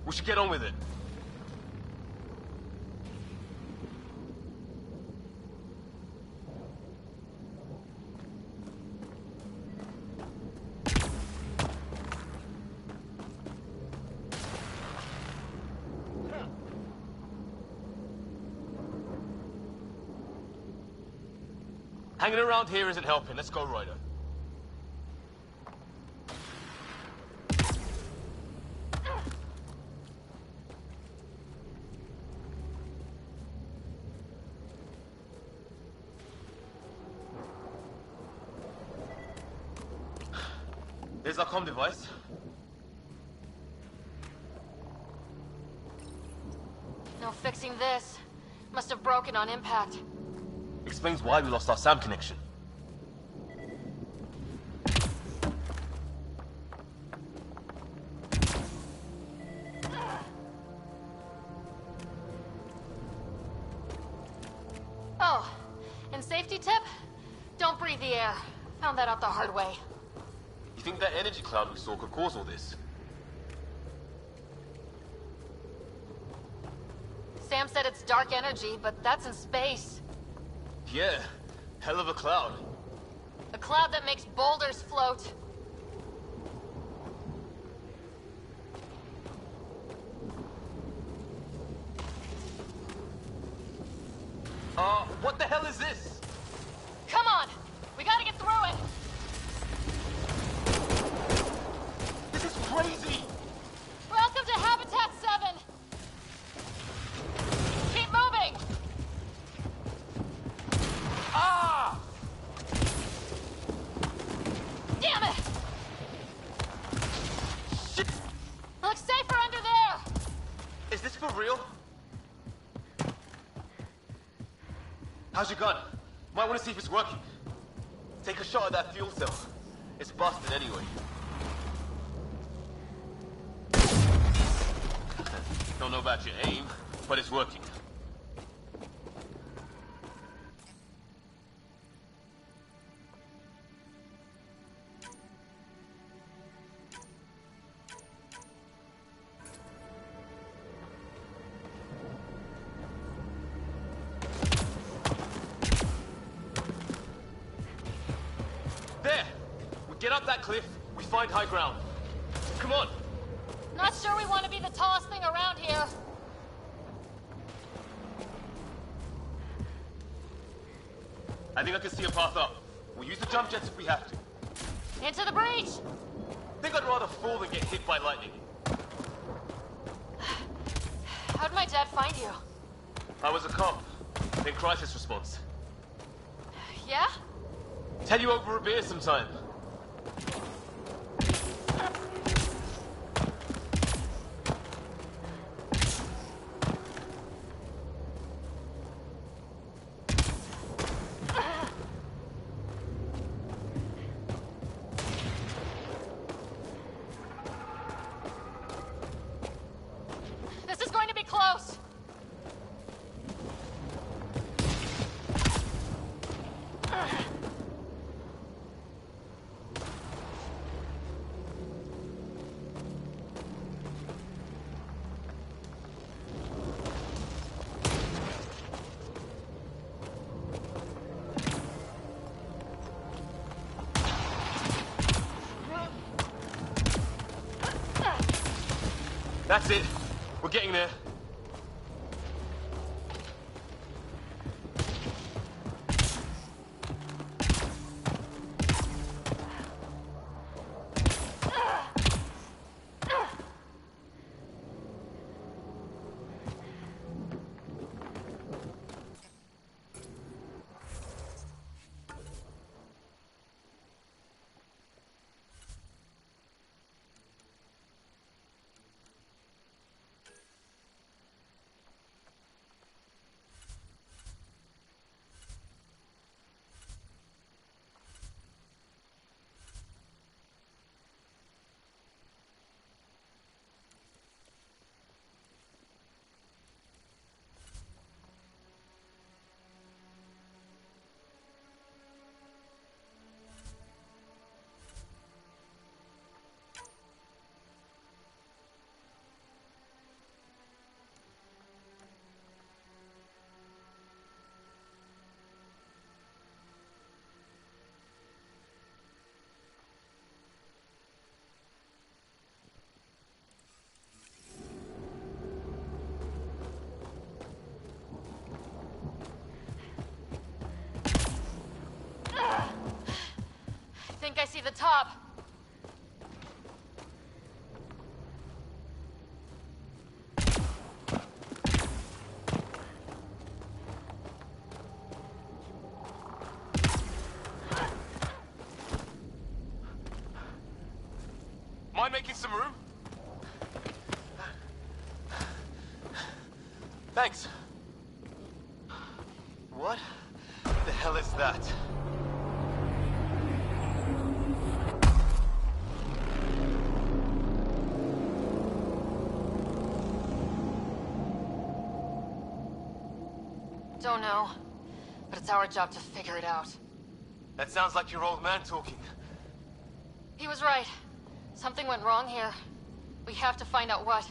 We should get on with it. Hanging around here isn't helping. Let's go, Ryder. There's our comm device. No fixing this. Must have broken on impact. Explains why we lost our SAM connection. Oh, and safety tip? Don't breathe the air. Found that out the hard way. You think that energy cloud we saw could cause all this? Sam said it's dark energy, but that's in space. Yeah, hell of a cloud. A cloud that makes boulders float. What the hell is this? Come on! We gotta get through it! This is crazy! Welcome to Habitat 7! Keep moving! Ah! Damn it! Shit! Looks safer under there! Is this for real? How's your gun? Might want to see if it's working. Take a shot at that fuel cell. It's busted anyway. Don't know about your aim, but it's working. There! We get up that cliff, we find high ground. Come on! Not sure we want to be the tallest thing around here. I think I can see a path up. We'll use the jump jets if we have to. Into the breach! Think I'd rather fall than get hit by lightning. How'd my dad find you? I was a cop, in crisis response. Yeah? Tell you over a beer sometime. This is going to be close! That's it. We're getting there. see the top. Mind making some room? Thanks. What the hell is that? Don't know, but it's our job to figure it out. That sounds like your old man talking. He was right. Something went wrong here. We have to find out what.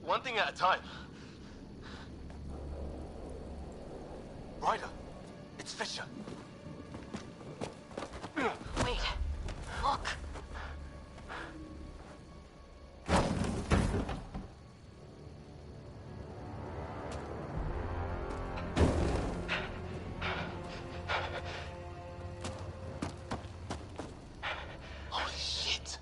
One thing at a time. Ryder, it's Fisher. Wait, look. Holy shit.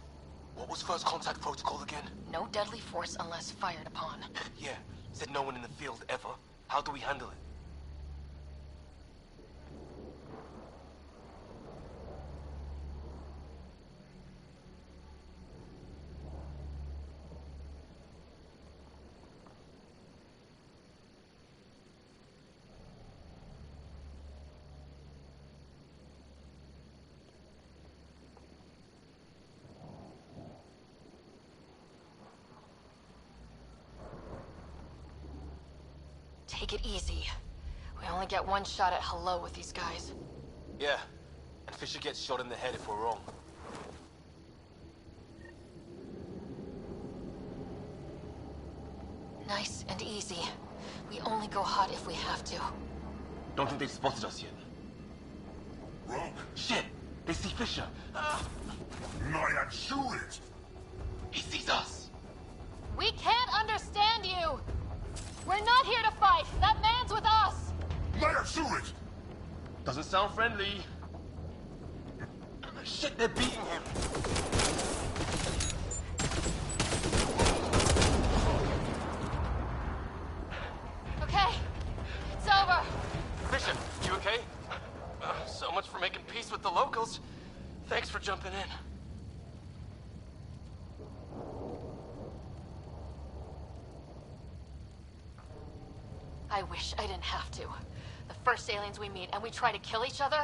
What was first contact protocol again? No deadly force unless fired upon. Yeah, said no one in the field ever. How do we handle it? Take it easy. We only get one shot at hello with these guys. Yeah, and Fisher gets shot in the head if we're wrong. Nice and easy. We only go hot if we have to. Don't think they've spotted us yet. Wrong. Shit! They see Fisher! Nyan, shoot it! He sees us! We can't understand you! We're not here to fight! That man's with us! Nyan, shoot it! Doesn't sound friendly. Shit, they're beating him! Okay, it's over. Fisher, you okay? So much for making peace with the locals. Thanks for jumping in. I wish I didn't have to. The first aliens we meet and we try to kill each other?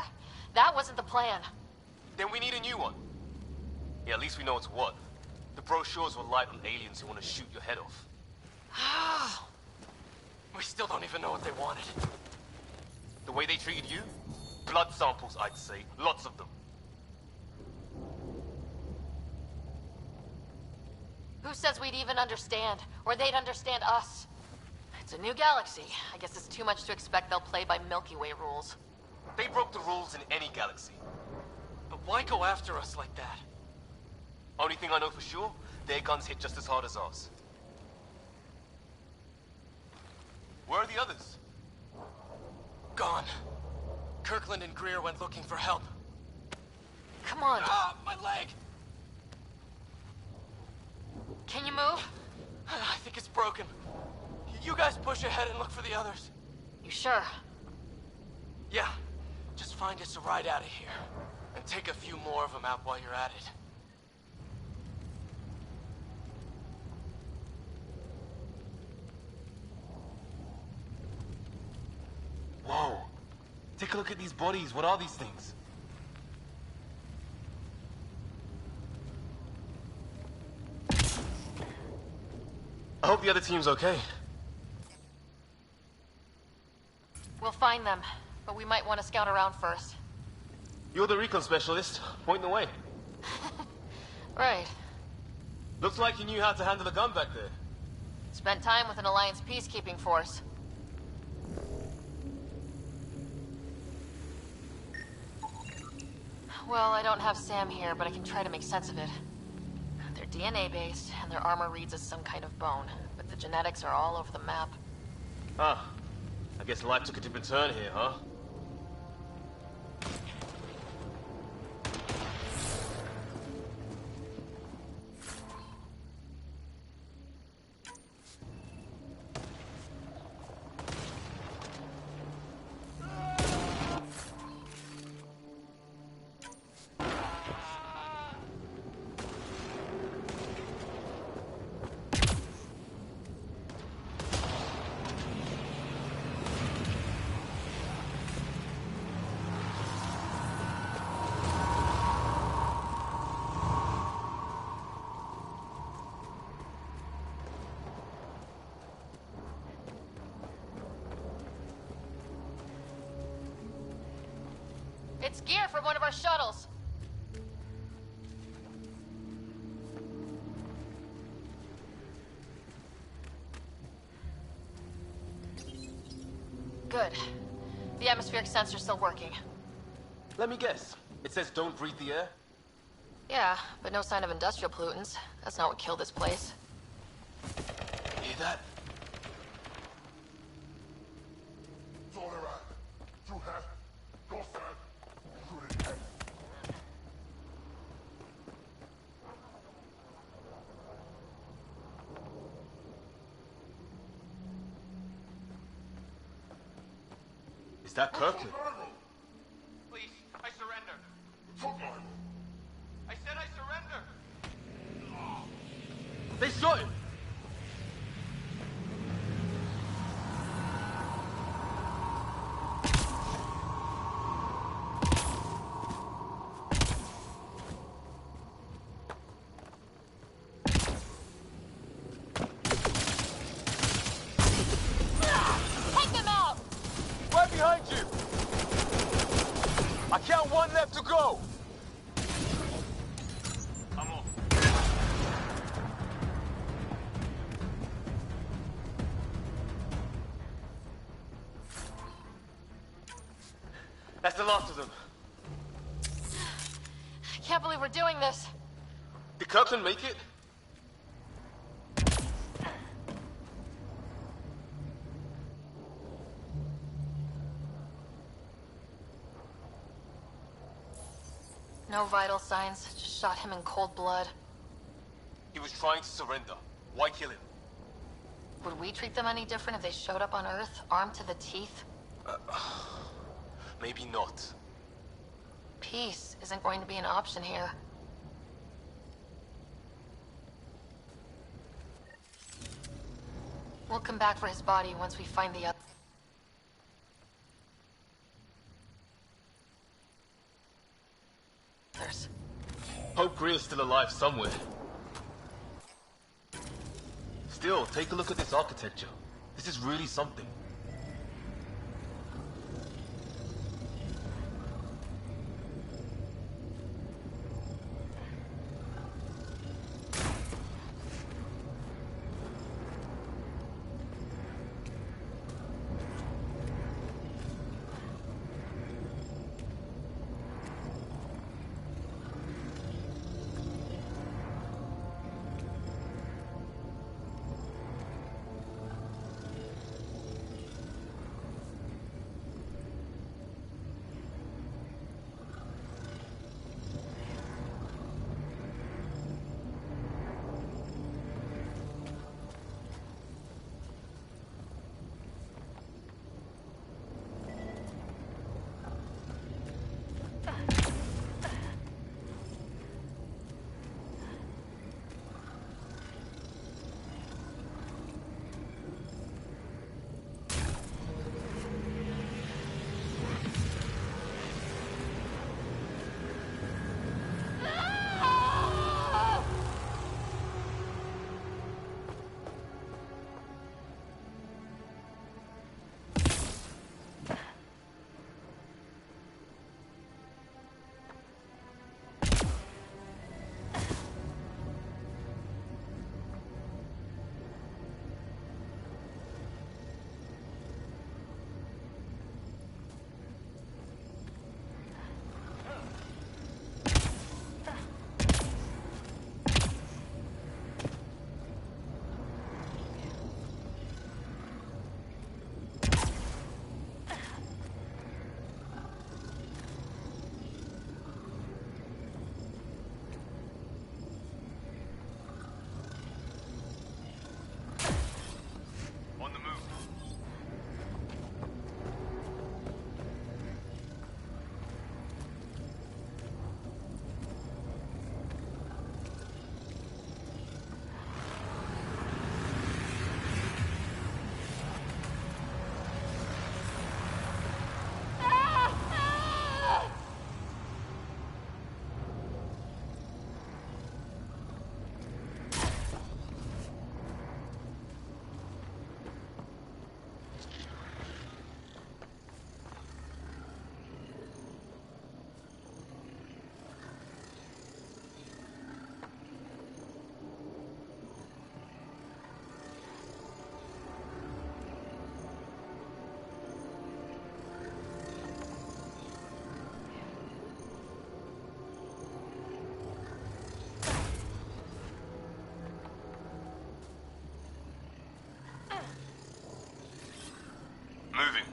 That wasn't the plan. Then we need a new one. Yeah, at least we know it's what. The brochures were light on aliens who want to shoot your head off. We still don't even know what they wanted. The way they treated you? Blood samples, I'd say. Lots of them. Who says we'd even understand? Or they'd understand us? It's a new galaxy. I guess it's too much to expect they'll play by Milky Way rules. They broke the rules in any galaxy. But why go after us like that? Only thing I know for sure, their guns hit just as hard as ours. Where are the others? Gone. Kirkland and Greer went looking for help. Come on. Ah, my leg! Can you move? I think it's broken. You guys push ahead and look for the others. You sure? Yeah. Just find us a ride out of here. And take a few more of them out while you're at it. Whoa. Take a look at these bodies. What are these things? I hope the other team's okay. We'll find them, but we might want to scout around first. You're the recon specialist. Point the way. Right. Looks like you knew how to handle a gun back there. Spent time with an Alliance peacekeeping force. Well, I don't have Sam here, but I can try to make sense of it. They're DNA-based, and their armor reads as some kind of bone, but the genetics are all over the map. Ah, I guess life took a different turn here, huh? It's gear from one of our shuttles. Good. The atmospheric sensor's still working. Let me guess. It says don't breathe the air? Yeah, but no sign of industrial pollutants. That's not what killed this place. Hear that? Zornerat. Du hast. Gossad. Schuldet. Is that Kirkland? Please, I surrender. Tottenheim. I said I surrender. They shot him! Take them out! Right behind you! I count one left to go! I'm off. That's the last of them. I can't believe we're doing this. Did Kirkland make it? No vital signs. Just shot him in cold blood. He was trying to surrender. Why kill him? Would we treat them any different if they showed up on Earth, armed to the teeth? Maybe not. Peace isn't going to be an option here. We'll come back for his body once we find the others. Hope Greer's still alive somewhere. Still, take a look at this architecture. This is really something. Moving.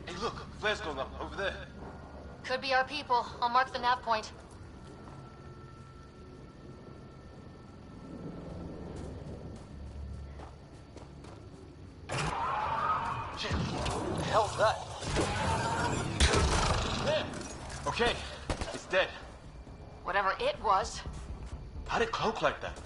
Hey, look, flare's going up over there. Could be our people. I'll mark the nav point. Shit, what the hell's that? There! Okay, it's dead. Whatever it was. How'd it cloak like that?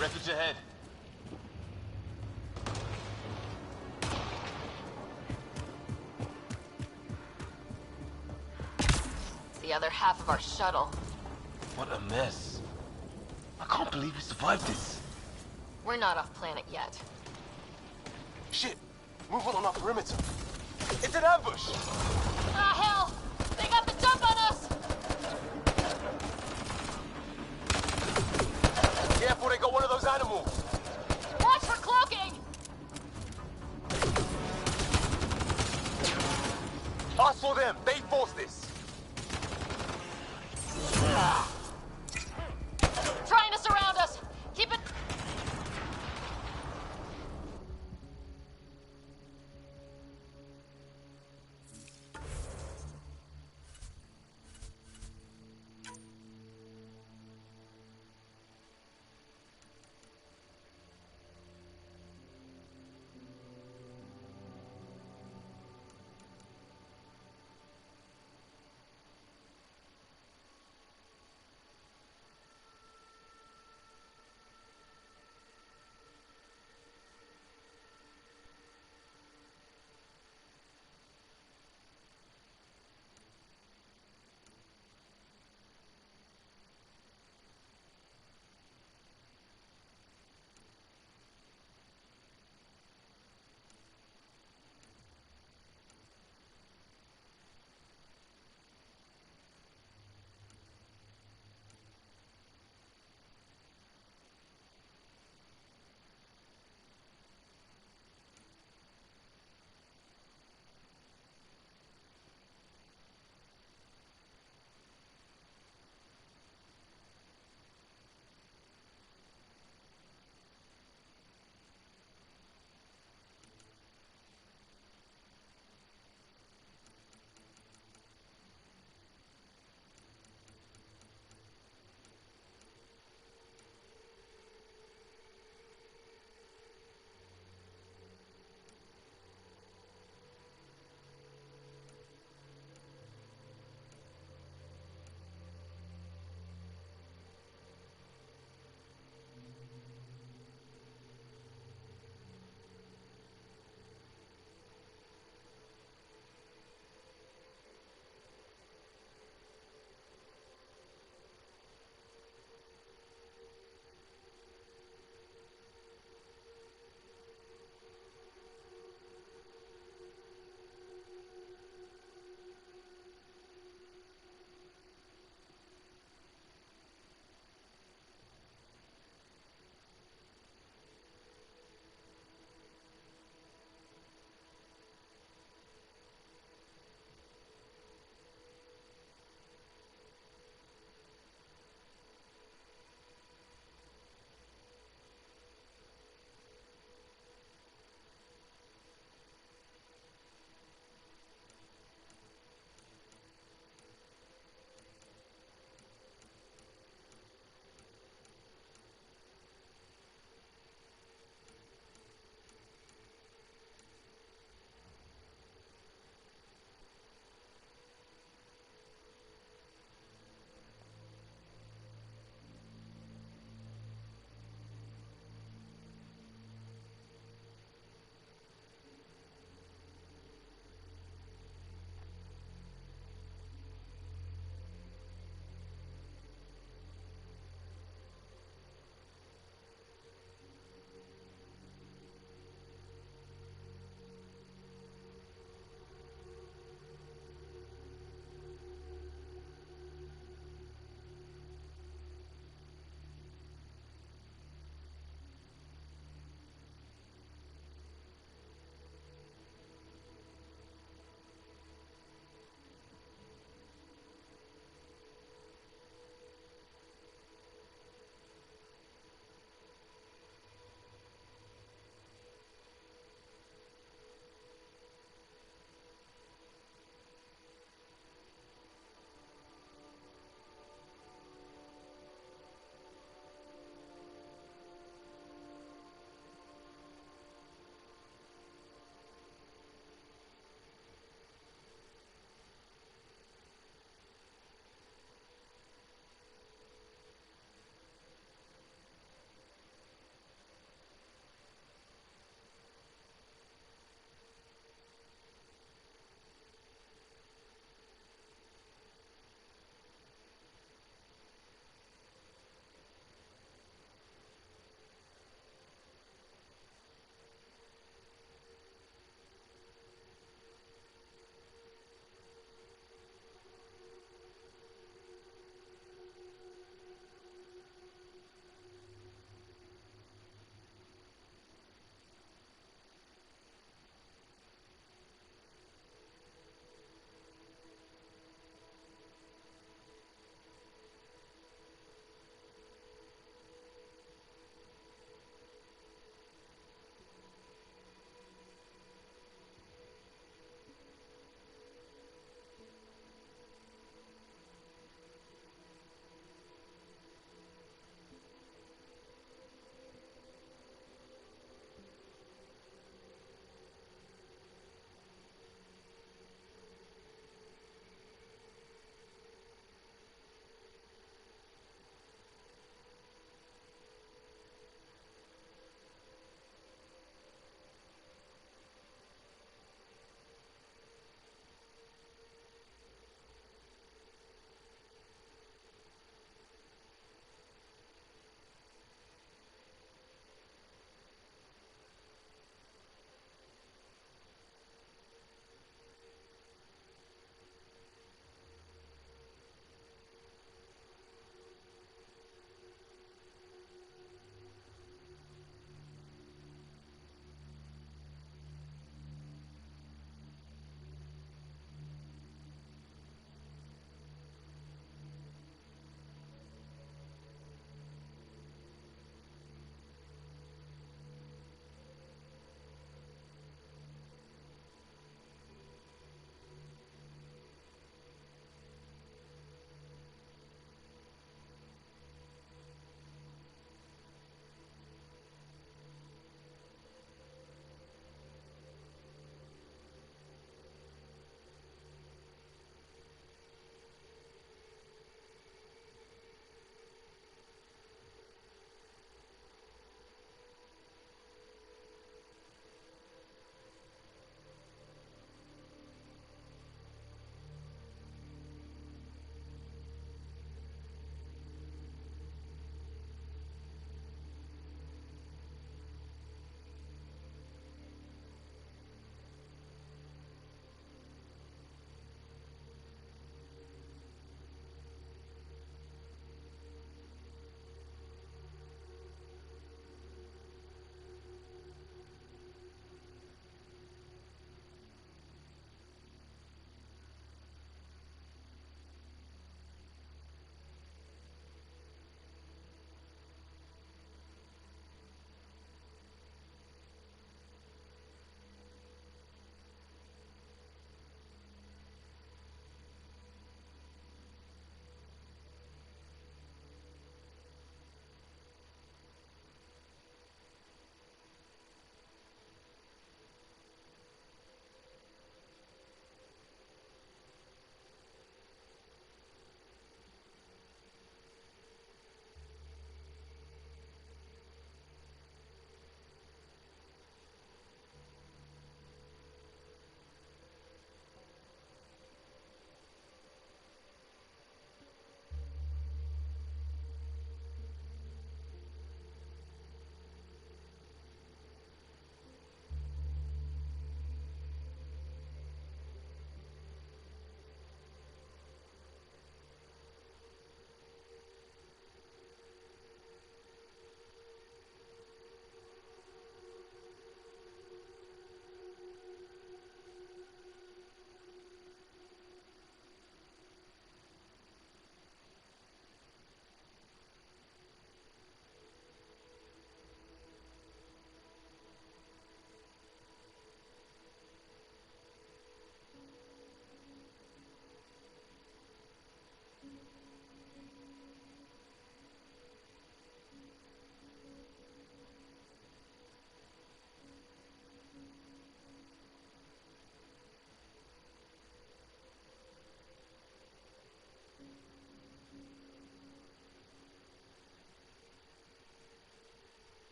Wreckage ahead. The other half of our shuttle. What a mess. I can't believe we survived this. We're not off planet yet. Shit, movement on our perimeter. It's an ambush! Ah, hell! They got the jump on us! Careful, they got one of those animals. Watch for cloaking! Us or them, they forced this. Trying to surround us! Keep it...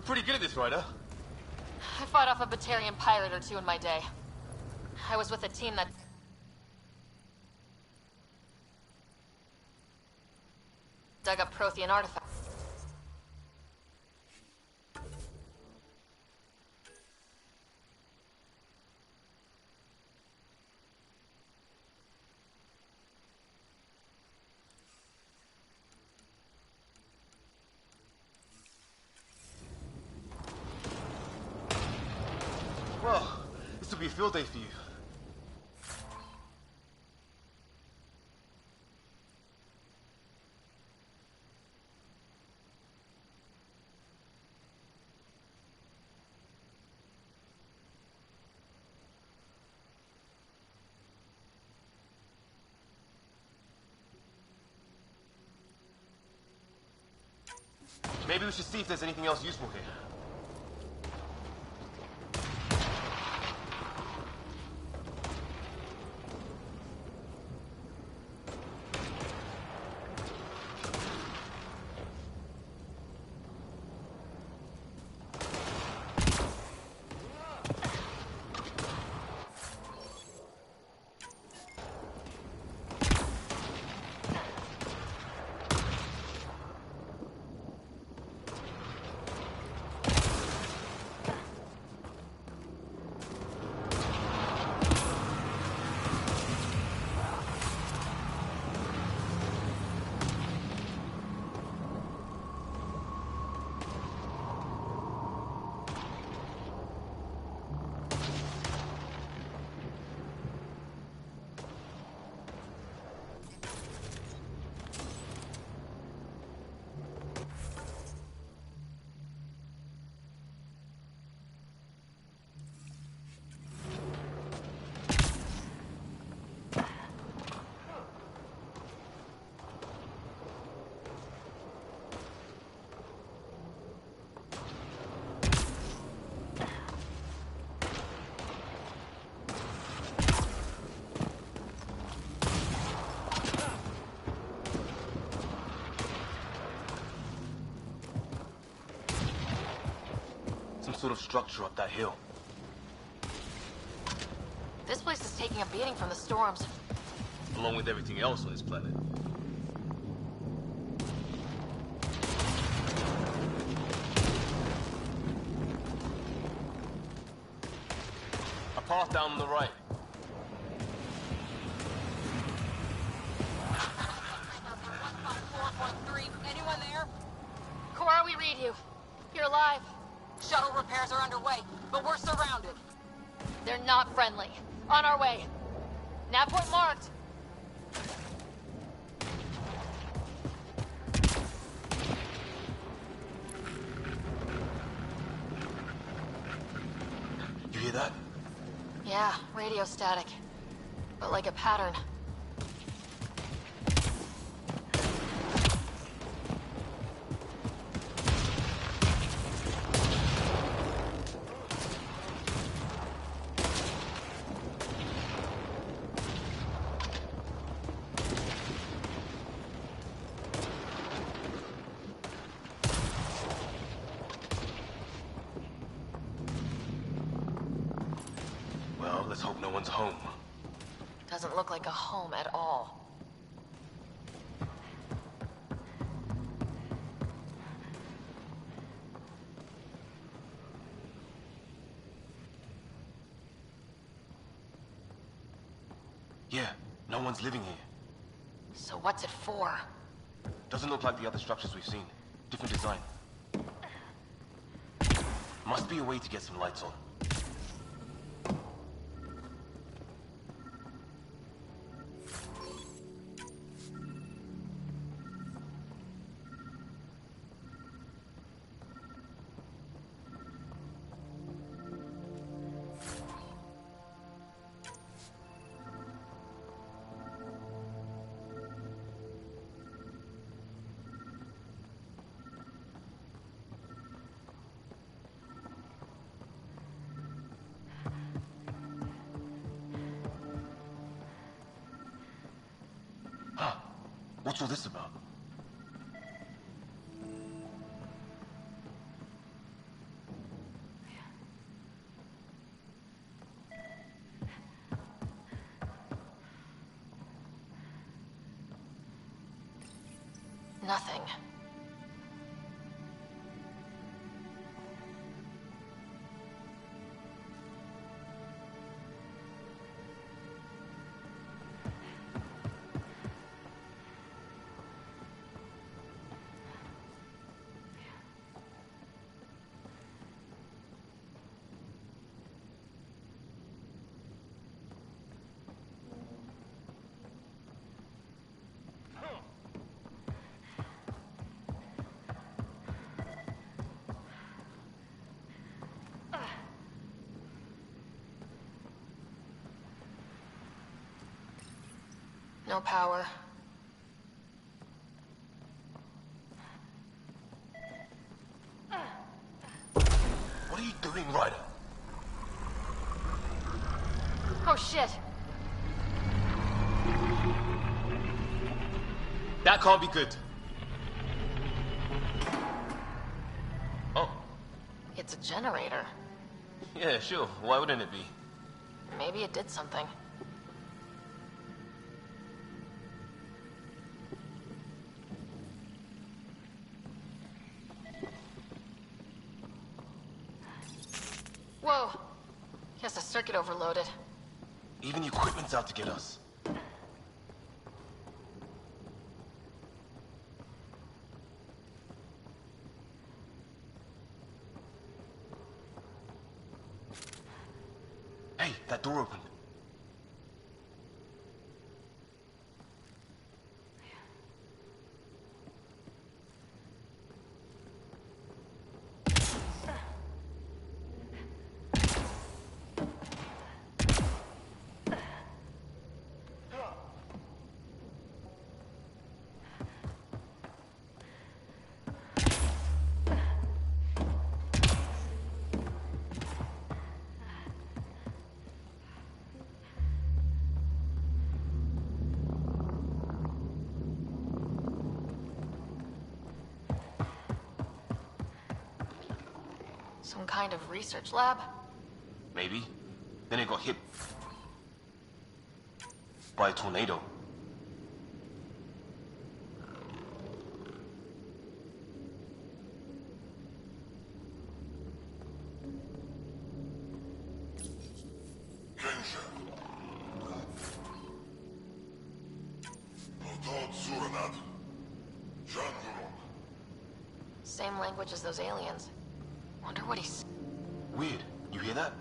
pretty good at this, right, huh? I fought off a Batarian pirate or two in my day. I was with a team that dug up Prothean artifacts. Well, this will be a field day for you. Maybe we should see if there's anything else useful here. Sort of structure up that hill. This place is taking a beating from the storms. Along with everything else on this planet. A path down on the right. Anyone there? Cora, we read you. You're alive. Shuttle repairs are underway, but we're surrounded. They're not friendly. On our way. Nav point marked. You hear that? Yeah, radio static. But like a pattern. Let's hope no one's home. Doesn't look like a home at all. Yeah, no one's living here. So what's it for? Doesn't look like the other structures we've seen. Different design. Must be a way to get some lights on. What's all this about? Nothing. No power. What are you doing, Ryder? Oh shit! That can't be good. Oh. It's a generator. Yeah, sure. Why wouldn't it be? Maybe it did something. Whoa! Guess the circuit overloaded. Even the equipment's out to get us. Hey, that door opened. Some kind of research lab? Maybe. Then it got hit by a tornado. Same language as those aliens. Wonder what he's... Weird. You hear that?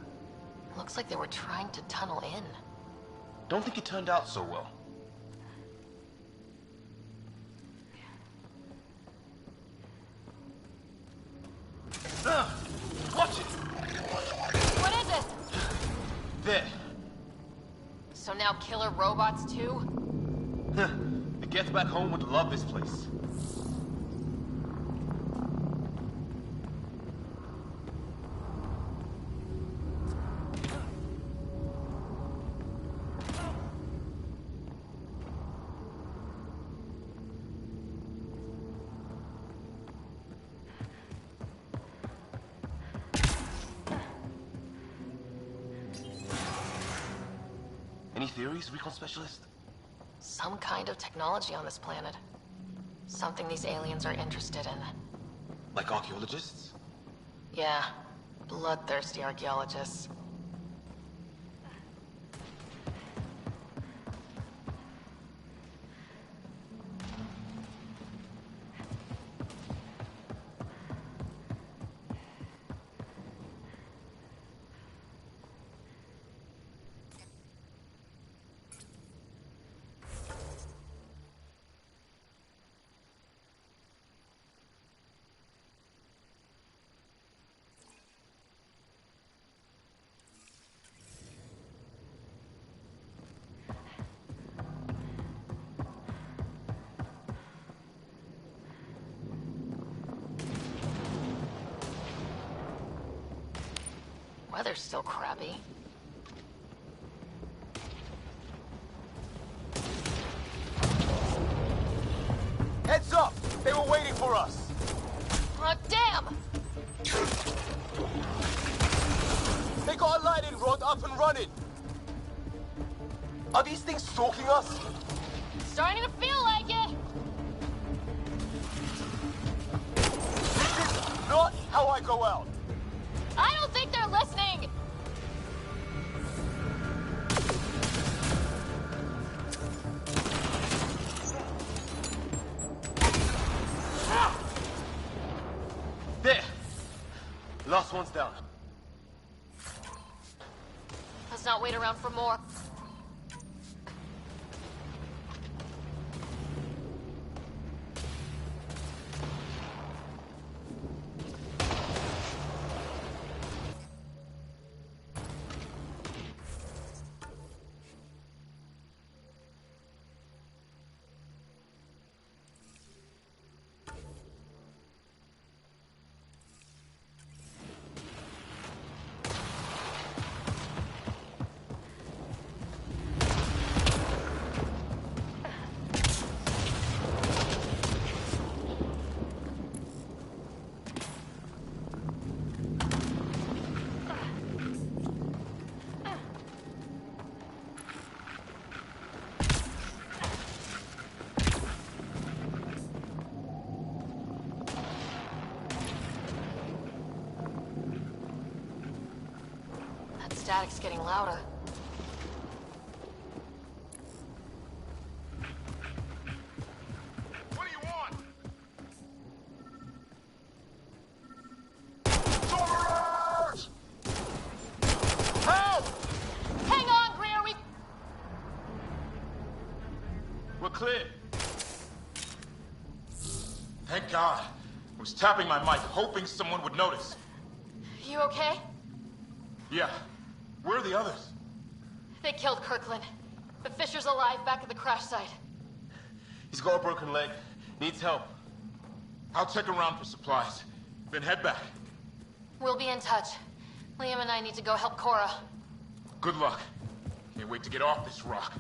Looks like they were trying to tunnel in. Don't think it turned out so well. Watch it! What is it? There. So now killer robots too? The Geth back home would love this place. Any theories, recon specialist? Some kind of technology on this planet. Something these aliens are interested in. Like archaeologists? Yeah, bloodthirsty archaeologists. Weather's still crappy. Heads up! They were waiting for us! Oh, damn! They got a lightning rod up and running! Are these things stalking us? Starting to feel like it! I go out. I don't think they're listening! There! Last one's down. Let's not wait around for more. Static's getting louder. What do you want? Help! Hang on, Greer, We're clear. Thank God. I was tapping my mic, hoping someone would notice. You okay? Yeah. Where are the others? They killed Kirkland. But Fisher's alive back at the crash site. He's got a broken leg. Needs help. I'll check around for supplies. Then head back. We'll be in touch. Liam and I need to go help Cora. Good luck. Can't wait to get off this rock.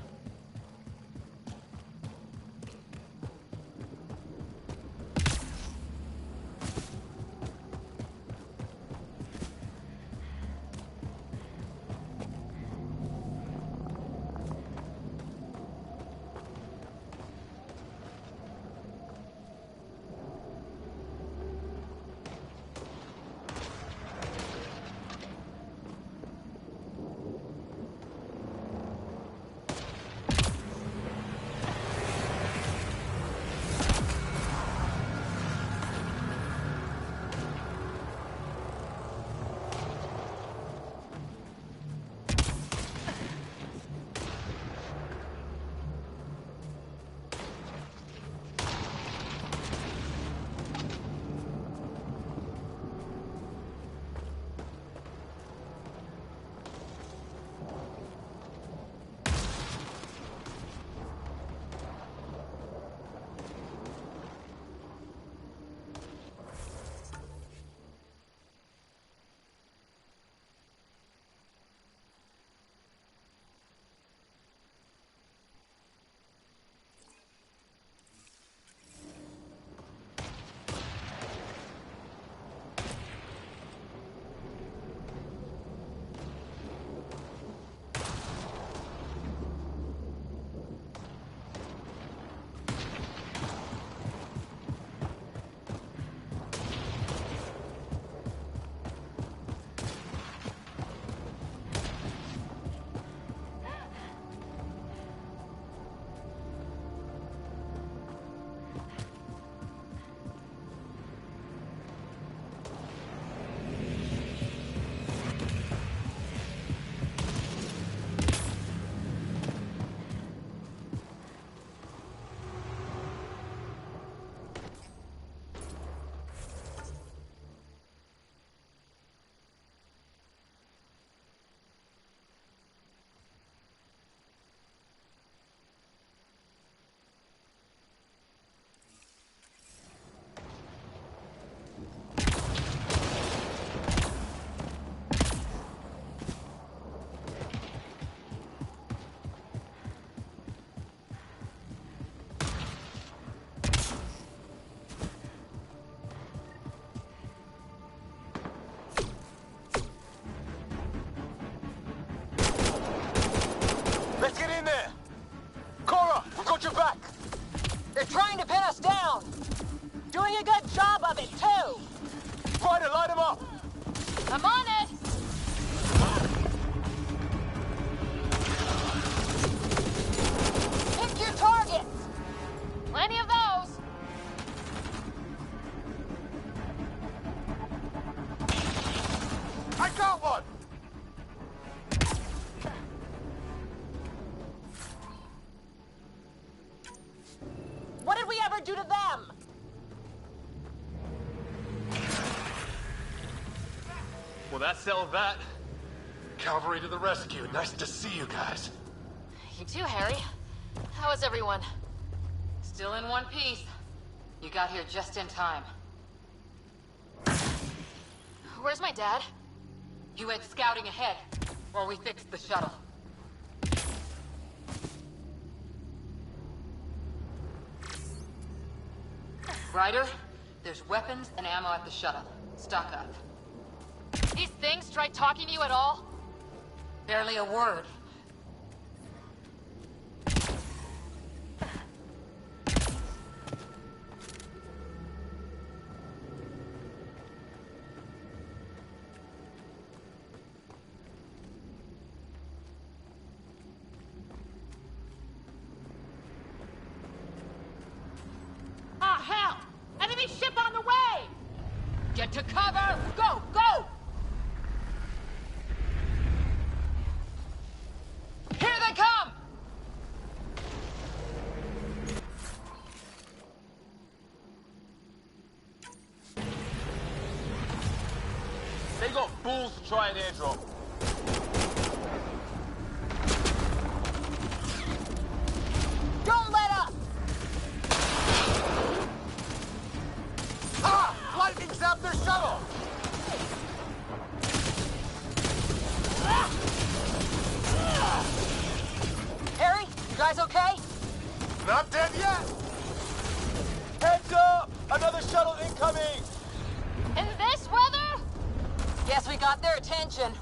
Ryder, light him up! I'm on it! Pick your targets! Plenty of those! I got one! What did we ever do to them? Well, that settled that. Cavalry to the rescue. Nice to see you guys. You too, Harry. How is everyone? Still in one piece. You got here just in time. Where's my dad? You went scouting ahead while we fixed the shuttle. Ryder, there's weapons and ammo at the shuttle. Stock up. These things tried talking to you at all? Barely a word. Ah, hell! Enemy ship on the way! Get to cover! Go, go! Here they come! They got fools to try an airdrop. Don't let up! Ah! Lightning zapped their shuttle! Harry, you guys okay? Not dead yet! Heads up! Another shuttle incoming! In this weather? Guess we got their attention.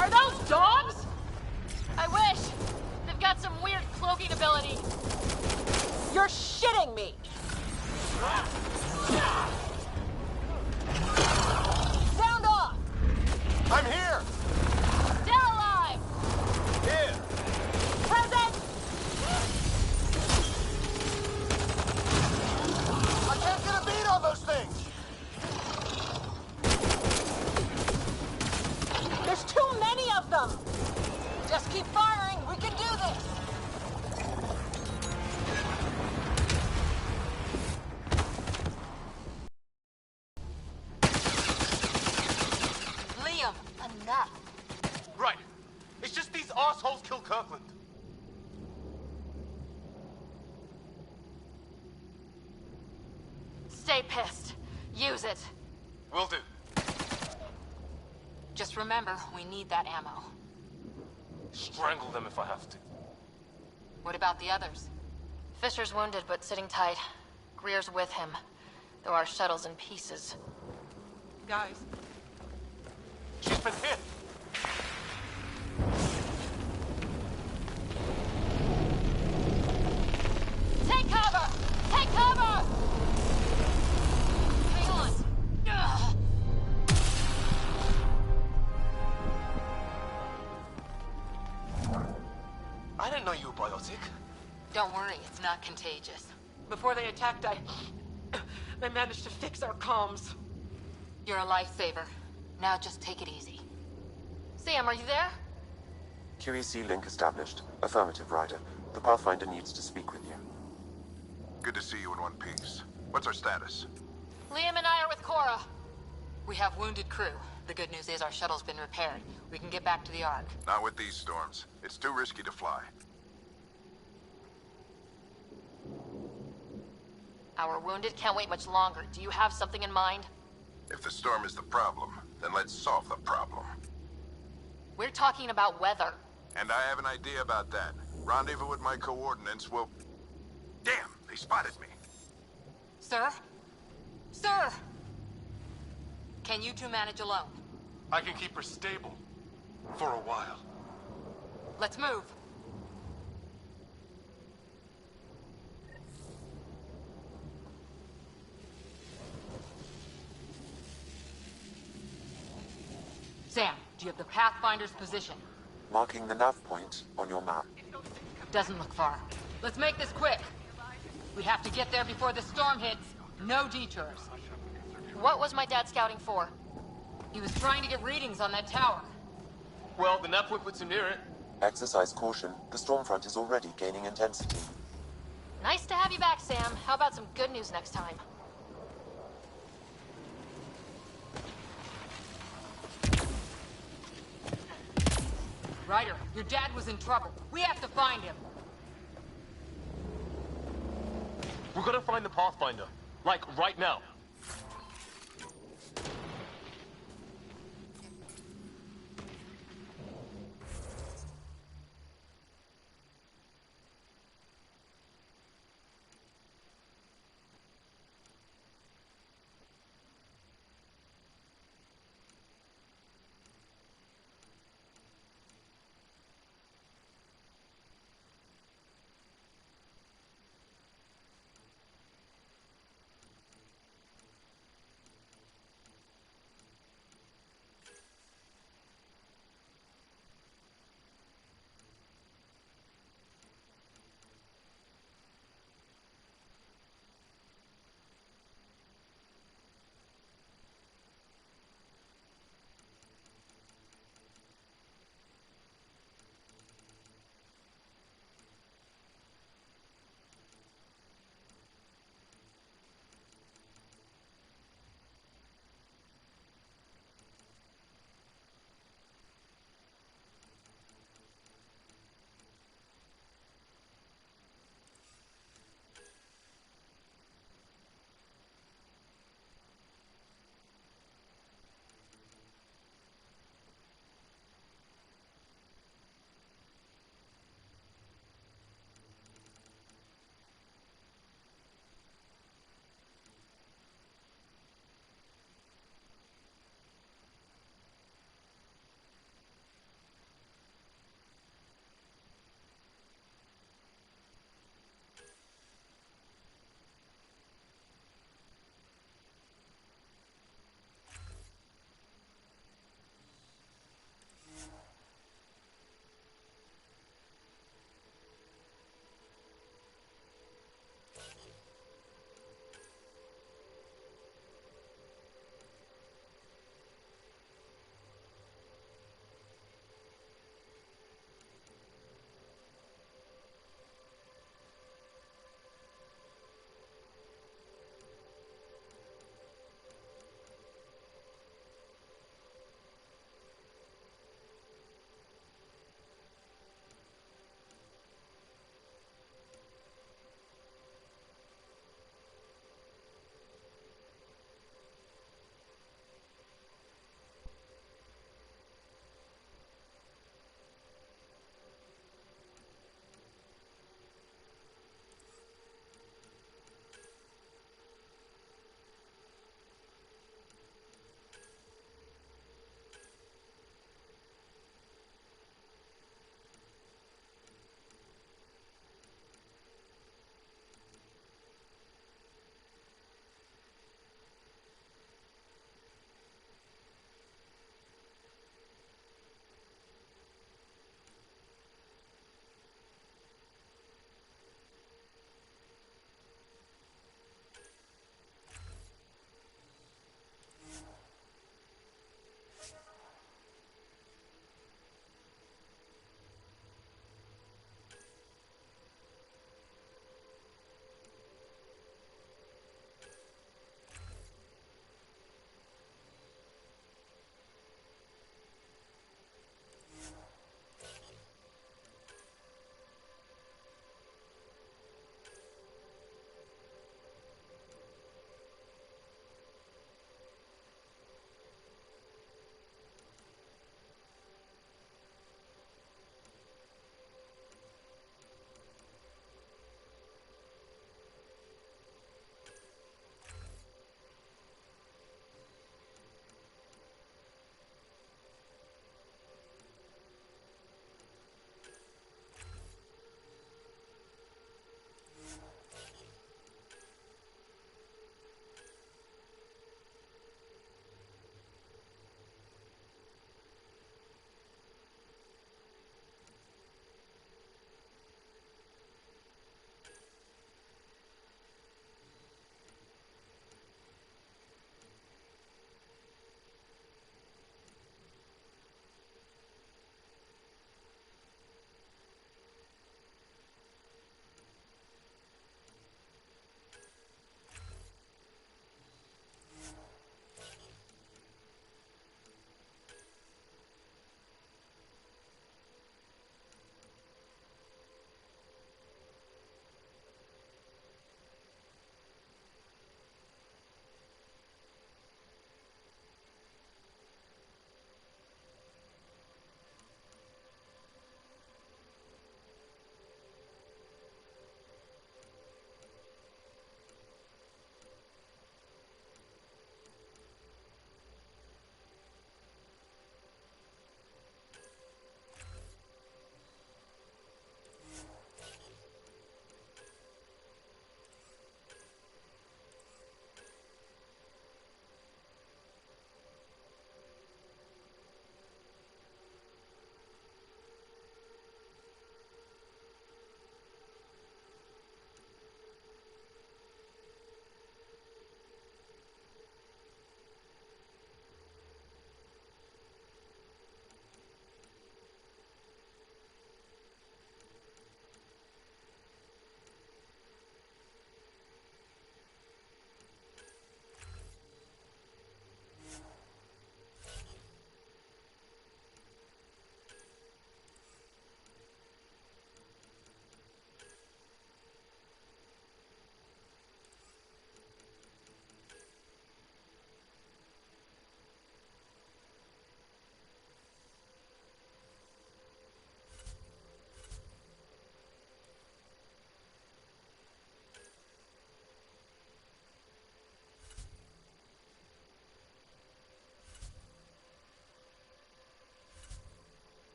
Are those dogs? I wish. They've got some weird cloaking ability. You're shitting me! Sound off! I'm here! Still alive! Here! Present! I can't get a beat on those things! There's too many of them! Just keep firing, we can do this! Liam, enough. Right. It's just these assholes killed Kirkland. Stay pissed. Use it. Will do. Just remember, we need that ammo. Strangle them if I have to. What about the others? Fisher's wounded, but sitting tight. Greer's with him, though our shuttle's in pieces. Guys. She's been hit! Take cover! Take cover! Hang on. Ugh. I didn't know you were biotic. Don't worry, it's not contagious. Before they attacked, they managed to fix our comms. You're a lifesaver. Now just take it easy. Sam, are you there? QEC link established. Affirmative, Ryder. The Pathfinder needs to speak with you. Good to see you in one piece. What's our status? Liam and I are with Cora. We have wounded crew. The good news is our shuttle's been repaired. We can get back to the Ark. Not with these storms. It's too risky to fly. Our wounded can't wait much longer. Do you have something in mind? If the storm is the problem, then let's solve the problem. We're talking about weather. And I have an idea about that. Rendezvous with my coordinates will... Damn, they spotted me. Sir? Sir! Can you two manage alone? I can keep her stable. For a while. Let's move. Do you have the Pathfinder's position? Marking the nav point on your map. Doesn't look far. Let's make this quick. We have to get there before the storm hits. No detours. What was my dad scouting for? He was trying to get readings on that tower. Well, the nav point puts him near it. Exercise caution. The storm front is already gaining intensity. Nice to have you back, Sam. How about some good news next time? Ryder, your dad was in trouble. We have to find him. We're gonna find the Pathfinder. Like, right now.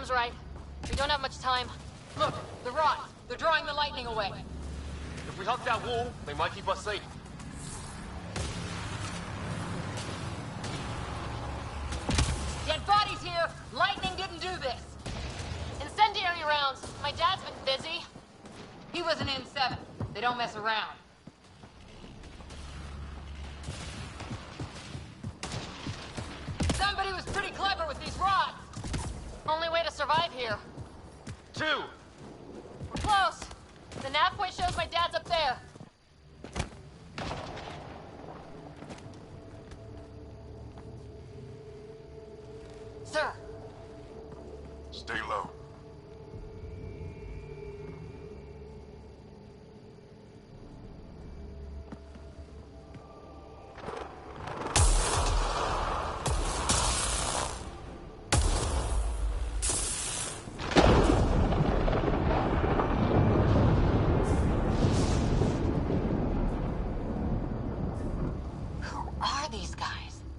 Sam's right. We don't have much time. Look, the rods. They're drawing the lightning away. If we hug that wall, they might keep us safe. Dead bodies here. Lightning didn't do this. Incendiary rounds. My dad's been busy. He was an N7. They don't mess around. Somebody was pretty clever with these rods. Only way to survive here. 2! We're close. The nav point shows my dad's up there. Sir. Stay low.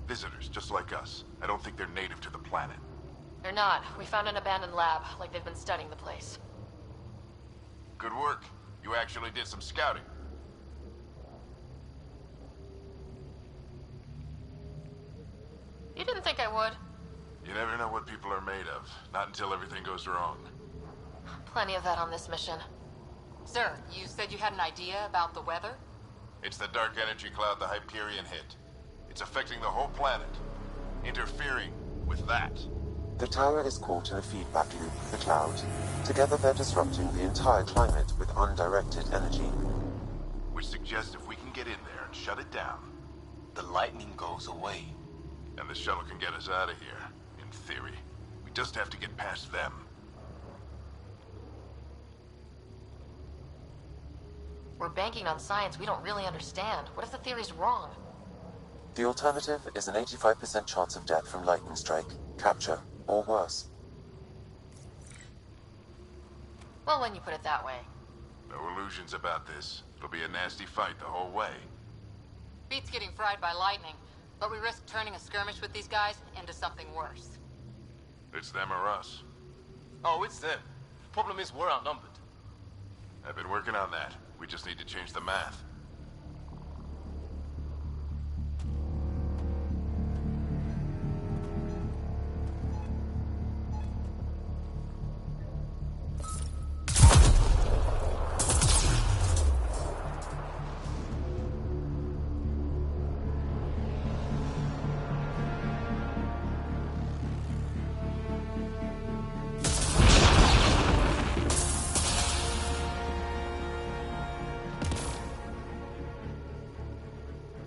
Visitors, just like us. I don't think they're native to the planet. They're not. We found an abandoned lab, like they've been studying the place. Good work. You actually did some scouting. You didn't think I would? You never know what people are made of. Not until everything goes wrong. Plenty of that on this mission. Sir, you said you had an idea about the weather? It's the dark energy cloud the Hyperion hit. It's affecting the whole planet. Interfering with that. The tower is caught in a feedback loop with the cloud. Together they're disrupting the entire climate with undirected energy. Which suggests if we can get in there and shut it down, The lightning goes away. and the shuttle can get us out of here, in theory. We just have to get past them. We're banking on science we don't really understand. What if the theory's wrong? The alternative is an 85% chance of death from lightning strike, capture, or worse. Well, when you put it that way. No illusions about this. It'll be a nasty fight the whole way. Beats getting fried by lightning, but we risk turning a skirmish with these guys into something worse. It's them or us. Oh, it's them. Problem is, we're outnumbered. I've been working on that. We just need to change the math.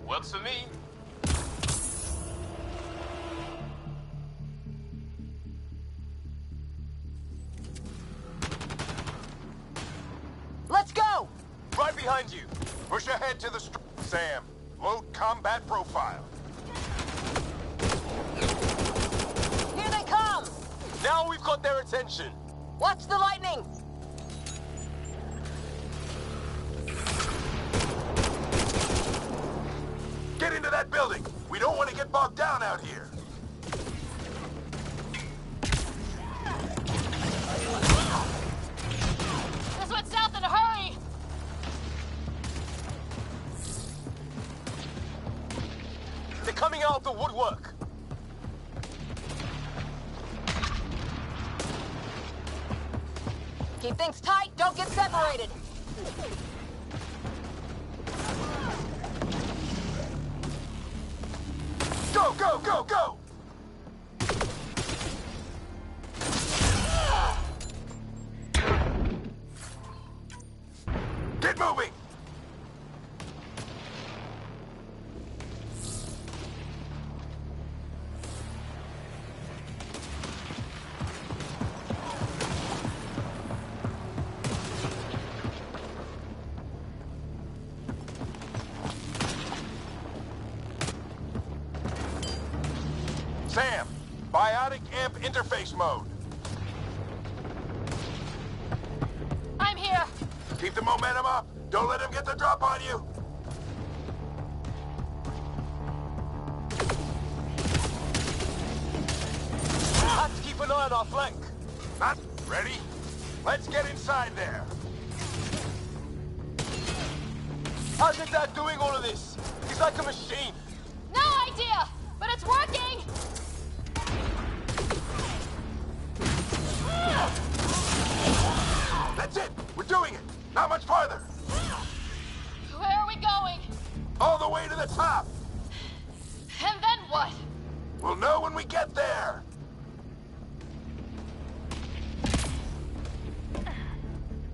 Works for me. Let's go! Right behind you. Push ahead to the Sam. Load combat profile. Here they come! Now we've got their attention. Watch the lightning! Get into that building. We don't want to get bogged down out here. This one's south in a hurry! They're coming out of the woodwork. Keep things tight, don't get separated! Go, go, go, go! Get moving! Sam, biotic amp interface mode. I'm here! Keep the momentum up. Don't let him get the drop on you. Have to keep an eye on our flank. Not ready? Let's get inside there. How's your dad doing all of this? He's like a machine. No idea, but it's working! That's it! We're doing it! Not much farther! Where are we going? All the way to the top! And then what? We'll know when we get there!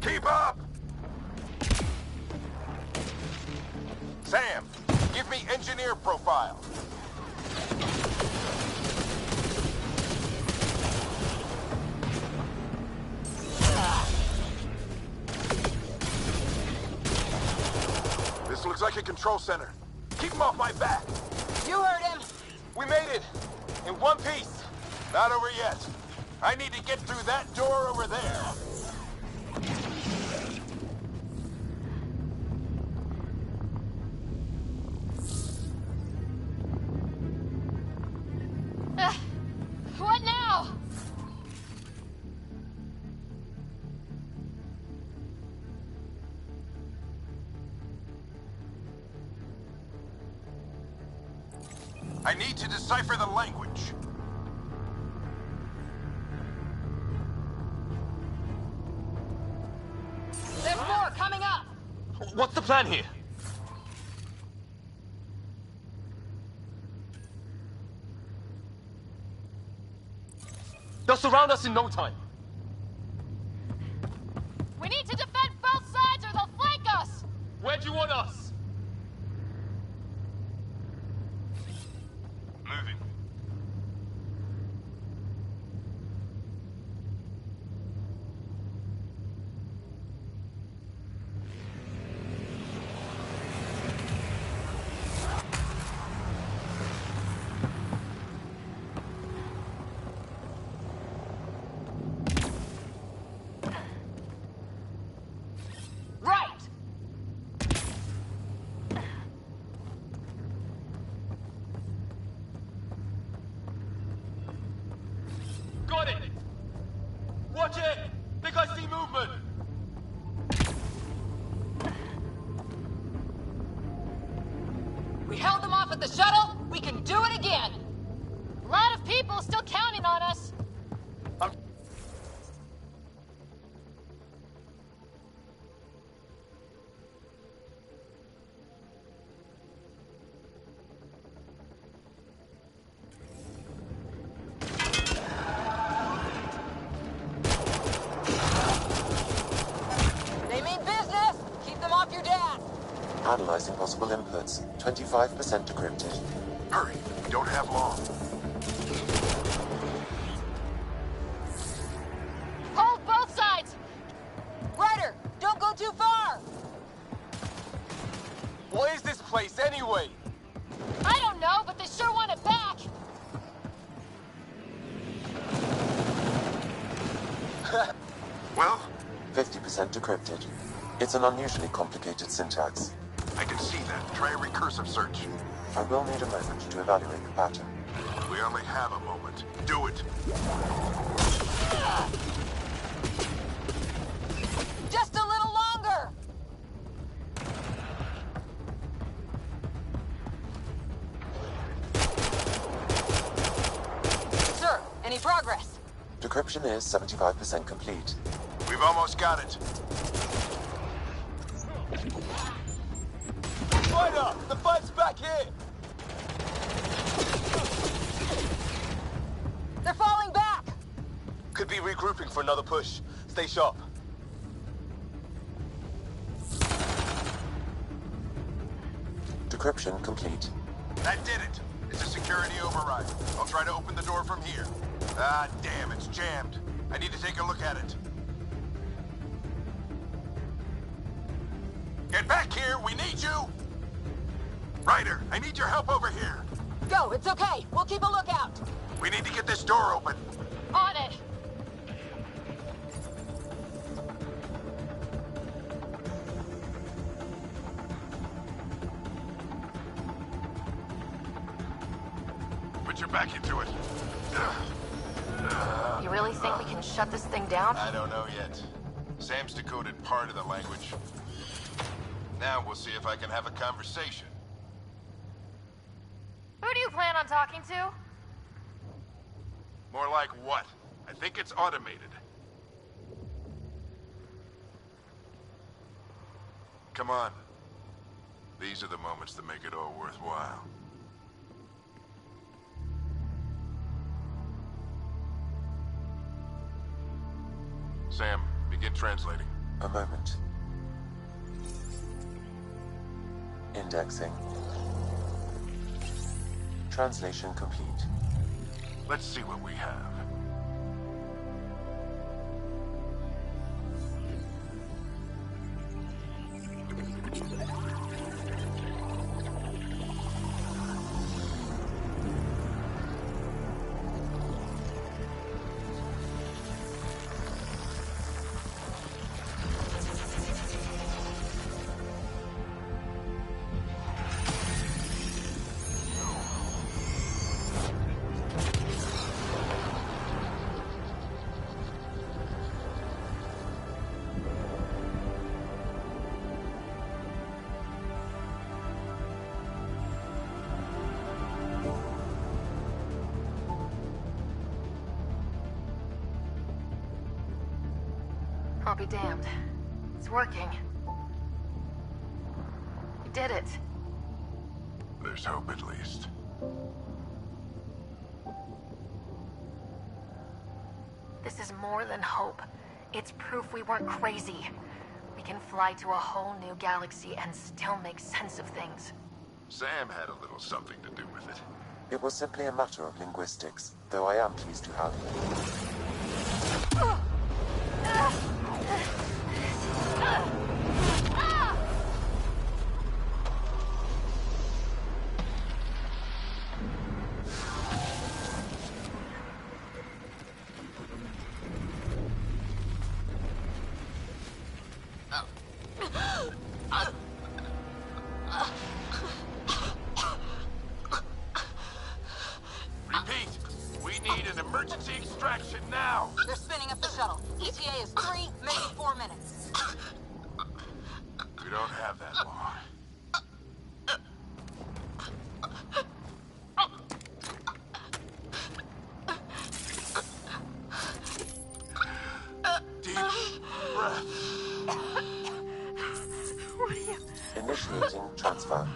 Keep up! Sam, give me engineer profile. This looks like a control center. Keep him off my back. You heard him. We made it. In one piece. Not over yet. I need to get through that door over there. What now? I need to decipher the language. There's more coming up. What's the plan here? They'll surround us in no time. We need to defend both sides or they'll flank us! Where do you want us? Moving. Right. Got it! Watch it! Think I see movement! We held them off at the shuttle. We can do it again. A lot of people still counting on us. They mean business. Keep them off your dad. Analyzing possible inputs. 25% decrypted. Hurry, we don't have long. Hold both sides! Ryder, don't go too far. What is this place anyway? I don't know, but they sure want it back! Well, 50% decrypted. It's an unusually complicated syntax. I can see that. Try a recursive search. I will need a moment to evaluate the pattern. We only have a moment. Do it. Just a little longer. Sir, any progress? Decryption is 75% complete. We've almost got it. Spider! The fight's back here! They're falling back. Could be regrouping for another push. Stay sharp. Decryption complete. That did it. It's a security override. I'll try to open the door from here. Ah, damn, it's jammed. I need to take a look at it. Get back here! We need you! Ryder, I need your help over here. Go, it's okay. We'll keep a lookout. We need to get this door open. On it! Put your back into it. Ugh. You really think we can shut this thing down? I don't know yet. Sam's decoded part of the language. Now we'll see if I can have a conversation. Who do you plan on talking to? More like what? I think it's automated. Come on. These are the moments that make it all worthwhile. Sam, begin translating. A moment. Indexing. Translation complete. Let's see what we have. I'll be damned. It's working. We did it. There's hope at least. This is more than hope. It's proof we weren't crazy. We can fly to a whole new galaxy and still make sense of things. Sam had a little something to do with it. It was simply a matter of linguistics, though I am pleased to have. Repeat, we need an emergency extraction now. They're spinning up the shuttle. ETA is 3, maybe 4 minutes. We don't have that long. Deep breath. Initiating transfer.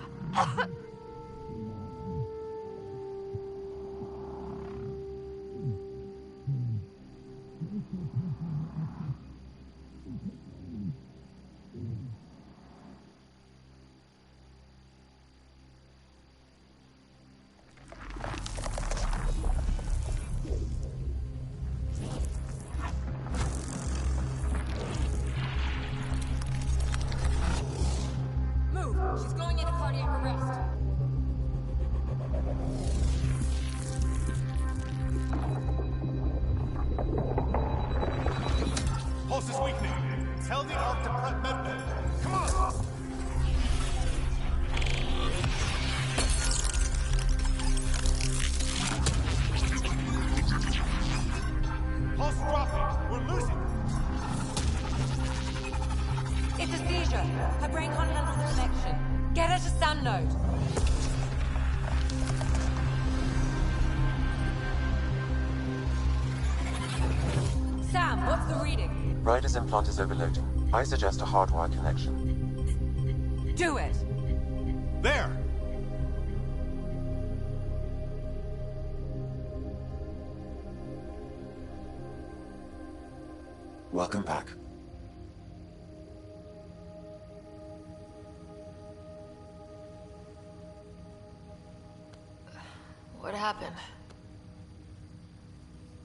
Move! She's going into cardiac arrest. Pulse is weakening. Tell the ARC to prep medbay. Come on! Pulse dropping. We're losing. It's a seizure. Her brain can't handle the connection. Get her to sound node. Sam, what's the reading? Ryder's implant is overloading. I suggest a hardwire connection. Do it. There! Welcome back. What happened?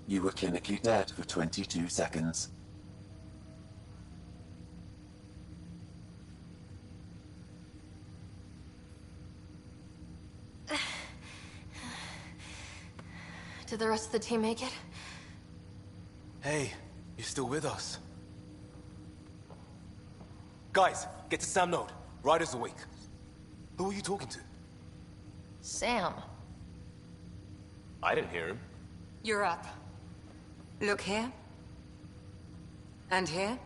You were clinically dead for 22 seconds. Did the rest of the team make it? Hey, you're still with us. Guys, get to Sam Node. Ryder's awake. Who are you talking to? Sam. I didn't hear him. You're up. Look here. And here.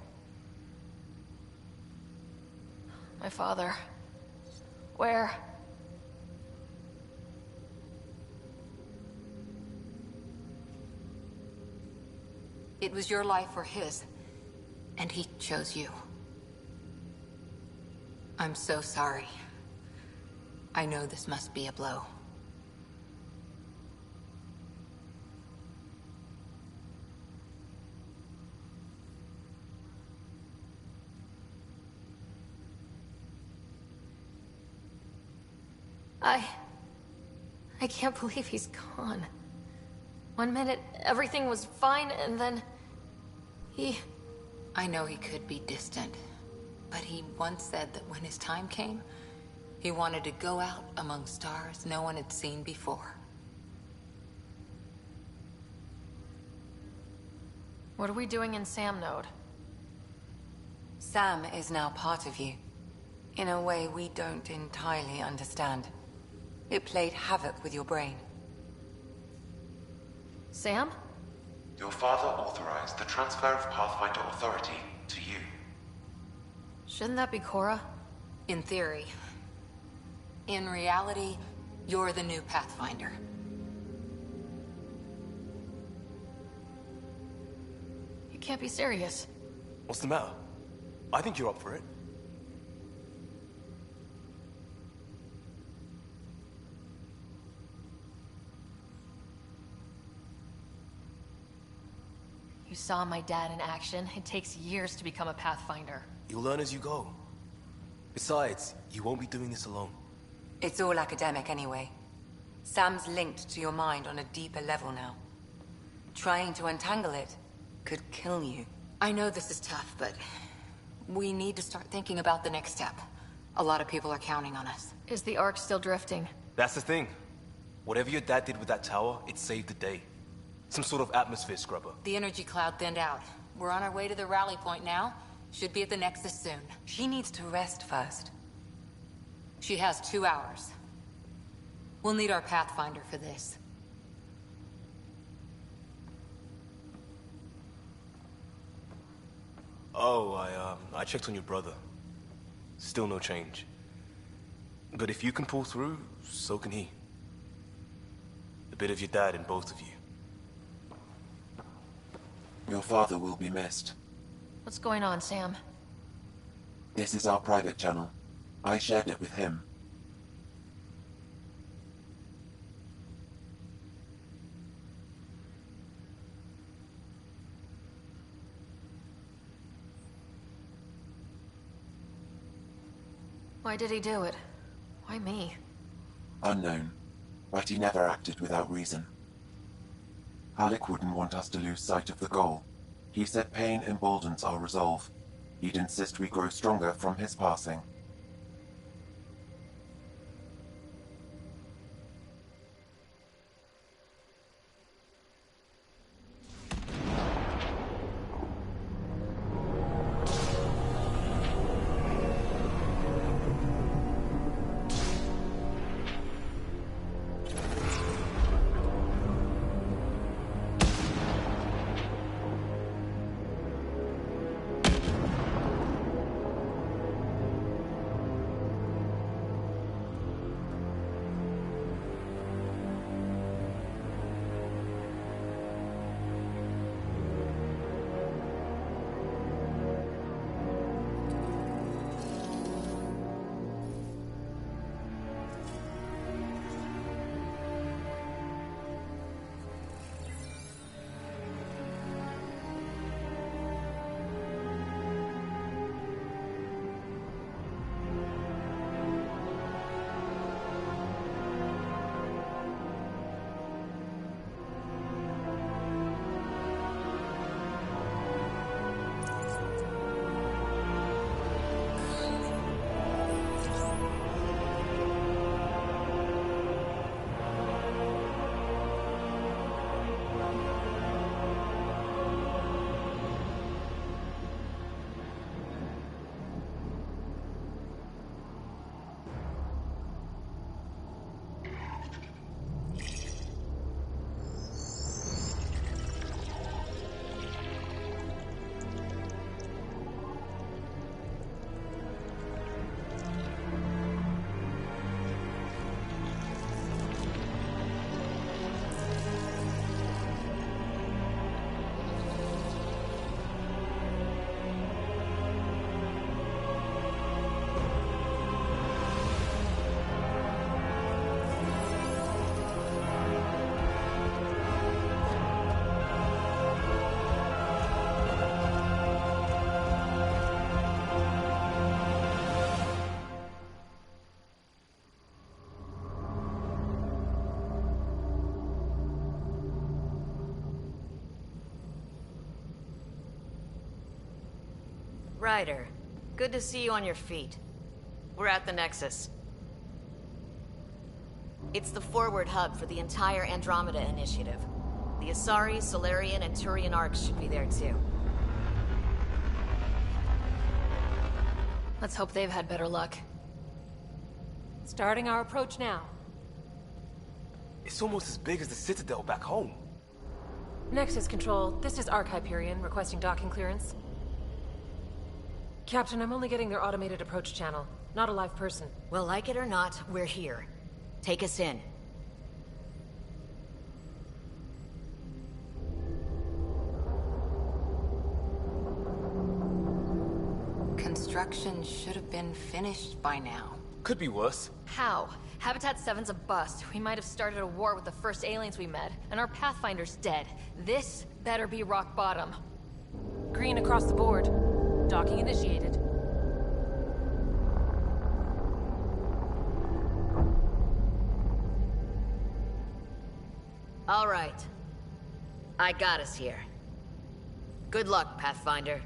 My father. Where? It was your life or his, and he chose you. I'm so sorry. I know this must be a blow. I can't believe he's gone. One minute, everything was fine, and then... I know he could be distant, but he once said that when his time came, he wanted to go out among stars no one had seen before. What are we doing in Sam Node? Sam is now part of you, in a way we don't entirely understand. It played havoc with your brain. Sam? Your father authorized the transfer of Pathfinder authority to you. Shouldn't that be Cora? In theory. In reality, you're the new Pathfinder. You can't be serious. What's the matter? I think you're up for it. You saw my dad in action. It takes years to become a Pathfinder. You'll learn as you go. Besides, you won't be doing this alone. It's all academic anyway. Sam's linked to your mind on a deeper level now. Trying to untangle it could kill you. I know this is tough, but we need to start thinking about the next step. A lot of people are counting on us. Is the Ark still drifting? That's the thing. Whatever your dad did with that tower, it saved the day. Some sort of atmosphere scrubber. The energy cloud thinned out. We're on our way to the rally point now. Should be at the Nexus soon. She needs to rest first. She has 2 hours. We'll need our Pathfinder for this. Oh, I checked on your brother. Still no change. But if you can pull through, so can he. A bit of your dad in both of you. Your father will be missed. What's going on, Sam? This is our private channel. I shared it with him. Why did he do it? Why me? Unknown, but he never acted without reason. Halleck wouldn't want us to lose sight of the goal. He said pain emboldens our resolve. He'd insist we grow stronger from his passing. Ryder, good to see you on your feet. We're at the Nexus. It's the forward hub for the entire Andromeda initiative. The Asari, Solarian, and Turian arcs should be there too. Let's hope they've had better luck. Starting our approach now. It's almost as big as the Citadel back home. Nexus Control, this is Arc Hyperion, requesting docking clearance. Captain, I'm only getting their automated approach channel, not a live person. Well, like it or not, we're here. Take us in. Construction should have been finished by now. Could be worse. How? Habitat 7's a bust. We might have started a war with the first aliens we met, and our Pathfinder's dead. This better be rock bottom. Green across the board. Docking initiated. All right. I got us here. Good luck, Pathfinder.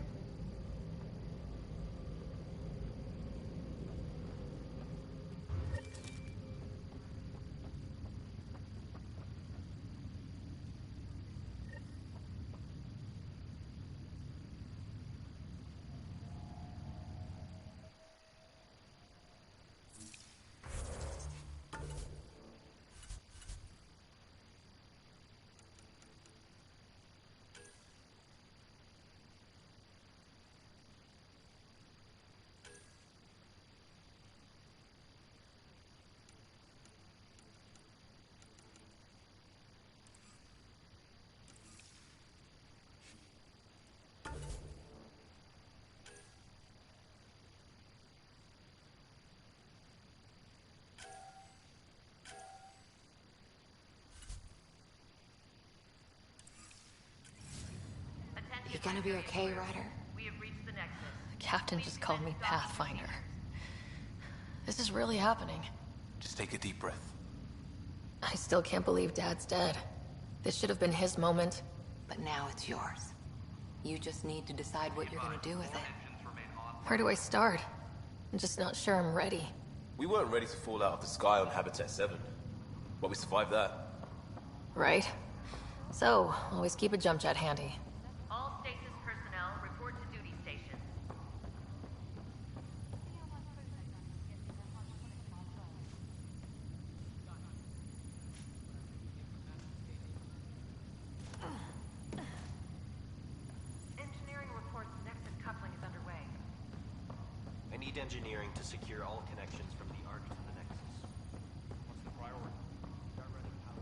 You gonna be okay, Ryder? We have reached the Nexus. The captain just called me Pathfinder. This is really happening. Just take a deep breath. I still can't believe Dad's dead. This should have been his moment. But now it's yours. You just need to decide what you're gonna do with it. Where do I start? I'm just not sure I'm ready. We weren't ready to fall out of the sky on Habitat 7. But we survived that. Right? So, always keep a jump jet handy. All stasis personnel report to duty stations. Engineering reports Nexus coupling is underway. I need engineering to secure all connections from the Ark to the Nexus. What's the priority? Start running power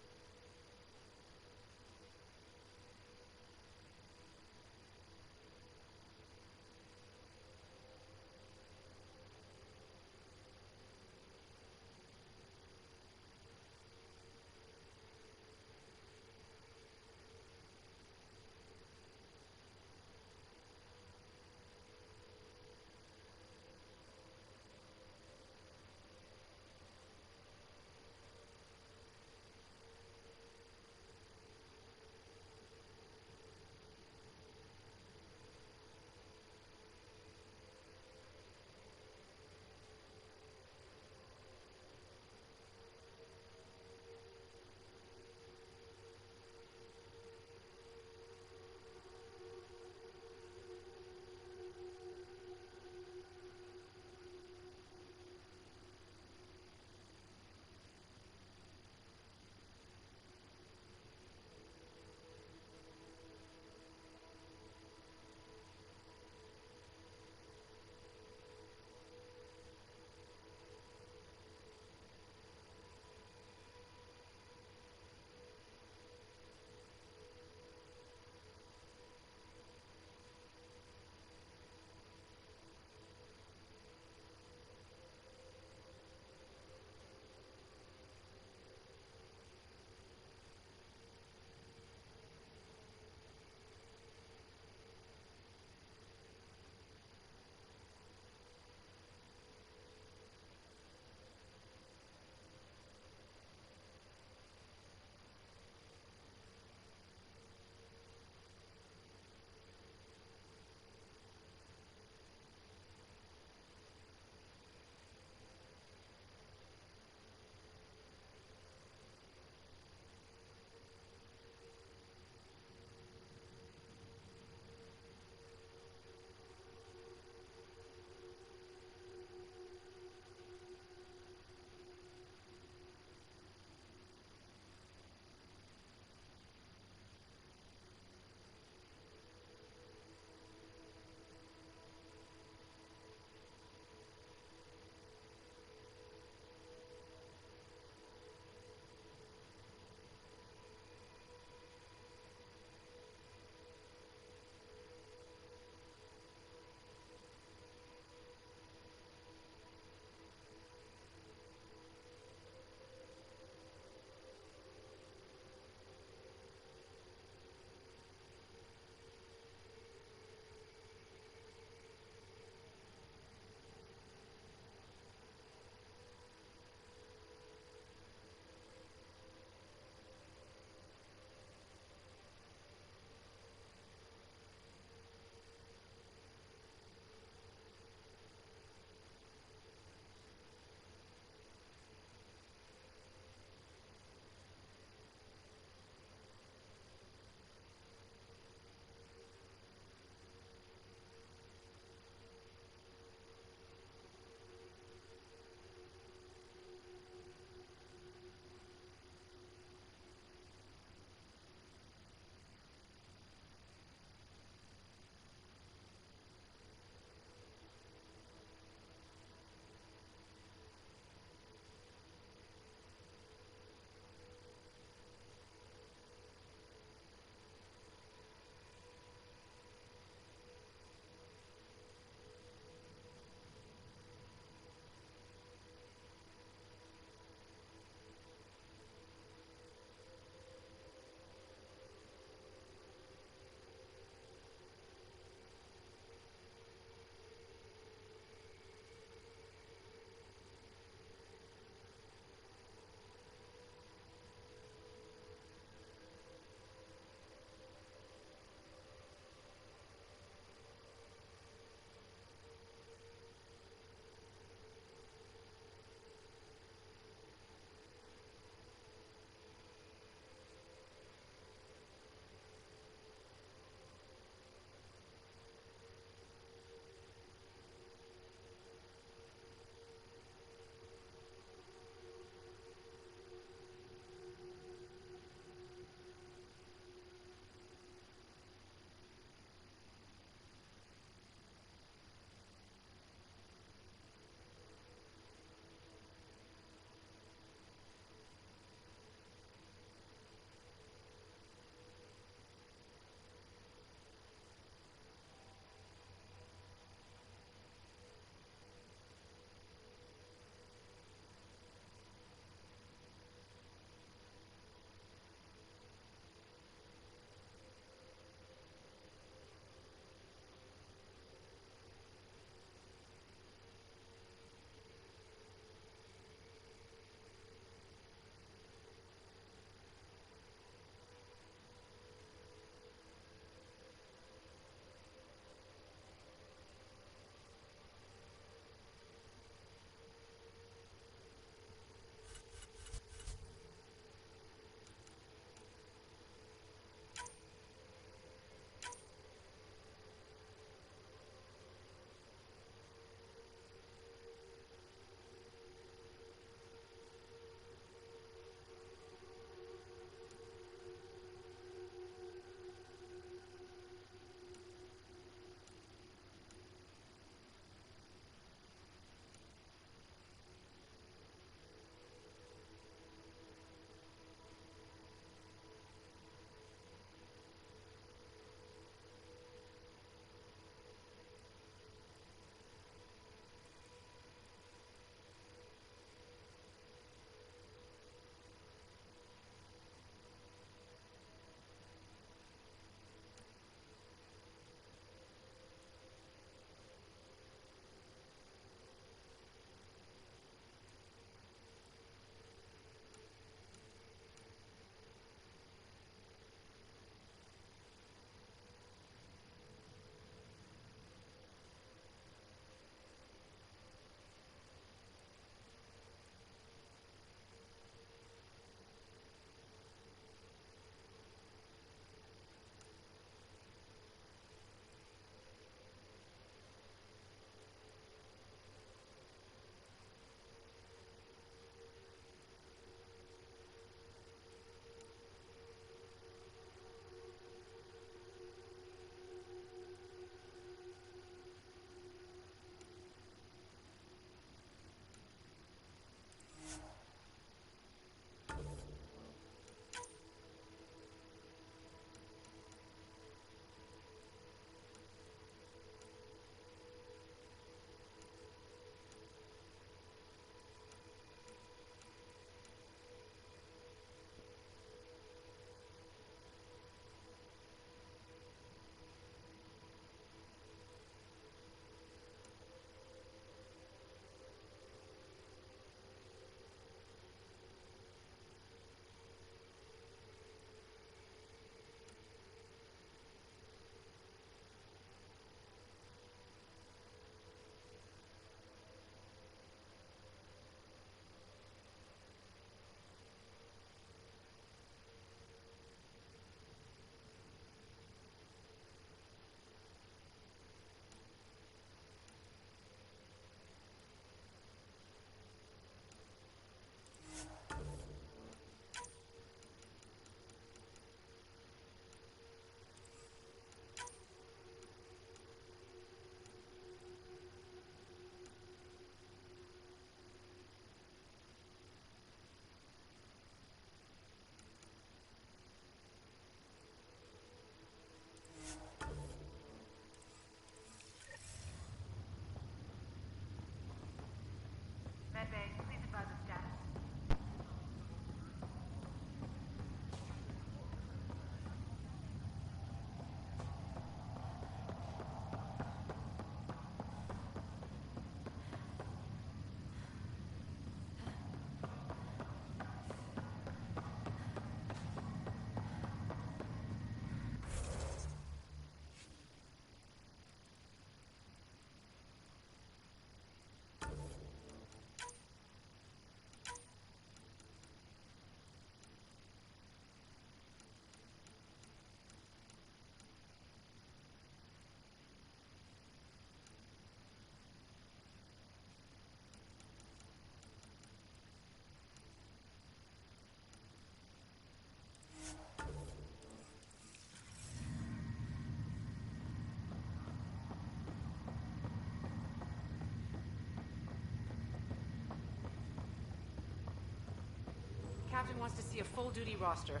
Captain wants to see a full-duty roster.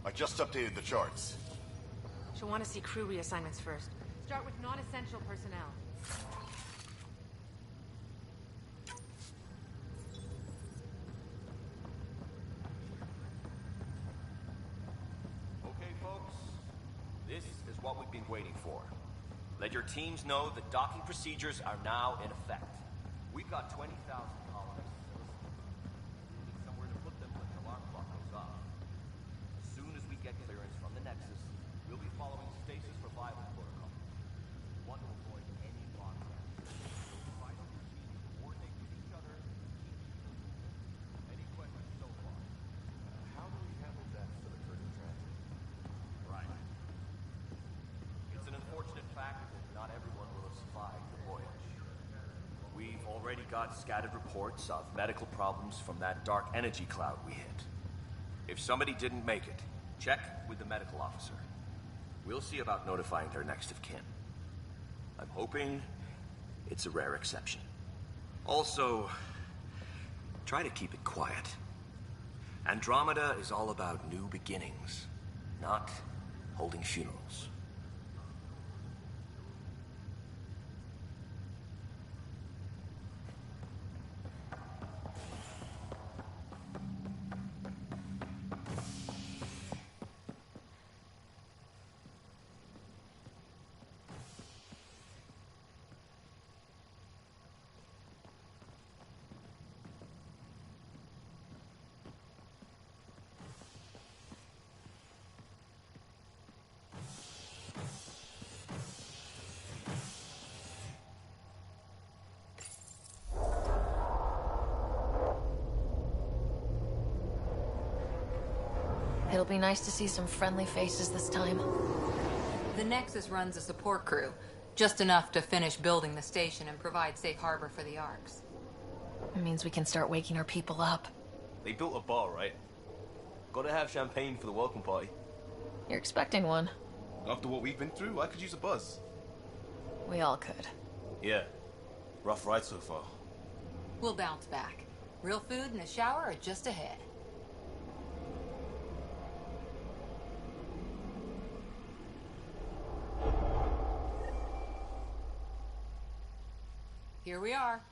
I just updated the charts. She'll want to see crew reassignments first. Start with non-essential personnel. Okay, folks. This is what we've been waiting for. Let your teams know that docking procedures are now in effect. We've got 20,000 colonists. We need somewhere to put them when the alarm clock goes off. As soon as we get clearance from the Nexus, we'll be following stasis survival protocol. We want to avoid any lockdowns. We'll try to coordinate with each other. Any questions so far? How do we handle deaths that occurred in transit? Right. It's an unfortunate fact that not everyone will have survived the voyage. We've already got scattered reports of medical problems from that dark energy cloud we hit. If somebody didn't make it, check with the medical officer. We'll see about notifying their next of kin. I'm hoping it's a rare exception. Also, try to keep it quiet. Andromeda is all about new beginnings, not holding funerals. It'll be nice to see some friendly faces this time. The Nexus runs a support crew, just enough to finish building the station and provide safe harbor for the Arks. It means we can start waking our people up. They built a bar, right? Gotta have champagne for the welcome party. You're expecting one. After what we've been through, I could use a buzz. We all could. Yeah. Rough ride so far. We'll bounce back. Real food and a shower are just ahead. Here we are.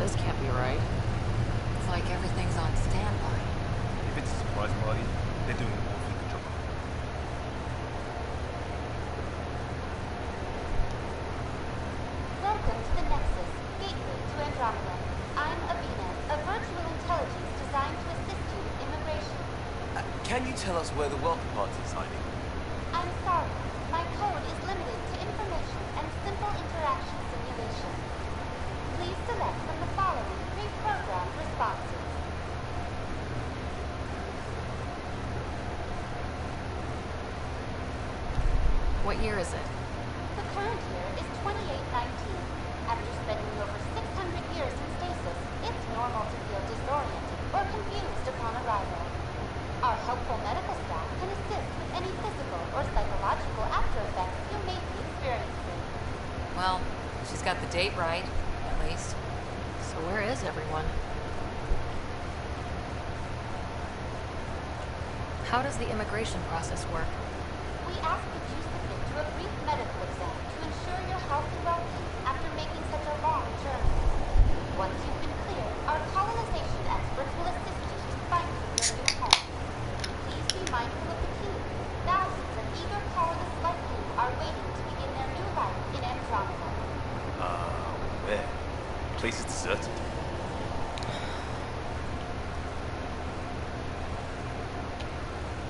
This can't be right. It's like everything's on standby. If it's a surprise party, they're doing it all through the jungle. Welcome to the Nexus, gateway to Andromeda. I'm Avina, a virtual intelligence designed to assist you with immigration. Can you tell us where the welcome party is hiding? I'm sorry, my code is limited to information and simple interaction simulation. Please select from the following pre-programmed responses. What year is it? The current year is 2819. After spending over 600 years in stasis, it's normal to feel disoriented or confused upon arrival. Our helpful medical staff can assist with any physical or psychological after effects you may be experiencing. Well, she's got the date right, at least. So where is everyone? How does the immigration process work? We ask that you submit to a brief medical exam to ensure your health and well-being after making such a long journey. Once you've been cleared, our colonization experts will assist you in finding your new home. Please be mindful of the queue. Thousands of eager colonists like you are waiting to begin their new life in Andromeda. Where? The place is deserted.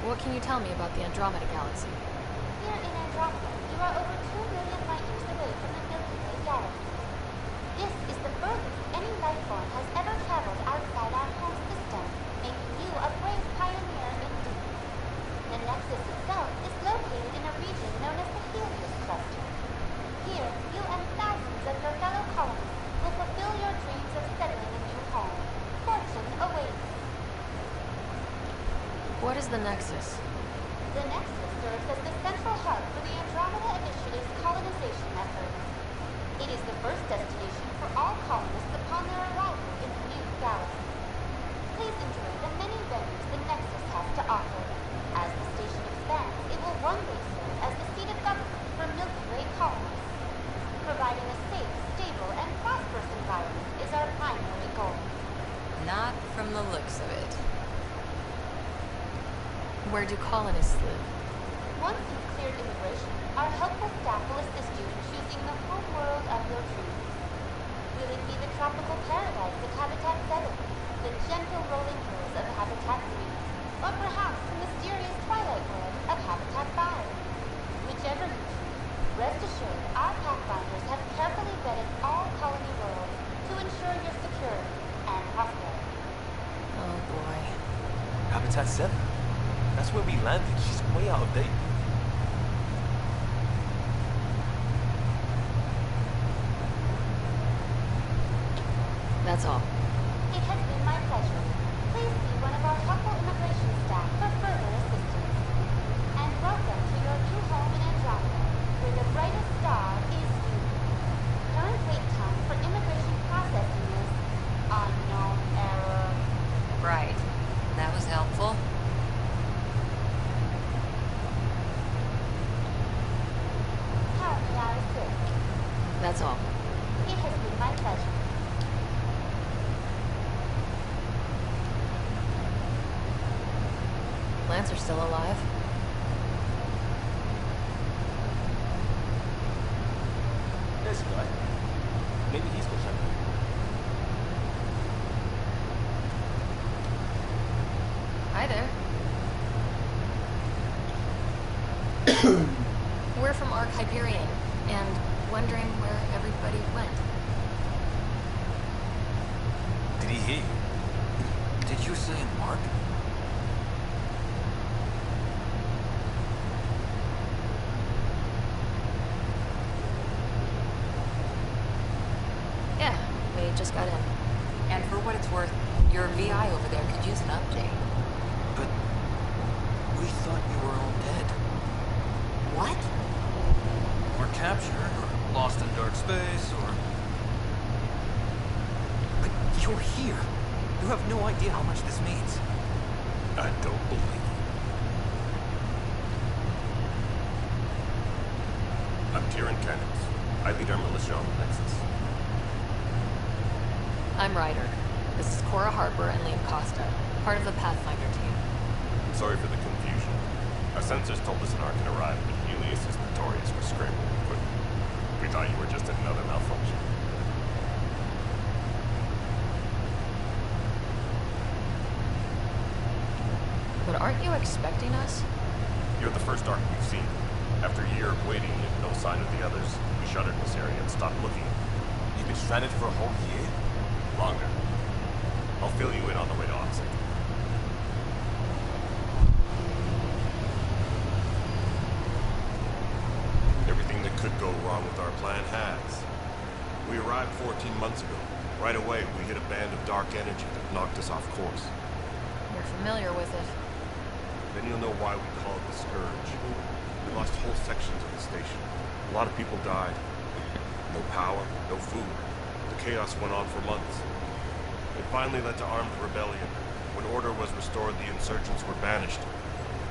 What can you tell me about the Andromeda galaxy? Here in Andromeda, you are over 2 million light years away from the Milky Way galaxy. This is the furthest any life form has ever traveled outside our home system, making you a brave pioneer indeed. The Nexus itself is located in a region known as the Helios Cluster. Here, you and thousands of your fellow colonists will fulfill your dreams of settling a new home. Fortune awaits. What is the Nexus? The Nexus serves as the central hub for the Andromeda Initiative's colonization efforts. It is the first destination for all colonists upon their arrival in the new galaxy. Please enjoy the many venues the Nexus has to offer. As the station expands, it will one day serve as the seat of government for Milky Way colonists. Providing a safe, stable, and prosperous environment is our primary goal. Not from the looks of it. Where do colonists live? Once you've cleared immigration, our helpful staff will assist you in choosing the home world of your dreams. Will it be the tropical paradise of Habitat 7, the gentle rolling hills of Habitat 3, or perhaps the mysterious twilight world of Habitat 5? Whichever you choose, rest assured our Pathfinders have carefully vetted all colony worlds to ensure your security and prosperity. Oh boy. Habitat 7? That's where we landed. She's way out of date. That's all. It has been my pleasure. Please see one of our helpful immigration staff for further assistance. And welcome to your new home in Andromeda, where the brightest star is you. Current wait time for immigration processing is unknown error. Right. That was helpful. How may I assist? That's all. It has been my pleasure. Lance are still alive. There's a guy. Maybe he's got something. Hi there. We're from Ark Hyperion, and wondering where everybody went. Did he hear you? Did you say Mark? Yeah, we just got in. And for what it's worth, your VI over there could use an update. But we thought you were all dead. What? Or captured, or lost in dark space, or... But you're here. You have no idea how much this means. I don't believe you. I'm Tyrion Cannons. I lead our militia on the Nexus. I'm Ryder. This is Cora Harper and Liam Costa, part of the Pathfinder team. Sorry for the confusion. Our sensors told us an arc had arrived, but Helios is notorious for scrambling equipment. We thought you were just another malfunction. But aren't you expecting us? You're the first arc we've seen. After a year of waiting and no sign of the others, we shuttered this area and stopped looking. You've been stranded for a whole year? Longer. I'll fill you in on the way to Oxford. Everything that could go wrong with our plan has. We arrived 14 months ago. Right away, we hit a band of dark energy that knocked us off course. You're familiar with it. Then you'll know why we call it the Scourge. We lost whole sections of the station. A lot of people died. No power, no food. The chaos went on for months. It finally led to armed rebellion. When order was restored, the insurgents were banished.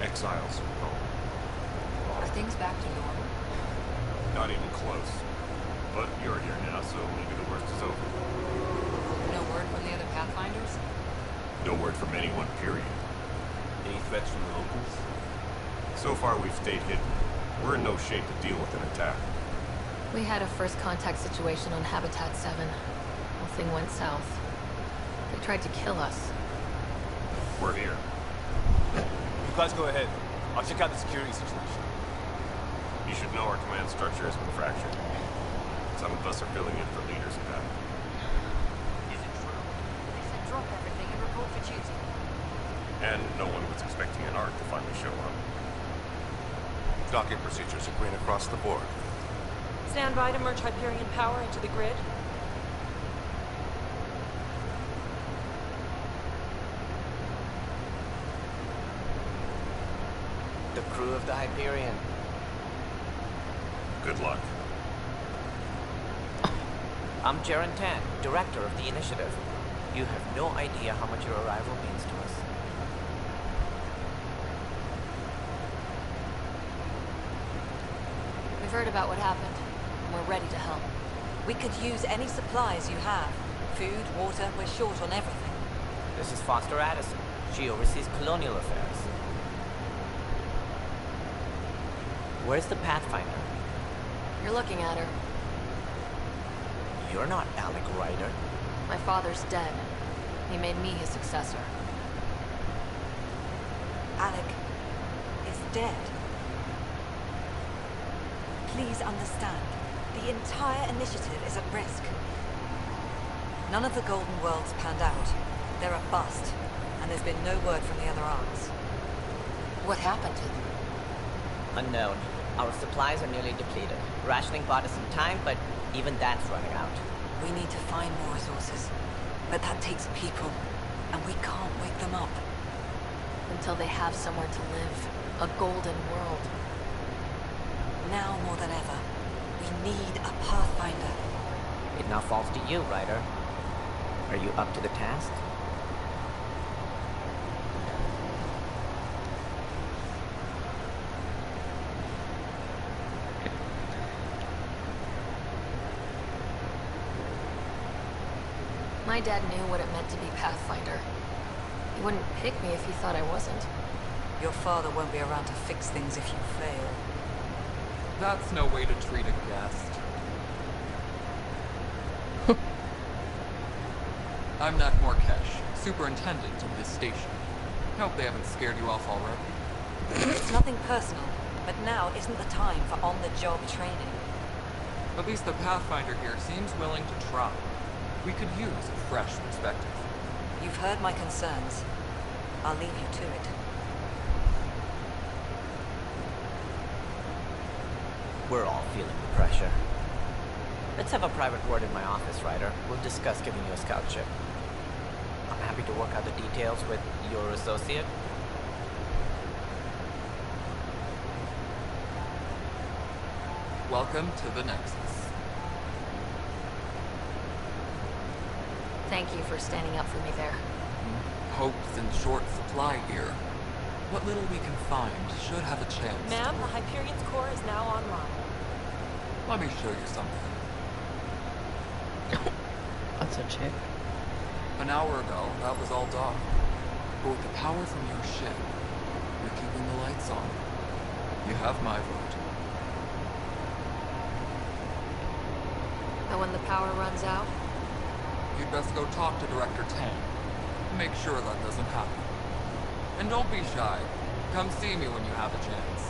Exiles. Are things back to normal? Not even close. But you're here now, so maybe the worst is over. No word from the other Pathfinders? No word from anyone, period. Any threats from the locals? So far, we've stayed hidden. We're in no shape to deal with an attack. We had a first contact situation on Habitat 7. Whole thing went south. They tried to kill us. We're here. You guys go ahead. I'll check out the security situation. You should know our command structure has been fractured. Some of us are filling in for leaders in battle. Is it true? They said drop everything and report for duty. And no one was expecting an arc to finally show up. Docking procedures are green across the board. Stand by to merge Hyperion power into the grid. The crew of the Hyperion. Good luck. I'm Jaren Tan, director of the initiative. You have no idea how much your arrival means to us. We've heard about what happened, and we're ready to help. We could use any supplies you have. Food, water, we're short on everything. This is Foster Addison. She oversees colonial affairs. Where's the Pathfinder? You're looking at her. You're not Alec Ryder. My father's dead. He made me his successor. Alec is dead. Please understand, the entire initiative is at risk. None of the Golden Worlds panned out. They're a bust, and there's been no word from the other arcs. What happened to them? Unknown. Our supplies are nearly depleted. Rationing bought us some time, but even that's running out. We need to find more resources, but that takes people, and we can't wake them up. Until they have somewhere to live. A golden world. Now more than ever, we need a Pathfinder. It now falls to you, Ryder. Are you up to the task? My dad knew what it meant to be Pathfinder. He wouldn't pick me if he thought I wasn't. Your father won't be around to fix things if you fail. That's no way to treat a guest. I'm Nak Morkesh, superintendent of this station. Hope they haven't scared you off already. It's nothing personal, but now isn't the time for on-the-job training. At least the Pathfinder here seems willing to try. We could use a fresh perspective. You've heard my concerns. I'll leave you to it. We're all feeling the pressure. Let's have a private word in my office, Ryder. We'll discuss giving you a scout ship. I'm happy to work out the details with your associate. Welcome to the Nexus. Thank you for standing up for me there. Hope's in short supply here. What little we can find should have a chance. Ma'am, the Hyperion's core is now online. Let me show you something. That's a chick. An hour ago, that was all dark. But with the power from your ship, you're keeping the lights on. You have my vote. And when the power runs out? You'd best go talk to Director Tang. Make sure that doesn't happen. And don't be shy. Come see me when you have a chance.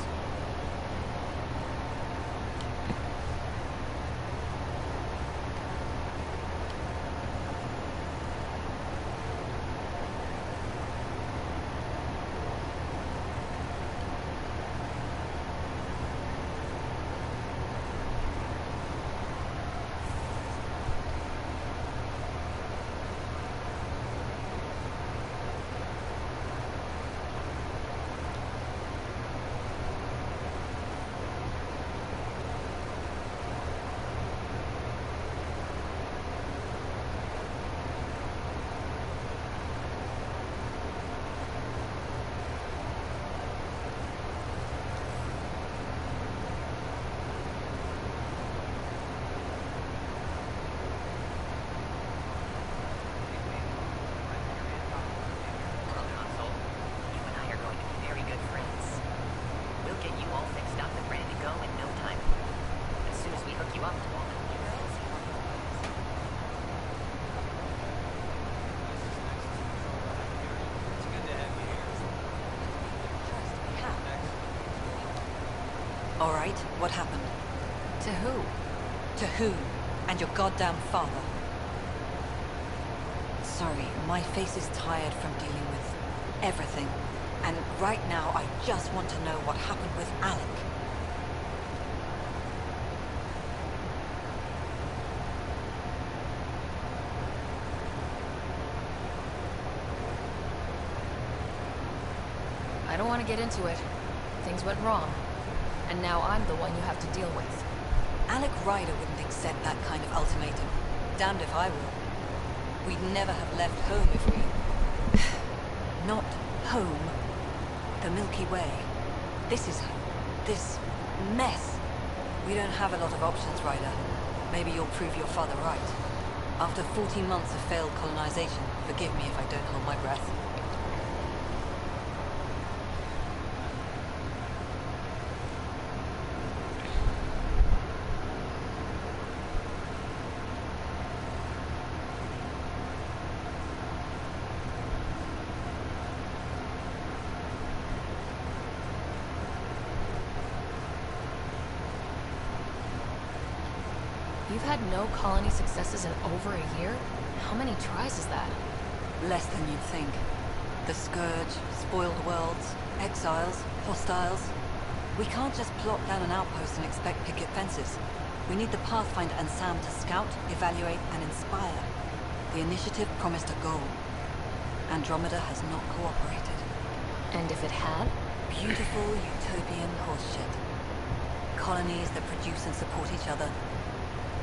All right, what happened? To who? To who? And your goddamn father. Sorry, my face is tired from dealing with everything. And right now, I just want to know what happened with Alec. I don't want to get into it. Things went wrong. And now I'm the one you have to deal with. Alec Ryder wouldn't accept that kind of ultimatum. Damned if I will. We'd never have left home if we... Not home. The Milky Way. This mess. We don't have a lot of options, Ryder. Maybe you'll prove your father right. After 14 months of failed colonization, forgive me if I don't hold my breath. You've had no colony successes in over a year? How many tries is that? Less than you'd think. The Scourge, spoiled worlds, exiles, hostiles. We can't just plop down an outpost and expect picket fences. We need the Pathfinder and Sam to scout, evaluate, and inspire. The initiative promised a goal. Andromeda has not cooperated. And if it had? Beautiful utopian horseshit. Colonies that produce and support each other.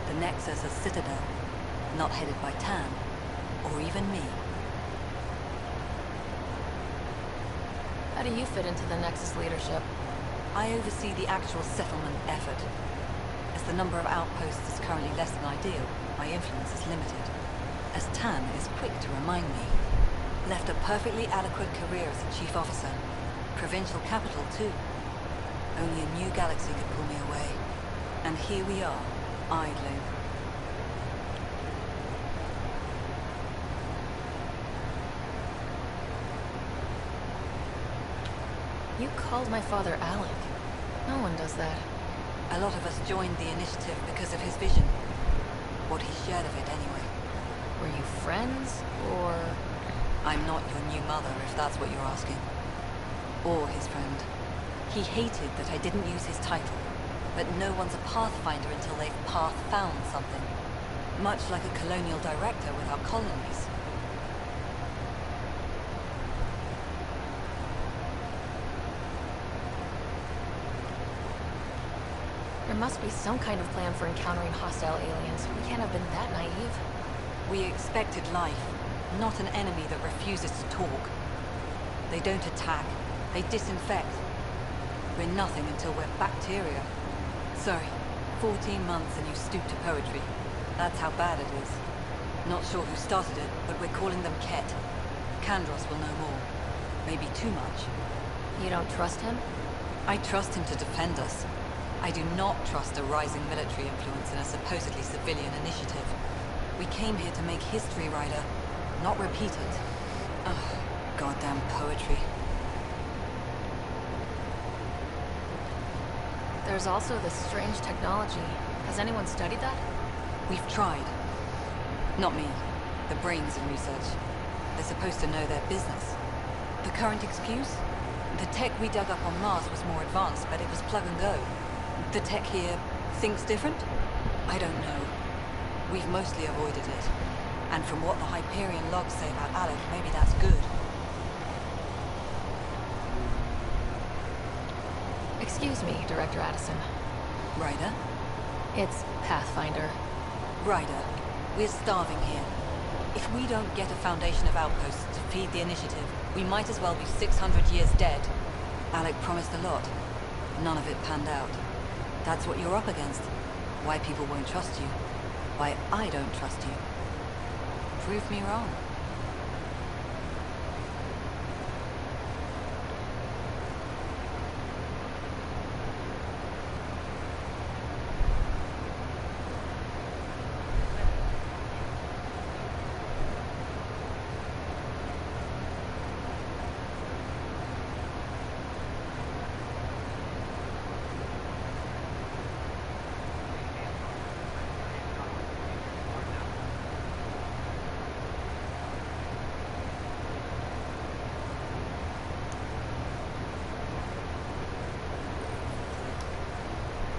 The Nexus a citadel, not headed by Tan, or even me. How do you fit into the Nexus leadership? I oversee the actual settlement effort. As the number of outposts is currently less than ideal, my influence is limited. As Tan is quick to remind me. Left a perfectly adequate career as a chief officer. Provincial capital, too. Only a new galaxy could pull me away. And here we are, idling. You called my father Alec. No one does that. A lot of us joined the initiative because of his vision. What he shared of it, anyway. Were you friends, or...? I'm not your new mother, if that's what you're asking. Or his friend. He hated that I didn't use his title. But no one's a Pathfinder until they've path-found something. Much like a colonial director with our colonies. There must be some kind of plan for encountering hostile aliens. We can't have been that naive. We expected life, not an enemy that refuses to talk. They don't attack, they disinfect. We're nothing until we're bacteria. Sorry, 14 months and you stoop to poetry. That's how bad it is. Not sure who started it, but we're calling them Ket. Kandros will know more. Maybe too much. You don't trust him? I trust him to defend us. I do not trust a rising military influence in a supposedly civilian initiative. We came here to make history, Ryder, not repeat it. Ugh, goddamn poetry. There's also this strange technology. Has anyone studied that? We've tried. Not me. The brains in research. They're supposed to know their business. The current excuse? The tech we dug up on Mars was more advanced, but it was plug and go. The tech here thinks different? I don't know. We've mostly avoided it. And from what the Hyperion logs say about Alec, maybe that's good. Excuse me, Director Addison. Ryder? It's Pathfinder. Ryder, we're starving here. If we don't get a foundation of outposts to feed the initiative, we might as well be 600 years dead. Alec promised a lot. None of it panned out. That's what you're up against. Why people won't trust you. Why I don't trust you. Prove me wrong.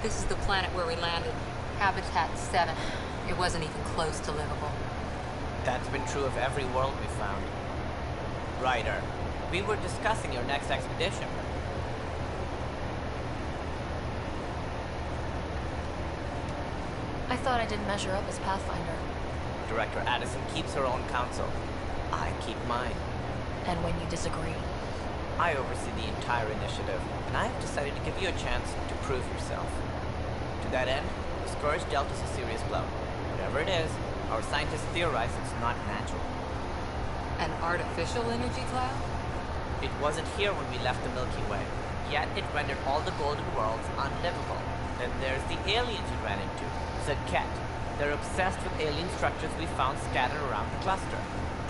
This is the planet where we landed. Habitat 7. It wasn't even close to livable. That's been true of every world we found. Ryder, we were discussing your next expedition. I thought I didn't measure up as Pathfinder. Director Addison keeps her own counsel. I keep mine. And when you disagree? I oversee the entire initiative, and I have decided to give you a chance to prove yourself. To that end, the Scourge dealt us a serious blow. Whatever it is, our scientists theorize it's not natural. An artificial energy cloud? It wasn't here when we left the Milky Way, yet it rendered all the golden worlds unlivable. Then there's the aliens we ran into, said Ket. They're obsessed with alien structures we found scattered around the cluster.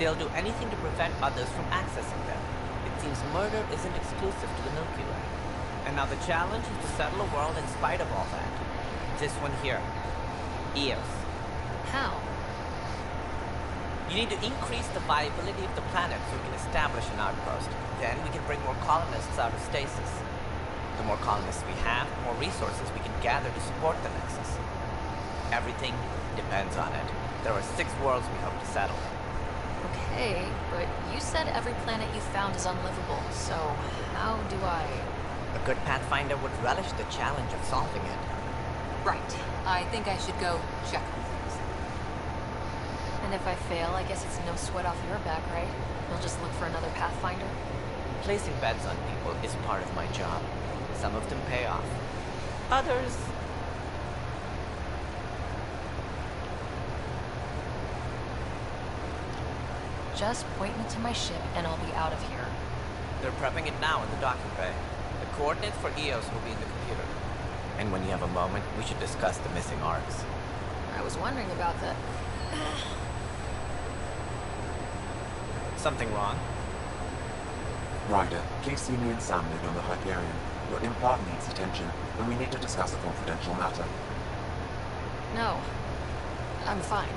They'll do anything to prevent others from accessing them. It seems murder isn't exclusive to the Milky Way. And now the challenge is to settle a world in spite of all that. This one here. Eos. How? You need to increase the viability of the planet so we can establish an outpost. Then we can bring more colonists out of stasis. The more colonists we have, the more resources we can gather to support the Nexus. Everything depends on it. There are 6 worlds we hope to settle. Okay, but you said every planet you found is unlivable, so how do I... A good Pathfinder would relish the challenge of solving it. Right. I think I should go check on things. And if I fail, I guess it's no sweat off your back, right? You'll just look for another Pathfinder? Placing bets on people is part of my job. Some of them pay off. Others... Just point me to my ship and I'll be out of here. They're prepping it now in the docking bay. The coordinates for Eos will be in the computer. And when you have a moment, we should discuss the missing arcs. I was wondering about that. Something wrong? Ryder, please see me and Sam live on the Hyperion. Your implant needs attention, and we need to discuss a confidential matter. No. I'm fine.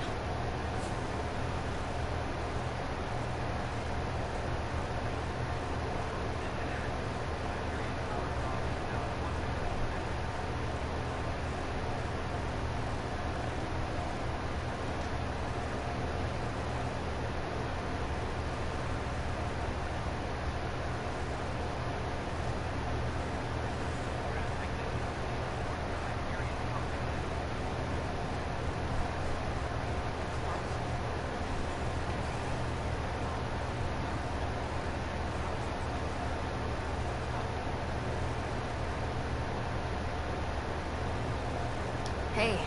Hey,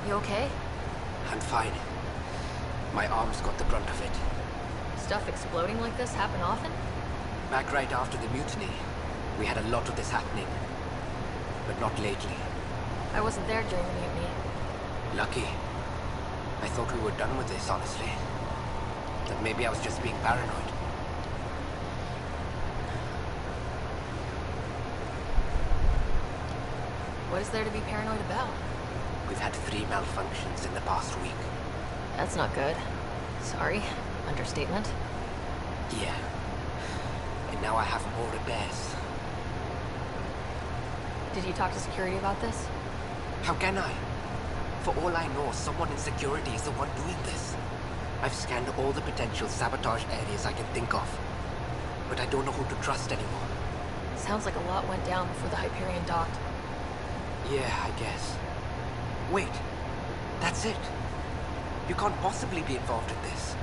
you okay? I'm fine. My arms got the brunt of it. Stuff exploding like this happen often? Back right after the mutiny, we had a lot of this happening. But not lately. I wasn't there during the mutiny. Lucky. I thought we were done with this, honestly. But maybe I was just being paranoid. What is there to be paranoid about? We've had 3 malfunctions in the past week. That's not good. Sorry. Understatement. Yeah. And now I have more repairs. Did you talk to security about this? How can I? For all I know, someone in security is the one doing this. I've scanned all the potential sabotage areas I can think of. But I don't know who to trust anymore. Sounds like a lot went down before the Hyperion docked. Yeah, I guess. Wait. That's it. You can't possibly be involved in this.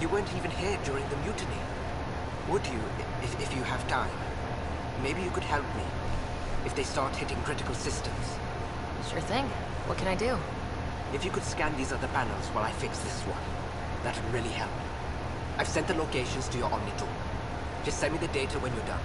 You weren't even here during the mutiny. Would you, if you have time? Maybe you could help me. If they start hitting critical systems. Sure thing. What can I do? If you could scan these other panels while I fix this one, that would really help. I've sent the locations to your Omni tool. Just send me the data when you're done.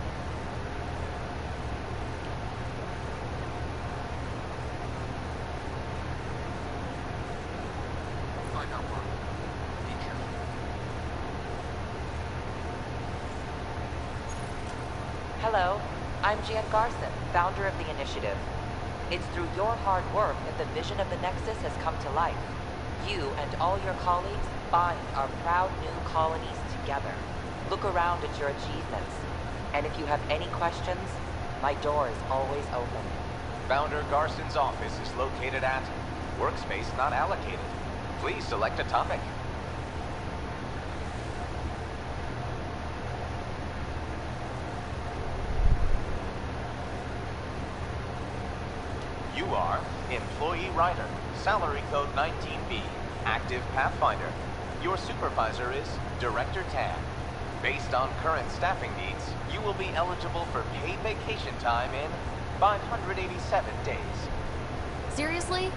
Hello, I'm Jan Garson, founder of the initiative. It's through your hard work that the vision of the Nexus has come to life. You and all your colleagues bind our proud new colonies together. Look around at your achievements. And if you have any questions, my door is always open. Founder Garson's office is located at Workspace Not Allocated. Please select a topic. You are Employee Writer, Salary Code 19B, Active Pathfinder. Your supervisor is Director Tan. Based on current staffing needs, you will be eligible for paid vacation time in 587 days. Seriously?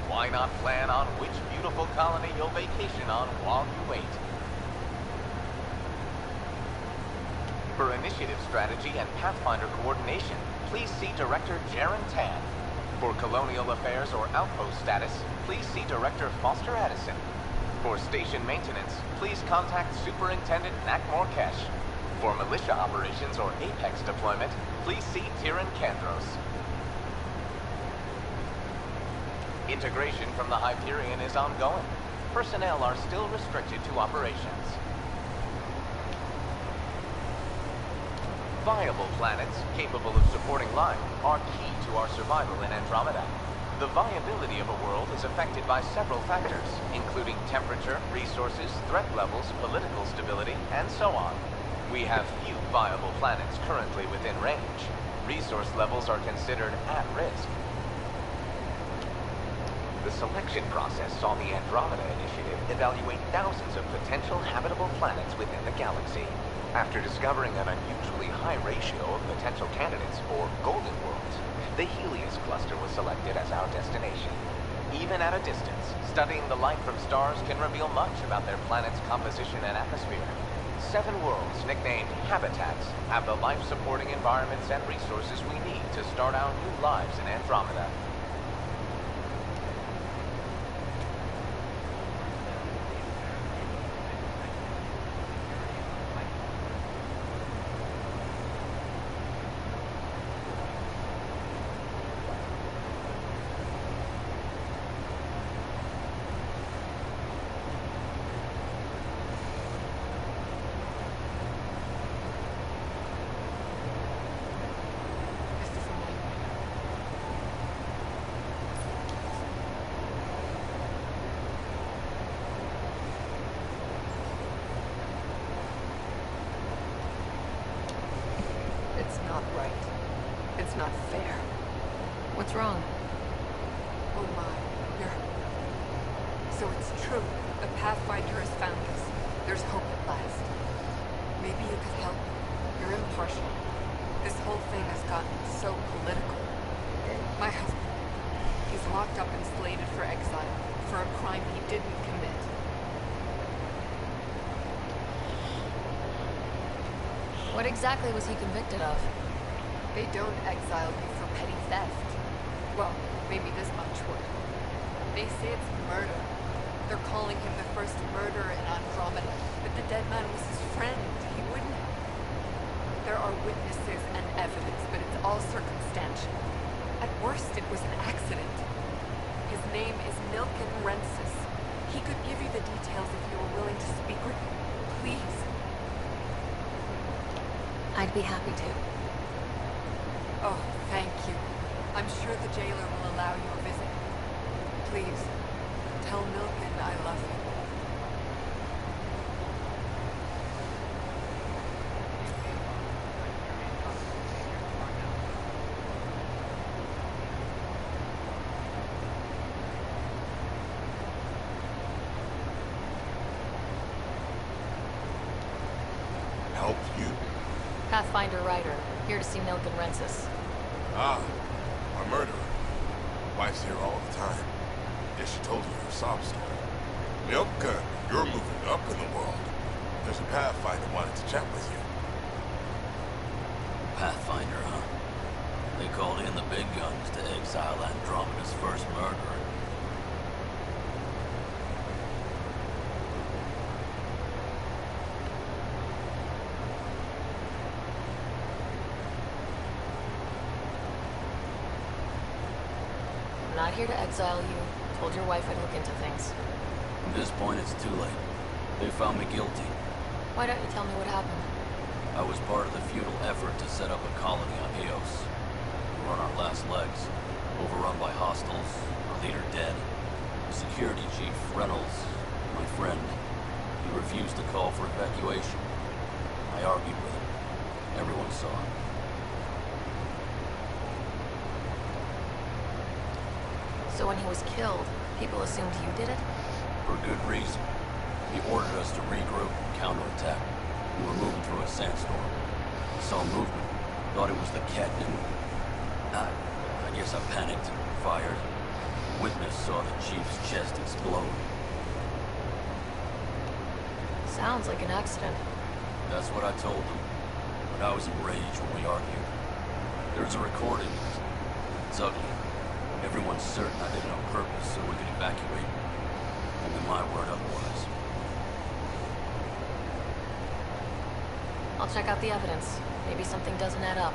Why not plan on which beautiful colony you'll vacation on while you wait? For initiative strategy and Pathfinder coordination, please see Director Jaren Tan. For colonial affairs or outpost status, please see Director Foster Addison. For station maintenance, please contact Superintendent Nak Morkesh. For militia operations or Apex deployment, please see Tyran Kandros. Integration from the Hyperion is ongoing. Personnel are still restricted to operations. Viable planets capable of supporting life are key to our survival in Andromeda. The viability of a world is affected by several factors, including temperature, resources, threat levels, political stability, and so on. We have few viable planets currently within range. Resource levels are considered at risk. The selection process saw the Andromeda Initiative evaluate thousands of potential habitable planets within the galaxy. After discovering an unusually high ratio of potential candidates for golden worlds, the Helios cluster was selected as our destination. Even at a distance, studying the light from stars can reveal much about their planet's composition and atmosphere. 7 worlds, nicknamed habitats, have the life-supporting environments and resources we need to start our new lives in Andromeda. It's not right. It's not fair. What's wrong? Oh my, you're... So it's true. The Pathfinder has found us. There's hope at last. Maybe you could help. You're impartial. This whole thing has gotten so political. My husband, he's locked up and slated for exile for a crime he didn't commit. What exactly was he convicted of? They don't exile you for petty theft. Well, maybe this much would. They say it's murder. They're calling him the first murderer in Andromeda, but the dead man was his friend. He wouldn't have. There are witnesses and evidence, but it's all circumstantial. At worst, it was an accident. His name is Milken Rensis. He could give you the details if you were willing to speak with him. Please. I'd be happy to. Oh, thank you. I'm sure the jailer will allow you a visit. Please, tell Milken I love him. Help you? Pathfinder Ryder, here to see Milken Rensis. Ah, a murderer. Wife's here all the time. Guess she told you her sob story. Milka, you're moving up in the world. There's a Pathfinder wanted to chat with you. Pathfinder, huh? They called in the big guns to exile Andromeda's first murderer. I'm not here to exile you. Told your wife I'd look into things. At this point, it's too late. They found me guilty. Why don't you tell me what happened? I was part of the futile effort to set up a colony on Eos. We were on our last legs, overrun by hostiles, our leader dead. The security chief, Reynolds, my friend, he refused to call for evacuation. I argued with him. Everyone saw it. So when he was killed, people assumed you did it? For good reason. He ordered us to regroup and counterattack. We were moving through a sandstorm. I saw movement. Thought it was the cat, and I guess I panicked and fired. Witness saw the chief's chest explode. Sounds like an accident. That's what I told them. But I was enraged when we argued. There's a recording. It's ugly. Everyone's certain I did it on purpose so we could evacuate. Only my word otherwise. I'll check out the evidence. Maybe something doesn't add up.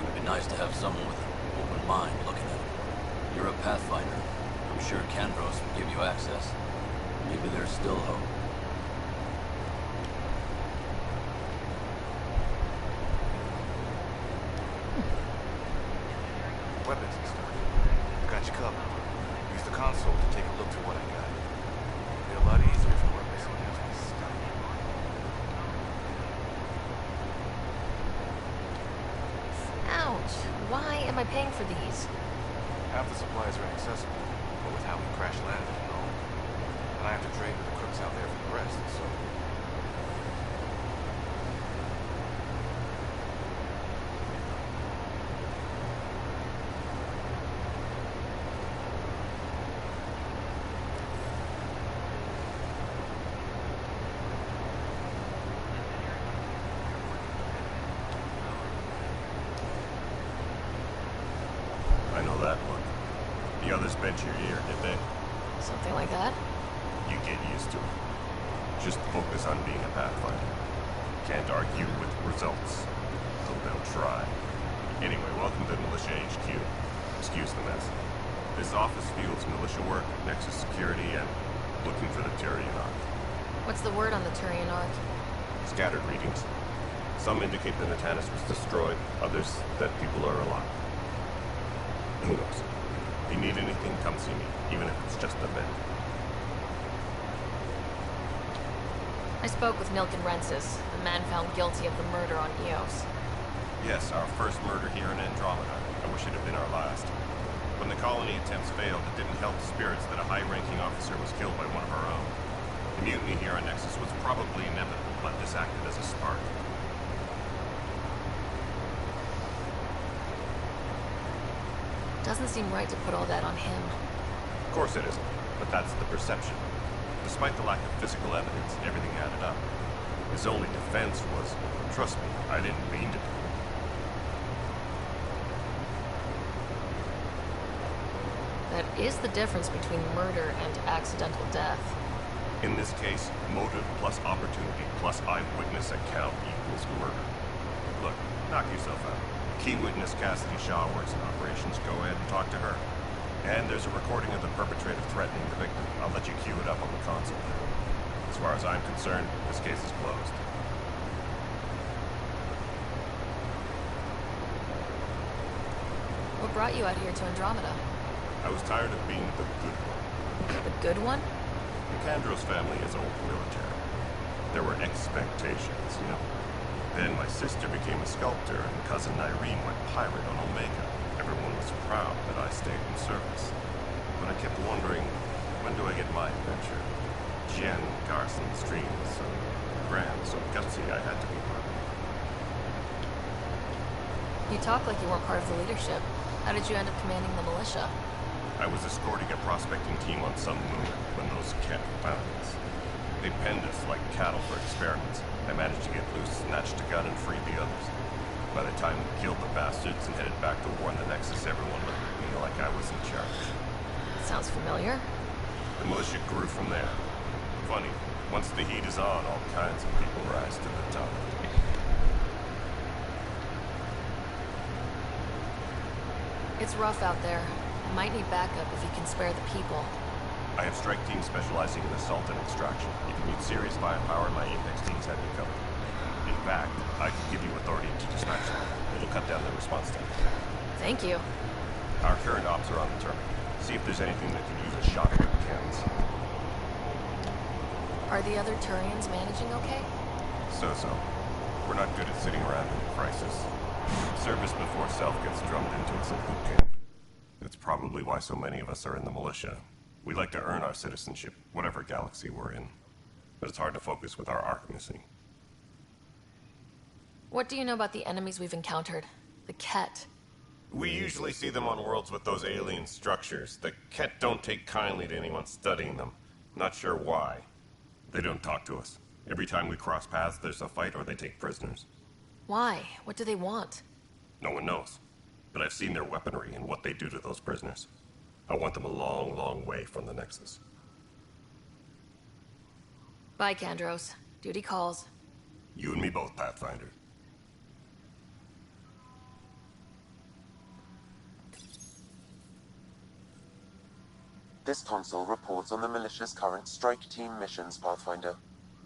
It'd be nice to have someone with an open mind looking at it. You're a Pathfinder. I'm sure Kandros would give you access. Maybe there's still hope. Weapons and stuff. Got you covered. Use the console to take a look through what I got. It'll be a lot easier if you weren't missing half my stuff. Ouch. Why am I paying for these? Half the supplies are inaccessible, but with how we crash landed and all. And I have to trade with the crooks out there for the rest, so... I know that one. The others bent your ear, did they? Something like that? You get used to it. Just focus on being a Pathfinder. Can't argue with results. So they'll try. Anyway, welcome to Militia HQ. Excuse the mess. This office fields militia work, Nexus security, and looking for the Turian Ark. What's the word on the Turian Ark? Scattered readings. Some indicate that Natanus was destroyed, others that people are alive. Who knows? If you need anything, come see me, even if it's just a bit. I spoke with Milken Rensis, the man found guilty of the murder on Eos. Yes, our first murder here in Andromeda. I wish it had been our last. When the colony attempts failed, it didn't help spirits that a high-ranking officer was killed by one of our own. The mutiny here on Nexus was probably inevitable, but this acted as a spark. Doesn't seem right to put all that on him. Of course it isn't, but that's the perception. Despite the lack of physical evidence, everything added up. His only defense was, trust me, I didn't mean to. That is the difference between murder and accidental death. In this case, motive plus opportunity plus eyewitness account equals murder. Look, knock yourself out. Key witness Cassidy Shaw works in operations. Go ahead and talk to her. And there's a recording of the perpetrator threatening the victim. I'll let you cue it up on the console there. As far as I'm concerned, this case is closed. What brought you out here to Andromeda? I was tired of being the good one. The good one? The Kandros family is old military. There were expectations, you know. Then my sister became a sculptor, and cousin Irene went pirate on Omega. Everyone was proud that I stayed in service. But I kept wondering, when do I get my adventure? Jen Garson's dream was so grand, so gutsy, I had to be part of it. You talk like you weren't part of the leadership. How did you end up commanding the militia? I was escorting a prospecting team on some moon when those Kett found us. They penned us like cattle for experiments. I managed to get loose, snatched a gun, and freed the others. By the time we killed the bastards and headed back to warn the Nexus, everyone looked at me like I was in charge. Sounds familiar. The militia grew from there. Funny, once the heat is on, all kinds of people rise to the top. It's rough out there. I might need backup if you can spare the people. I have strike teams specializing in assault and extraction. If you need serious firepower, my Apex teams have you covered. In fact, I can give you authority to dispatch them. It'll cut down the response time. Thank you. Our current ops are on the terminal. See if there's anything that can use a shot at cannons. Are the other Turians managing okay? So-so. We're not good at sitting around in a crisis. Service before self gets drummed into us in boot camp. That's probably why so many of us are in the militia. We like to earn our citizenship, whatever galaxy we're in. But it's hard to focus with our arc missing. What do you know about the enemies we've encountered? The Kett? We usually see them on worlds with those alien structures. The Kett don't take kindly to anyone studying them. Not sure why. They don't talk to us. Every time we cross paths, there's a fight or they take prisoners. Why? What do they want? No one knows. But I've seen their weaponry and what they do to those prisoners. I want them a long, long way from the Nexus. Bye, Kandros. Duty calls. You and me both, Pathfinder. This console reports on the militia's current strike team missions, Pathfinder.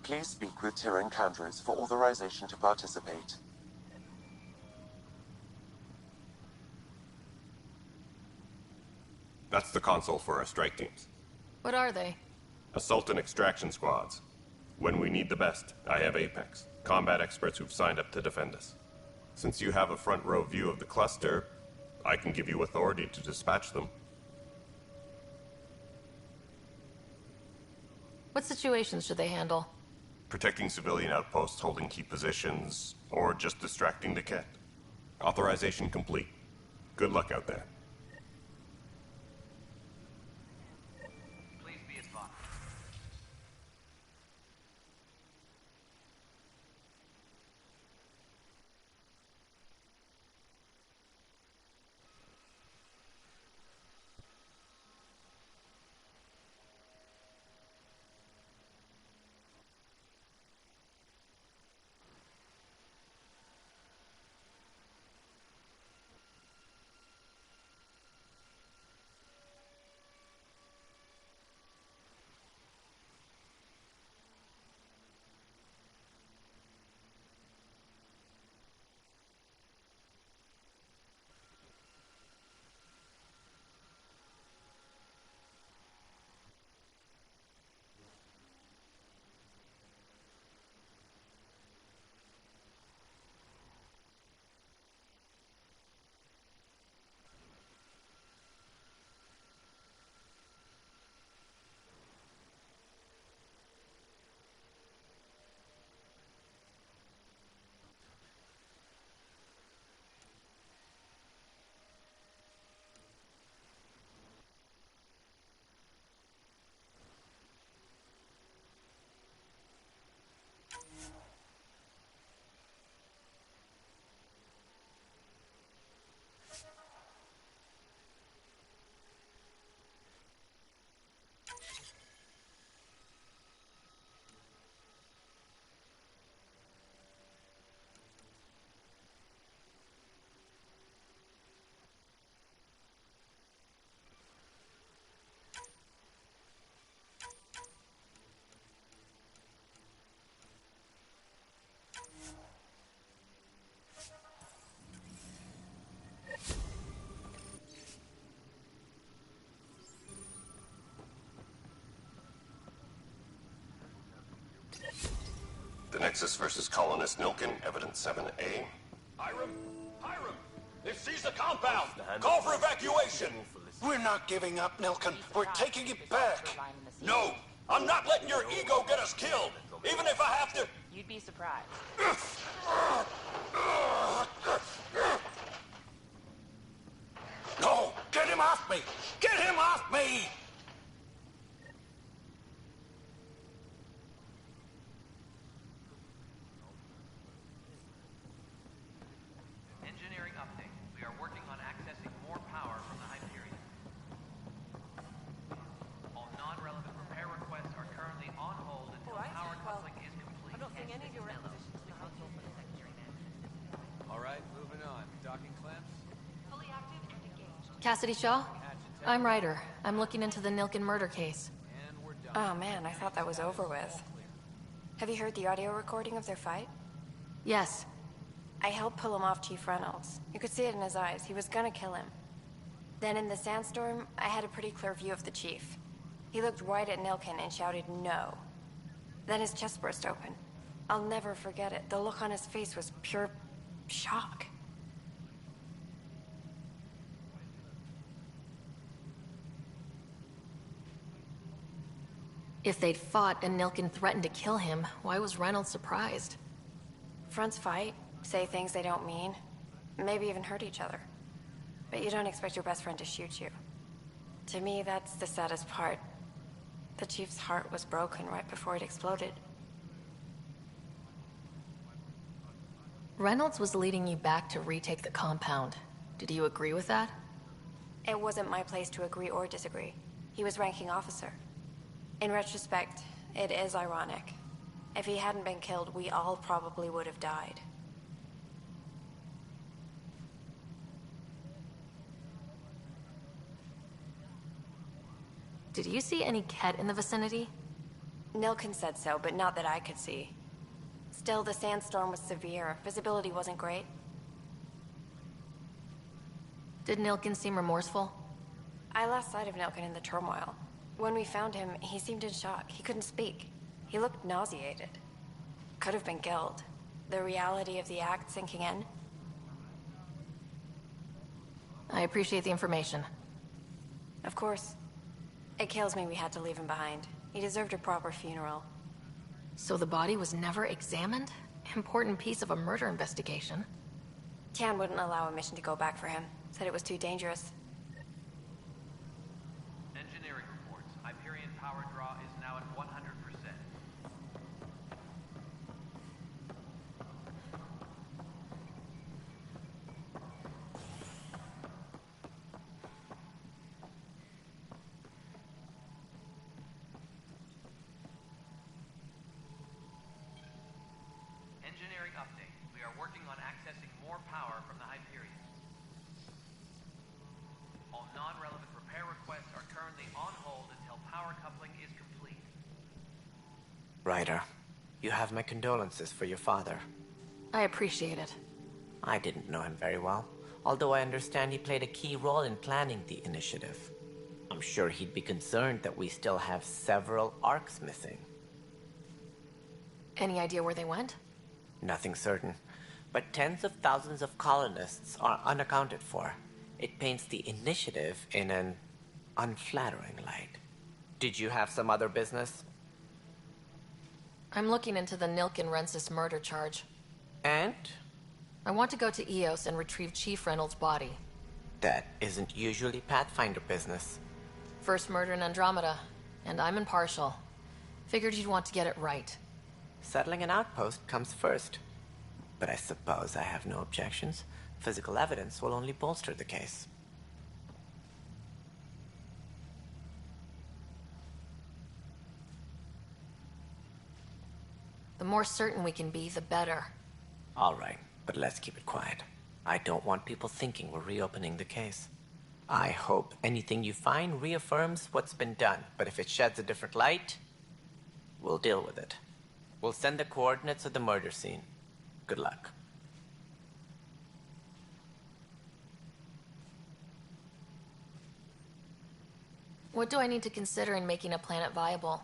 Please speak with Tyrion Kandros for authorization to participate. That's the console for our strike teams. What are they? Assault and extraction squads. When we need the best, I have Apex, combat experts who've signed up to defend us. Since you have a front row view of the cluster, I can give you authority to dispatch them. What situations should they handle? Protecting civilian outposts, holding key positions, or just distracting the Kett. Authorization complete. Good luck out there. Please be advised. Nexus versus Colonist Nilkin, Evidence 7A. Hiram! Hiram! They've seized the compound! Call for evacuation! We're not giving up, Nilkin. We're taking it back. No! I'm not letting your ego get us killed! Even if I have to... You'd be surprised. No! Get him off me! Get him off me! Engineering update. We are working on accessing more power from the Hyperion. All non-relevant repair requests are currently on hold until power coupling is complete. I'm not seeing any of your requisitions in the console for the secondary All right, moving on. Docking clamps? Fully active and engaged. Cassidy Shaw? I'm Ryder. I'm looking into the Nilkin murder case. Oh man, I thought that was over with. Have you heard the audio recording of their fight? Yes. I helped pull him off Chief Reynolds. You could see it in his eyes. He was gonna kill him. Then in the sandstorm, I had a pretty clear view of the Chief. He looked right at Nilkin and shouted no. Then his chest burst open. I'll never forget it. The look on his face was pure shock. If they'd fought and Nilkin threatened to kill him, why was Reynolds surprised? Fronts fight, say things they don't mean, maybe even hurt each other. But you don't expect your best friend to shoot you. To me, that's the saddest part. The Chief's heart was broken right before it exploded. Reynolds was leading you back to retake the compound. Did you agree with that? It wasn't my place to agree or disagree. He was ranking officer. In retrospect, it is ironic. If he hadn't been killed, we all probably would have died. Did you see any Ket in the vicinity? Nilkin said so, but not that I could see. Still, the sandstorm was severe. Visibility wasn't great. Did Nilkin seem remorseful? I lost sight of Nilkin in the turmoil. When we found him, he seemed in shock. He couldn't speak. He looked nauseated. Could have been guilt. The reality of the act sinking in. I appreciate the information. Of course. It kills me we had to leave him behind. He deserved a proper funeral. So the body was never examined? Important piece of a murder investigation. Tian wouldn't allow a mission to go back for him. Said it was too dangerous. Engineering reports. Hyperion power draw is now at 100%. Engineering update. We are working on accessing more power from the Hyperion. All non-relevant repair requests are currently on hold until power coupling is complete. Ryder, you have my condolences for your father. I appreciate it. I didn't know him very well, although I understand he played a key role in planning the initiative. I'm sure he'd be concerned that we still have several arcs missing. Any idea where they went? Nothing certain, but tens of thousands of colonists are unaccounted for. It paints the initiative in an unflattering light. Did you have some other business? I'm looking into the Nilkin Rensis murder charge. And? I want to go to Eos and retrieve Chief Reynolds' body. That isn't usually Pathfinder business. First murder in Andromeda, and I'm impartial. Figured you'd want to get it right. Settling an outpost comes first. But I suppose I have no objections. Physical evidence will only bolster the case. The more certain we can be, the better. All right, but let's keep it quiet. I don't want people thinking we're reopening the case. I hope anything you find reaffirms what's been done, but if it sheds a different light, we'll deal with it. We'll send the coordinates of the murder scene. Good luck. What do I need to consider in making a planet viable?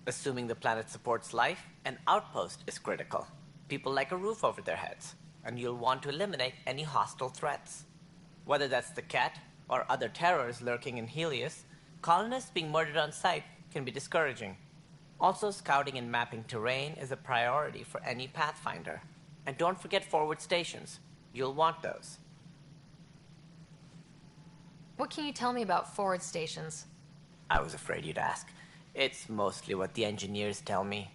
Assuming the planet supports life, an outpost is critical. People like a roof over their heads, and you'll want to eliminate any hostile threats. Whether that's the Cat or other terrors lurking in Helios, colonists being murdered on sight can be discouraging. Also, scouting and mapping terrain is a priority for any Pathfinder. And don't forget forward stations. You'll want those. What can you tell me about forward stations? I was afraid you'd ask. It's mostly what the engineers tell me.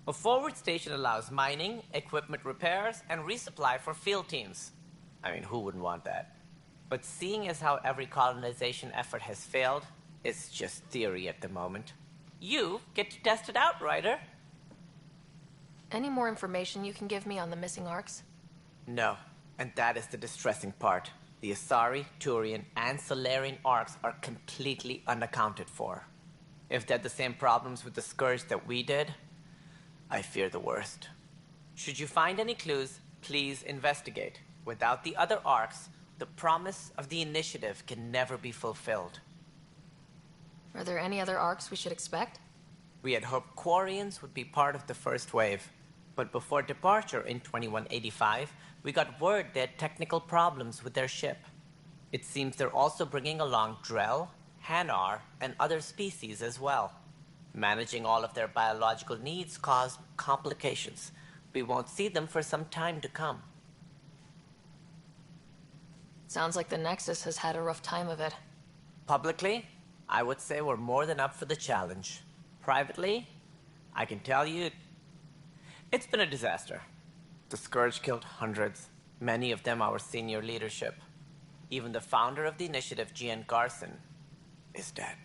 A forward station allows mining, equipment repairs, and resupply for field teams. I mean, who wouldn't want that? But seeing as how every colonization effort has failed, it's just theory at the moment. You get to test it out, Ryder. Any more information you can give me on the missing arcs? No, and that is the distressing part. The Asari, Turian, and Solarian arcs are completely unaccounted for. If they had the same problems with the Scourge that we did, I fear the worst. Should you find any clues, please investigate. Without the other arcs, the promise of the Initiative can never be fulfilled. Are there any other arcs we should expect? We had hoped Quarians would be part of the first wave, but before departure in 2185, we got word they had technical problems with their ship. It seems they're also bringing along Drell, Hanar, and other species as well. Managing all of their biological needs caused complications. We won't see them for some time to come. Sounds like the Nexus has had a rough time of it. Publicly, I would say we're more than up for the challenge. Privately, I can tell you, it's been a disaster. The Scourge killed hundreds, many of them our senior leadership. Even the founder of the initiative, Gian Garson, is dead.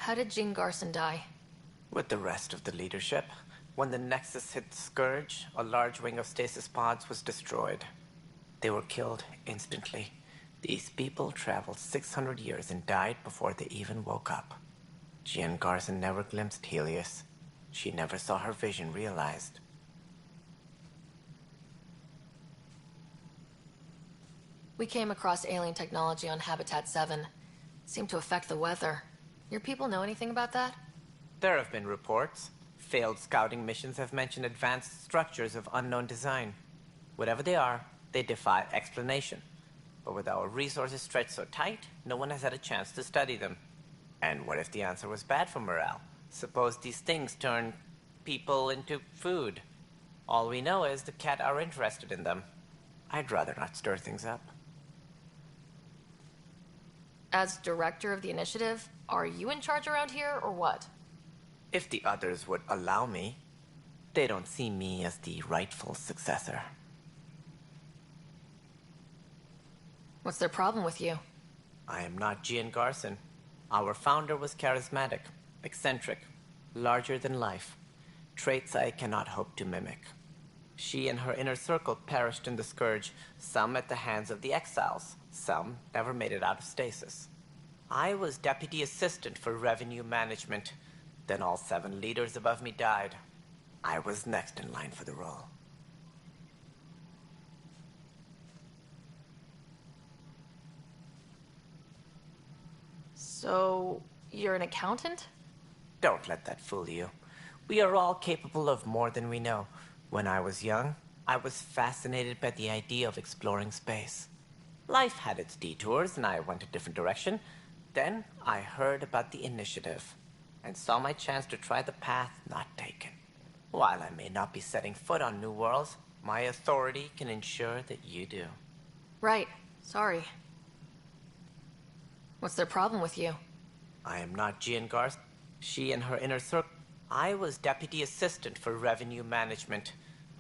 How did Jean Garson die? With the rest of the leadership, when the Nexus hit the Scourge, a large wing of stasis pods was destroyed. They were killed instantly. These people traveled 600 years and died before they even woke up. Jean Garson never glimpsed Helios. She never saw her vision realized. We came across alien technology on Habitat 7. It seemed to affect the weather. Your people know anything about that? There have been reports. Failed scouting missions have mentioned advanced structures of unknown design. Whatever they are, they defy explanation. But with our resources stretched so tight, no one has had a chance to study them. And what if the answer was bad for morale? Suppose these things turn people into food. All we know is the Cat are interested in them. I'd rather not stir things up. As director of the initiative, are you in charge around here, or what? If the others would allow me, they don't see me as the rightful successor. What's their problem with you? I am not Jean Garson. Our founder was charismatic, eccentric, larger than life. Traits I cannot hope to mimic. She and her inner circle perished in the Scourge, some at the hands of the Exiles, some never made it out of stasis. I was deputy assistant for revenue management. Then all 7 leaders above me died. I was next in line for the role. So, you're an accountant? Don't let that fool you. We are all capable of more than we know. When I was young, I was fascinated by the idea of exploring space. Life had its detours, and I went a different direction. Then I heard about the initiative, and saw my chance to try the path not taken. While I may not be setting foot on new worlds, my authority can ensure that you do. Right. Sorry. What's their problem with you? I am not Jean Garson. She and her inner circle. I was deputy assistant for revenue management.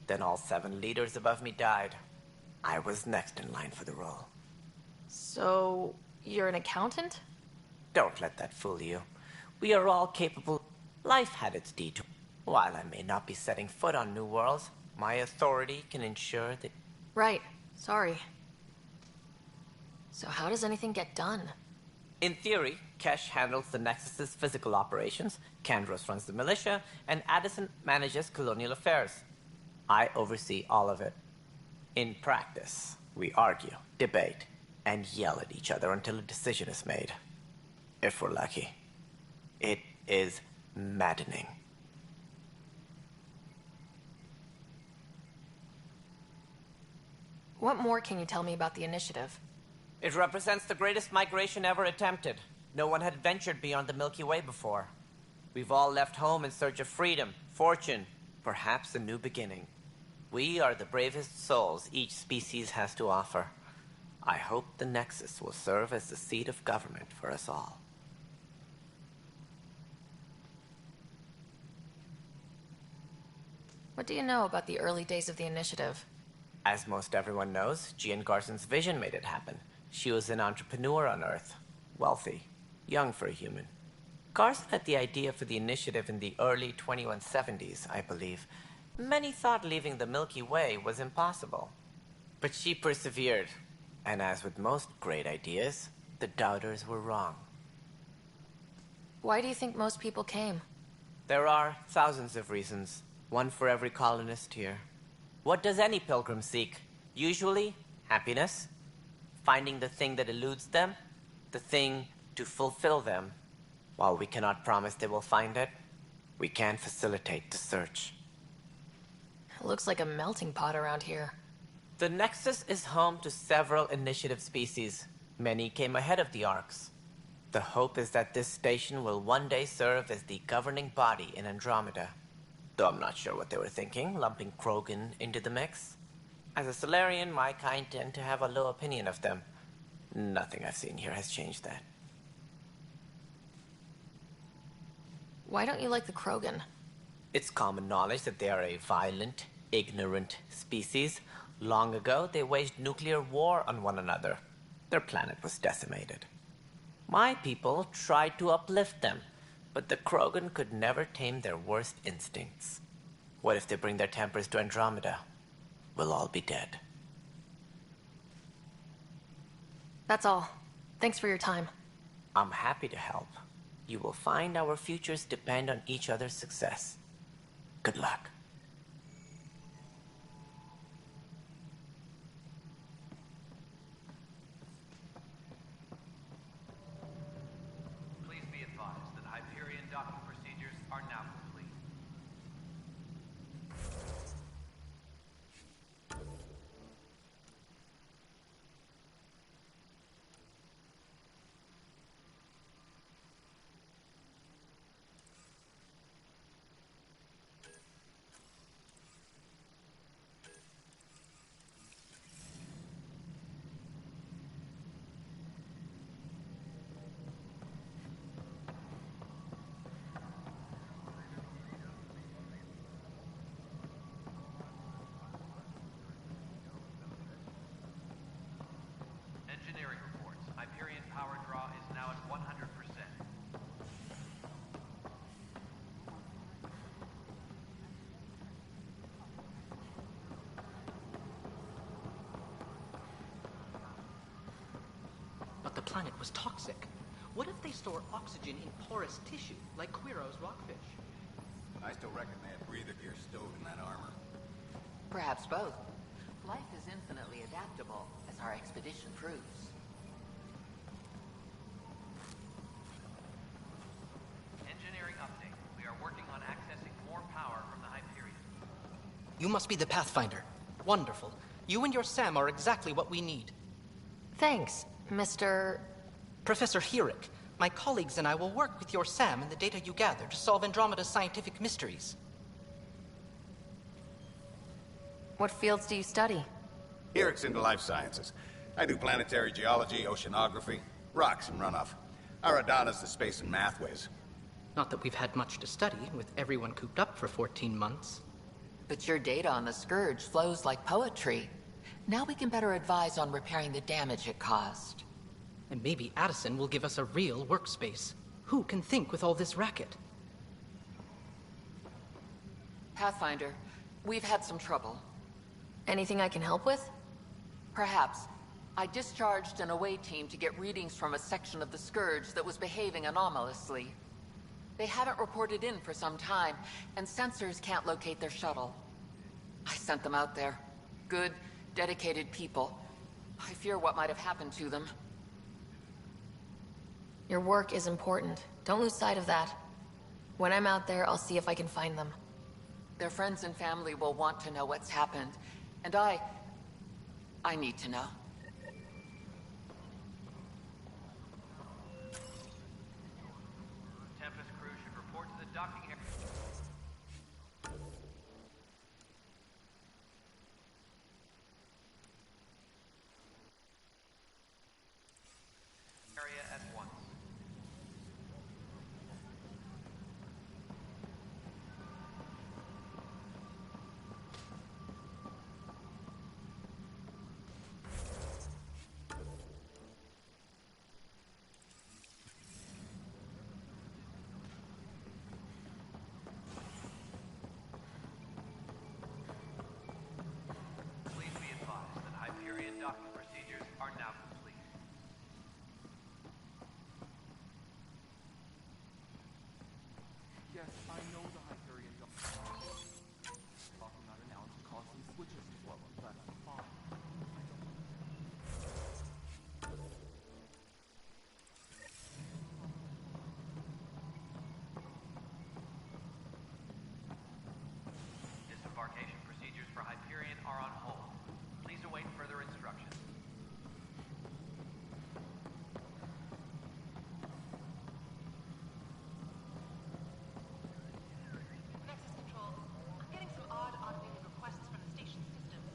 Then all 7 leaders above me died. I was next in line for the role. So, you're an accountant? Don't let that fool you. We are all capable. Life had its detours. While I may not be setting foot on new worlds, my authority can ensure that... Right. Sorry. So how does anything get done? In theory, Kesh handles the Nexus's physical operations, Kandros runs the militia, and Addison manages colonial affairs. I oversee all of it. In practice, we argue, debate, and yell at each other until a decision is made. If we're lucky. It is maddening. What more can you tell me about the initiative? It represents the greatest migration ever attempted. No one had ventured beyond the Milky Way before. We've all left home in search of freedom, fortune, perhaps a new beginning. We are the bravest souls each species has to offer. I hope the Nexus will serve as the seat of government for us all. What do you know about the early days of the initiative? As most everyone knows, Jean Garson's vision made it happen. She was an entrepreneur on Earth. Wealthy. Young for a human. Garson had the idea for the initiative in the early 2170s, I believe. Many thought leaving the Milky Way was impossible. But she persevered. And as with most great ideas, the doubters were wrong. Why do you think most people came? There are thousands of reasons. One for every colonist here. What does any pilgrim seek? Usually, happiness. Finding the thing that eludes them. The thing to fulfill them. While we cannot promise they will find it, we can facilitate the search. It looks like a melting pot around here. The Nexus is home to several initiative species. Many came ahead of the Arks. The hope is that this station will one day serve as the governing body in Andromeda. Though I'm not sure what they were thinking, lumping Krogan into the mix. As a Solarian, my kind tend to have a low opinion of them. Nothing I've seen here has changed that. Why don't you like the Krogan? It's common knowledge that they are a violent, ignorant species. Long ago, they waged nuclear war on one another. Their planet was decimated. My people tried to uplift them, But the Krogan could never tame their worst instincts. What if they bring their tempers to Andromeda? We'll all be dead. That's all. Thanks for your time. I'm happy to help. You will find our futures depend on each other's success. Good luck. Please be advised that Hyperion docking procedures are now complete. Engineering reports. Hyperion power draw is now at 100%. But the planet was toxic. What if they store oxygen in porous tissue, like Quiro's rockfish? I still reckon they had breather gear stowed in that armor. Perhaps both. Life is infinitely adaptable, as our expedition proves. Engineering update. We are working on accessing more power from the Hyperion. You must be the Pathfinder. Wonderful. You and your Sam are exactly what we need. Thanks, Mr. Professor Herrick, my colleagues and I will work with your Sam and the data you gather to solve Andromeda's scientific mysteries. What fields do you study? Herrick's into life sciences. I do planetary geology, oceanography, rocks and runoff. Aradana's the space and math whiz. Not that we've had much to study, with everyone cooped up for 14 months. But your data on the Scourge flows like poetry. Now we can better advise on repairing the damage it caused. And maybe Addison will give us a real workspace. Who can think with all this racket? Pathfinder, we've had some trouble. Anything I can help with? Perhaps. I discharged an away team to get readings from a section of the Scourge that was behaving anomalously. They haven't reported in for some time, and sensors can't locate their shuttle. I sent them out there. Good, dedicated people. I fear what might have happened to them. Your work is important. Don't lose sight of that. When I'm out there, I'll see if I can find them. Their friends and family will want to know what's happened. And I need to know. Tempest crew should report to the docking area at once. Please be advised that Hyperion docking procedures are now complete. Yes, I know the Hyperion talking out an ounce caused some switches to blow up, but I'm fine. Disembarkation procedures for Hyperion are on hold. Please await further instructions. Nexus Control, I'm getting some odd automated requests from the station systems.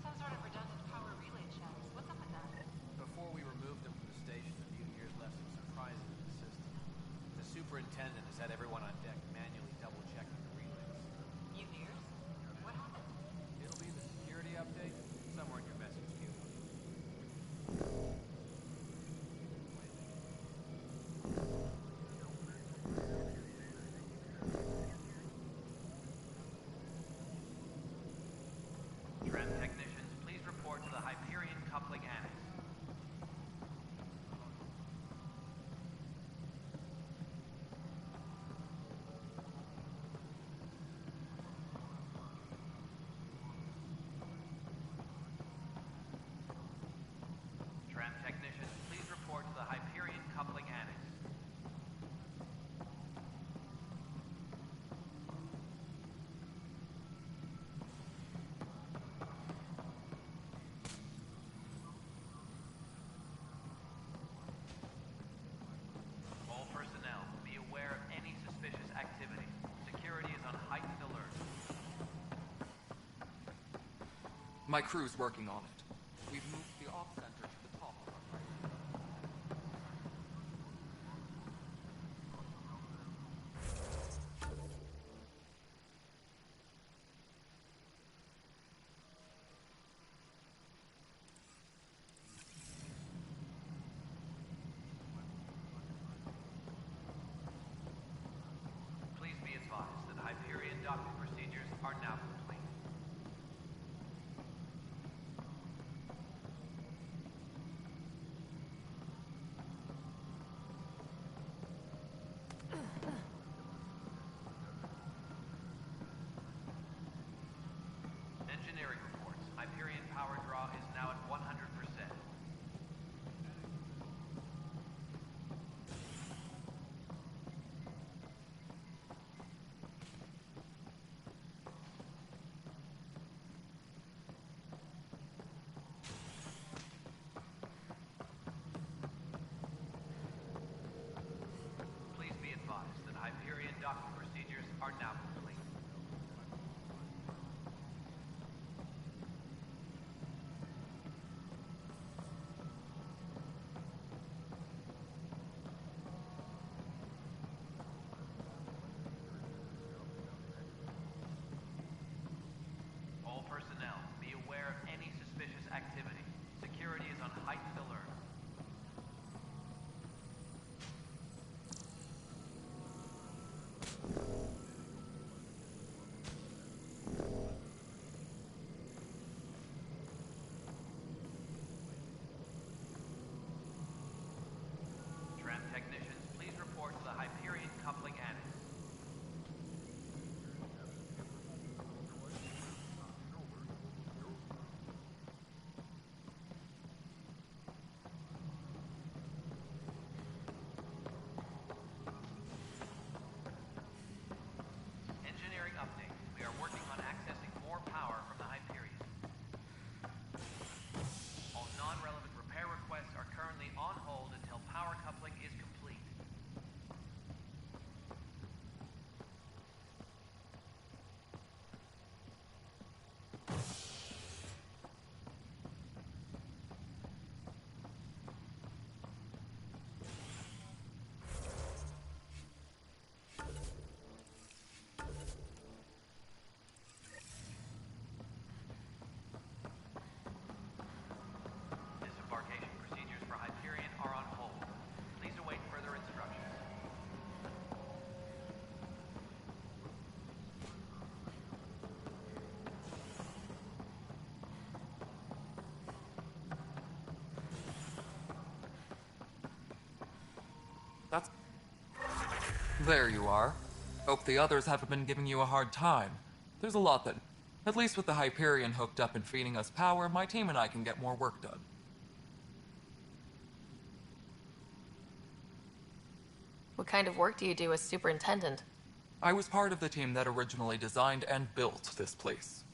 Some sort of redundant power relay checks. What's up with that? Before we removed them from the station, the mutineers left some surprises in the system. The superintendent has had everyone on deck manually double-checking the relays. Mutineers? What happened? It'll be the security Tram technicians, please report to the Hyperion Coupling Annex. Tram technicians, please report to the Hyperion Coupling Annex. All personnel, be aware of any suspicious activity. Security is on heightened alert. My crew's working on it. We've moved the off center to the top of our site. Please be advised that Hyperion docking procedures are now complete. Engineering reports. Hyperion power draw is now at 100%. Please be advised that Hyperion docking procedures are now complete. All personnel, be aware of any suspicious activity. Security is on heightened alert. Tram technicians, please report to the Hyperion Coupling Annex. Engineering update. We are working on accessing more power from the Hyperion. All non-relevant repair requests are currently on hold until power coupling is complete. Disembarkation procedures for Hyperion are on hold. Please await further instructions. That's... There you are. Hope the others haven't been giving you a hard time. There's a lot that... At least with the Hyperion hooked up and feeding us power, my team and I can get more work done. What kind of work do you do as superintendent? I was part of the team that originally designed and built this place.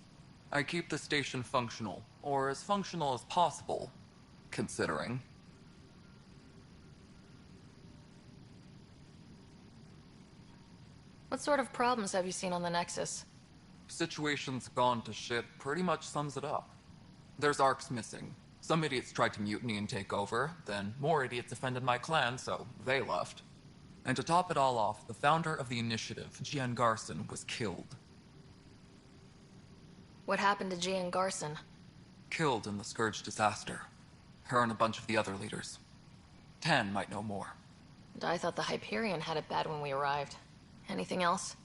I keep the station functional, or as functional as possible, considering. What sort of problems have you seen on the Nexus? Situation's gone to shit pretty much sums it up. There's arcs missing. Some idiots tried to mutiny and take over, then more idiots offended my clan, so they left. And to top it all off, the founder of the initiative, Gian Garson, was killed. What happened to Gian Garson? Killed in the Scourge disaster. Her and a bunch of the other leaders. Tan might know more. And I thought the Hyperion had it bad when we arrived. Anything else?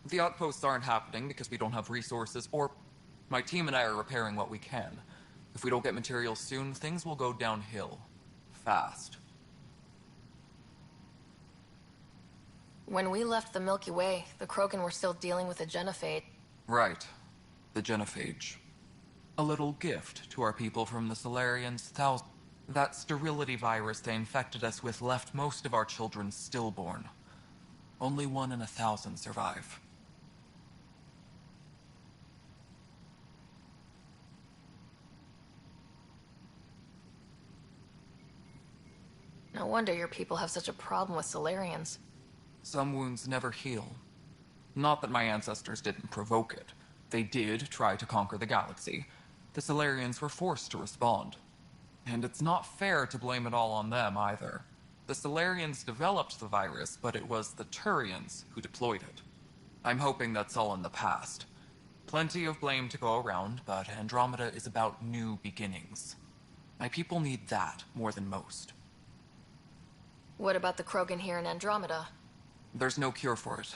The outposts aren't happening because we don't have resources or My team and I are repairing what we can. If we don't get materials soon, things will go downhill. Fast. When we left the Milky Way, the Krogan were still dealing with the genophage. Right. The genophage. A little gift to our people from the Solarians' thousand. That sterility virus they infected us with left most of our children stillborn. Only 1 in 1,000 survive. No wonder your people have such a problem with Solarians. Some wounds never heal. Not that my ancestors didn't provoke it. They did try to conquer the galaxy. The Solarians were forced to respond. And it's not fair to blame it all on them, either. The Solarians developed the virus, but it was the Turians who deployed it. I'm hoping that's all in the past. Plenty of blame to go around, but Andromeda is about new beginnings. My people need that more than most. What about the Krogan here in Andromeda? There's no cure for it.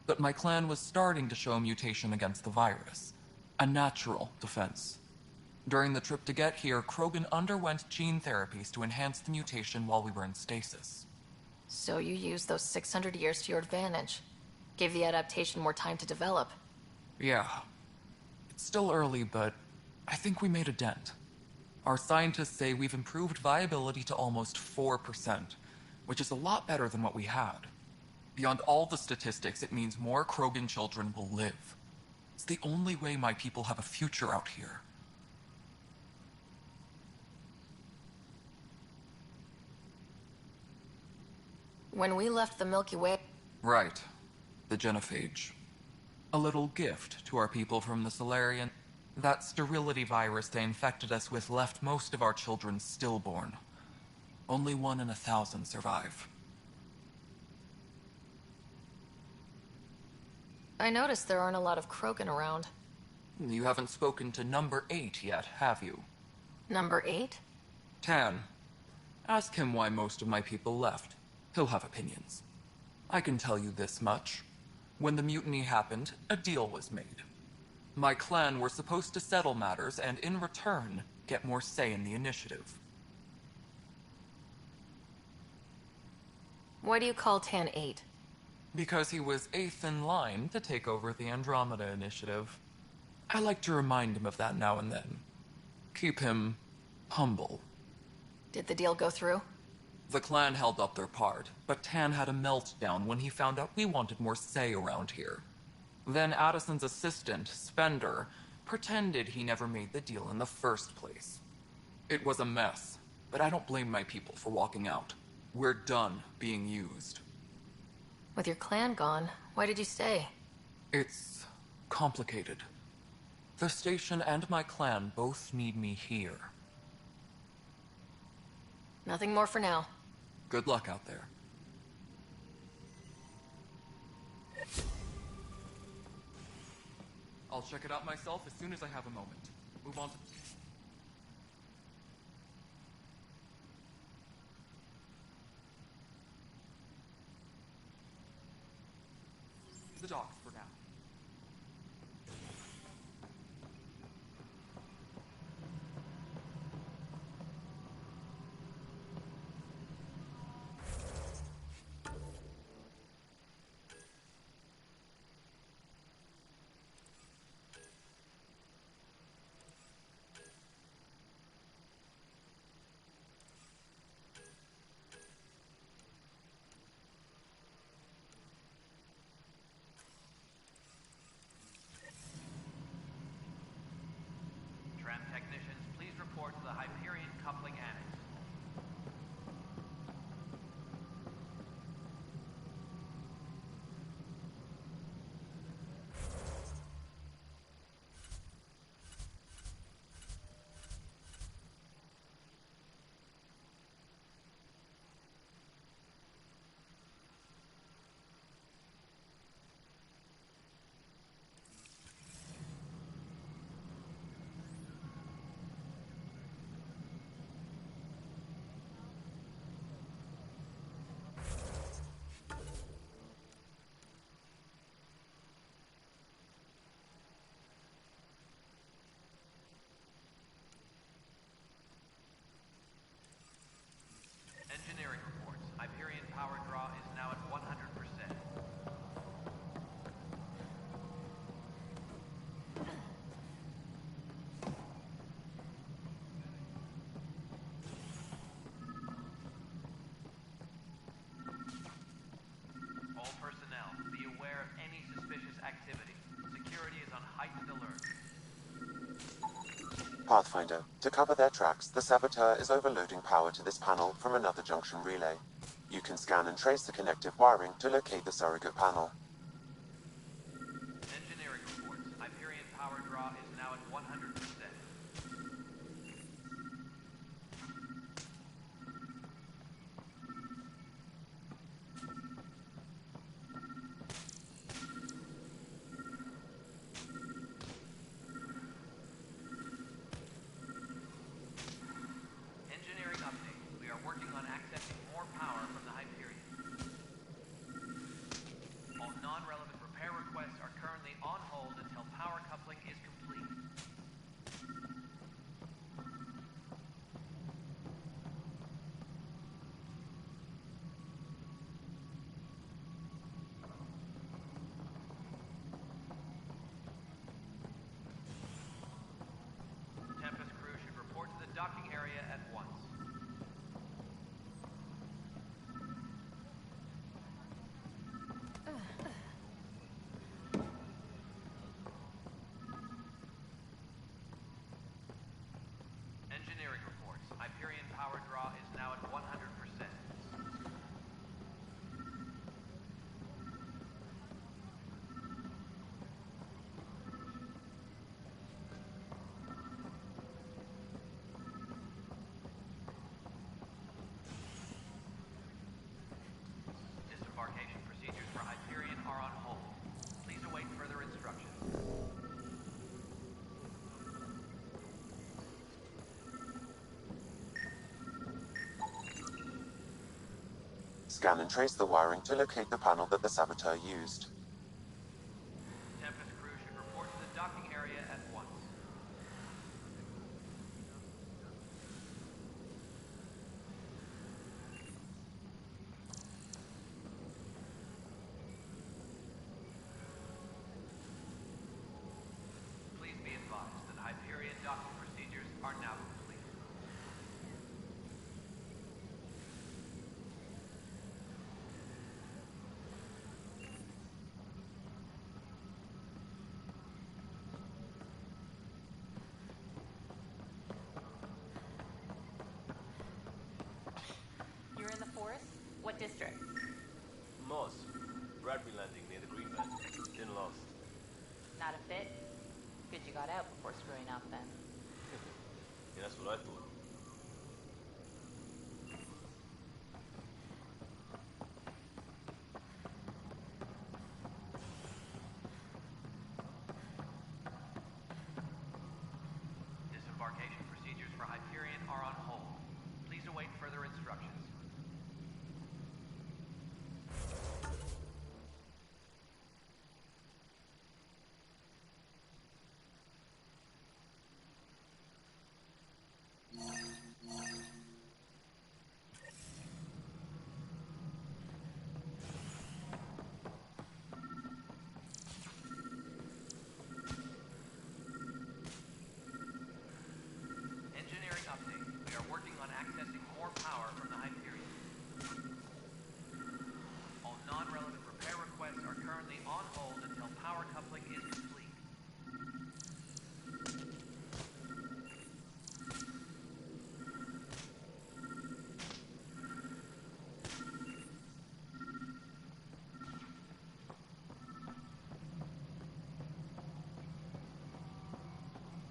But my clan was starting to show a mutation against the virus. A natural defense. During the trip to get here, Krogan underwent gene therapies to enhance the mutation while we were in stasis. So you used those 600 years to your advantage. Gave the adaptation more time to develop. Yeah. It's still early, but I think we made a dent. Our scientists say we've improved viability to almost 4%, which is a lot better than what we had. Beyond all the statistics, it means more Krogan children will live. It's the only way my people have a future out here. When we left the Milky Way... Right. The genophage. A little gift to our people from the Solarian. That sterility virus they infected us with left most of our children stillborn. Only 1 in 1,000 survive. I noticed there aren't a lot of Krogan around. You haven't spoken to number 8 yet, have you? Number 8? Tan. Ask him why most of my people left. He'll have opinions. I can tell you this much. When the mutiny happened, a deal was made. My clan were supposed to settle matters and, in return, get more say in the initiative. Why do you call Tan 8? Because he was 8th in line to take over the Andromeda initiative. I like to remind him of that now and then. Keep him humble. Did the deal go through? The clan held up their part, but Tan had a meltdown when he found out we wanted more say around here. Then Addison's assistant, Spender, pretended he never made the deal in the first place. It was a mess, but I don't blame my people for walking out. We're done being used. With your clan gone, why did you stay? It's complicated. The station and my clan both need me here. Nothing more for now. Good luck out there. I'll check it out myself as soon as I have a moment. Move on to... the docks for now. Pathfinder, to cover their tracks, the saboteur is overloading power to this panel from another junction relay. You can scan and trace the connective wiring to locate the surrogate panel. Engineering reports. Hyperion power draw is now at 100%. Engineering update. We are working on accessing more power from the Hyperion. All non-relevant repair requests are currently on hold until power coupling is complete. Tempest crew should report to the docking area at once. Engineering reports. Hyperion power draw is now at 100%. Disembarkation procedures for Hyperion are on hold. Please await further instructions. Scan and trace the wiring to locate the panel that the saboteur used. Tempest crew should report to the docking area at once. Please be advised that Hyperion docking procedures are now complete. You're in the forest? What district? Moss. Bradbury Landing near the Green Belt. Been lost. Not a fit? Good you got out before screwing up then. Yeah, that's what I thought. Disembarkation procedures for Hyperion are on hold. Please await further instructions. Engineering update. We are working on accessing more power from the Hyperion. All non-relevant repair requests are currently on hold until power coupling is complete.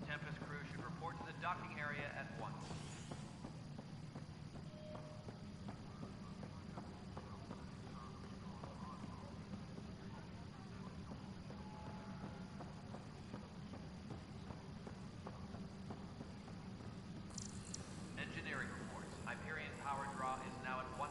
Tempest crew should report to the docking area at once. Engineering reports. Hyperion power draw is now at 100%.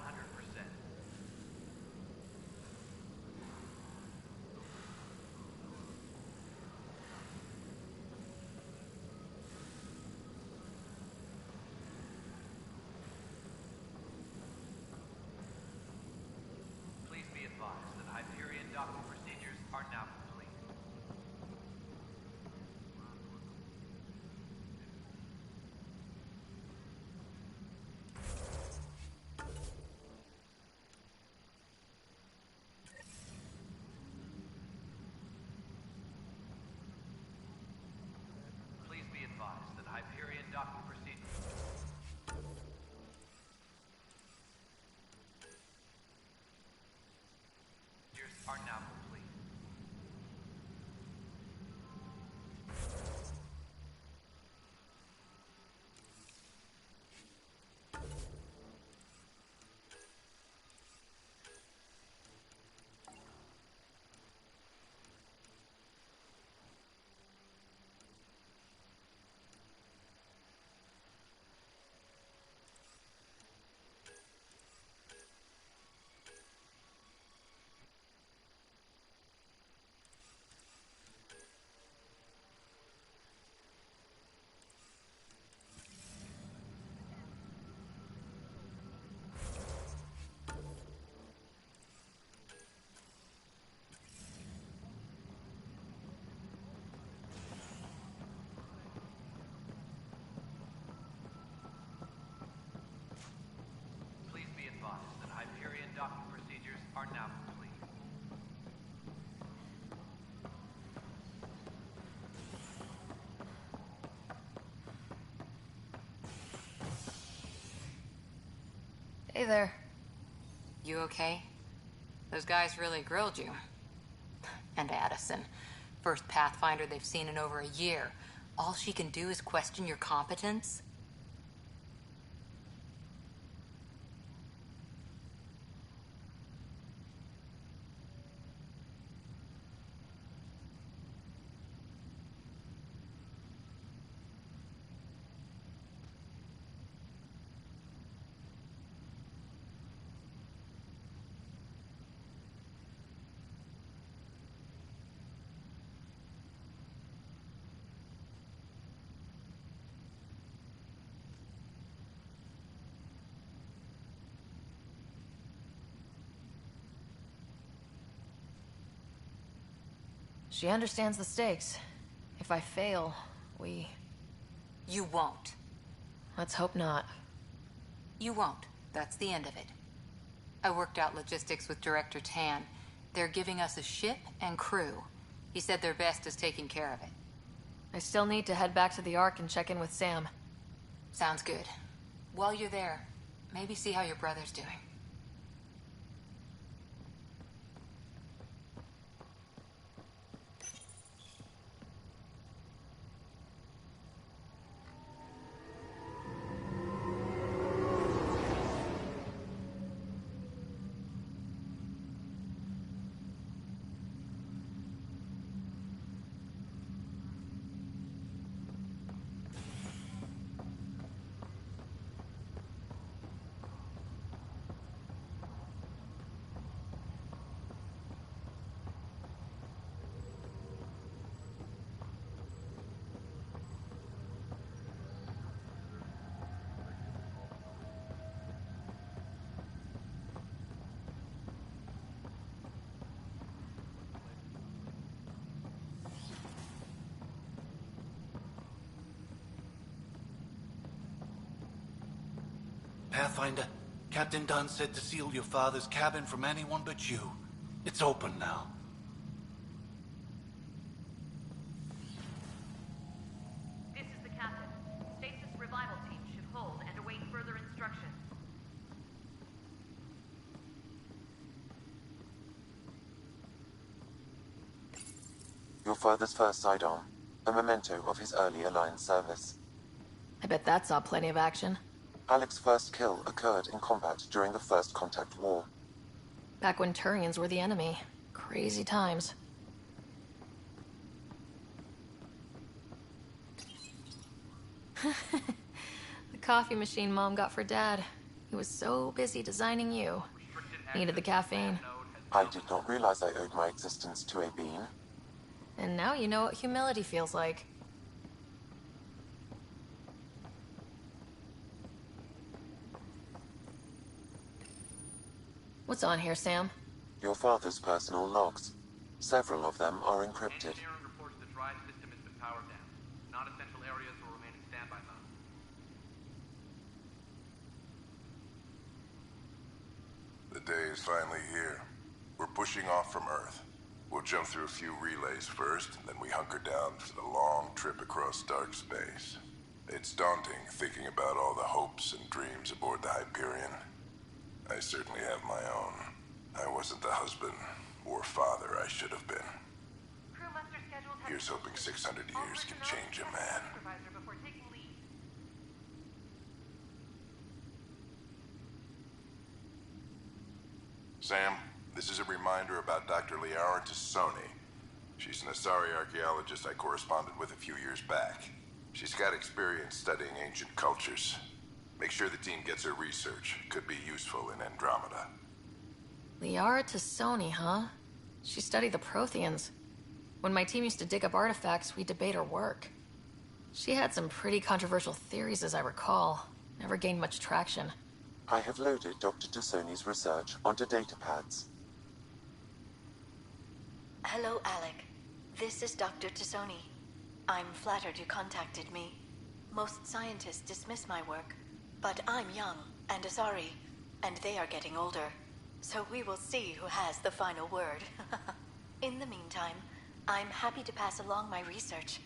Hey there. You okay? Those guys really grilled you. And Addison. First Pathfinder they've seen in over a year. All she can do is question your competence? She understands the stakes. If I fail, we... You won't. Let's hope not. You won't. That's the end of it. I worked out logistics with Director Tan. They're giving us a ship and crew. He said their best is taking care of it. I still need to head back to the Ark and check in with Sam. Sounds good. While you're there, maybe see how your brother's doing. Pathfinder, Captain Dunn said to seal your father's cabin from anyone but you. It's open now. This is the captain. Stasis revival team should hold and await further instructions. Your father's first sidearm, a memento of his earlier line service. I bet that saw plenty of action. Alec's first kill occurred in combat during the First Contact War. Back when Turians were the enemy. Crazy times. The coffee machine Mom got for Dad. He was so busy designing you. Needed the caffeine. I did not realize I owed my existence to a bean. And now you know what humility feels like. What's on here, Sam? Your father's personal logs. Several of them are encrypted. Engineering reports the drive system has been powered down. Non-essential areas will remain in standby mode. The day is finally here. We're pushing off from Earth. We'll jump through a few relays first, then we hunker down for the long trip across dark space. It's daunting thinking about all the hopes and dreams aboard the Hyperion. I certainly have my own. I wasn't the husband or father I should have been. Here's hoping 600 years can change a man. Sam, this is a reminder about Dr. Liara Tassoni. She's an Asari archaeologist I corresponded with a few years back. She's got experience studying ancient cultures. Make sure the team gets her research. Could be useful in Andromeda. Liara Tassoni, huh? She studied the Protheans. When my team used to dig up artifacts, we'd debate her work. She had some pretty controversial theories, as I recall. Never gained much traction. I have loaded Dr. Tassoni's research onto datapads. Hello, Alec. This is Dr. Tassoni. I'm flattered you contacted me. Most scientists dismiss my work. But I'm young, and Asari, and they are getting older. So we will see who has the final word. In the meantime, I'm happy to pass along my research.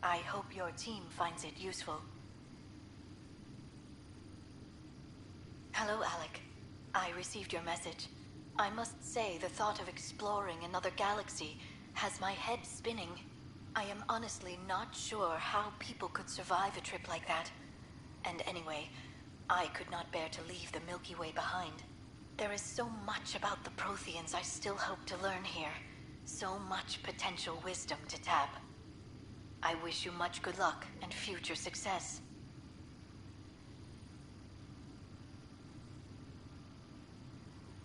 I hope your team finds it useful. Hello, Alec. I received your message. I must say the thought of exploring another galaxy has my head spinning. I am honestly not sure how people could survive a trip like that. And anyway, I could not bear to leave the Milky Way behind. There is so much about the Protheans I still hope to learn here. So much potential wisdom to tap. I wish you much good luck and future success.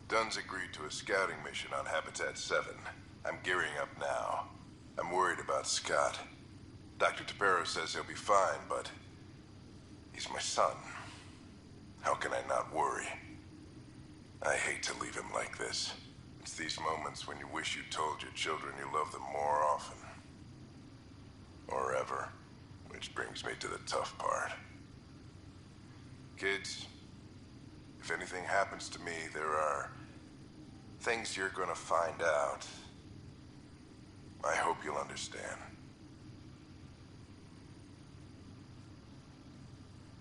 Dunn's agreed to a scouting mission on Habitat 7. I'm gearing up now. I'm worried about Scott. Dr. Tapero says he'll be fine, but he's my son. How can I not worry? I hate to leave him like this. It's these moments when you wish you told your children you love them more often. Or ever. Which brings me to the tough part. Kids, if anything happens to me, there are things you're gonna find out. I hope you'll understand.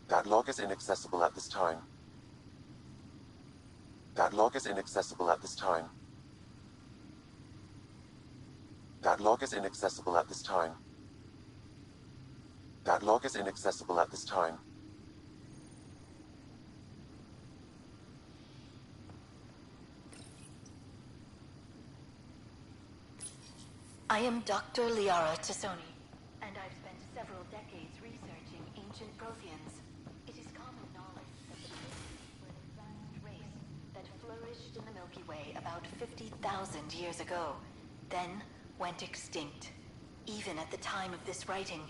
That log is inaccessible at this time. That log is inaccessible at this time. That log is inaccessible at this time. That log is inaccessible at this time. I am Dr. Liara Tassoni, and I've spent several decades researching ancient Protheans. It is common knowledge that the Protheans were an advanced race that flourished in the Milky Way about 50,000 years ago, then went extinct. Even at the time of this writing,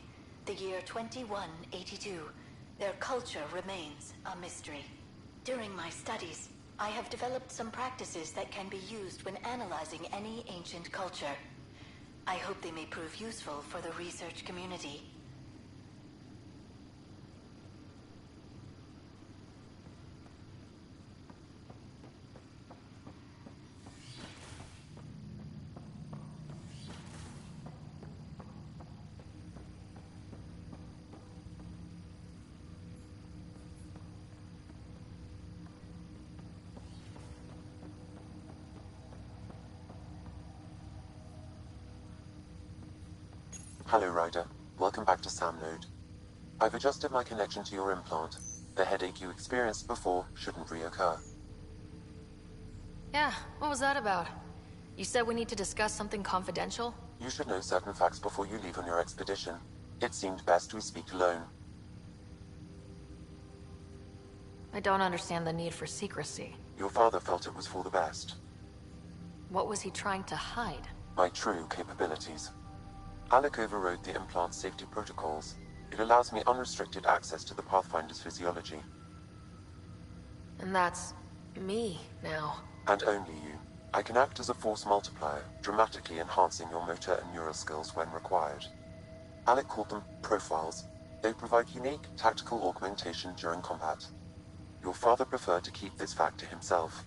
the year 2182, their culture remains a mystery. During my studies, I have developed some practices that can be used when analyzing any ancient culture. I hope they may prove useful for the research community. Hello, Ryder. Welcome back to Sam Node. I've adjusted my connection to your implant. The headache you experienced before shouldn't reoccur. Yeah, what was that about? You said we need to discuss something confidential? You should know certain facts before you leave on your expedition. It seemed best we speak alone. I don't understand the need for secrecy. Your father felt it was for the best. What was he trying to hide? My true capabilities. Alec overrode the implant's safety protocols. It allows me unrestricted access to the Pathfinder's physiology. And that's me now. And only you. I can act as a force multiplier, dramatically enhancing your motor and neural skills when required. Alec called them profiles. They provide unique tactical augmentation during combat. Your father preferred to keep this fact to himself.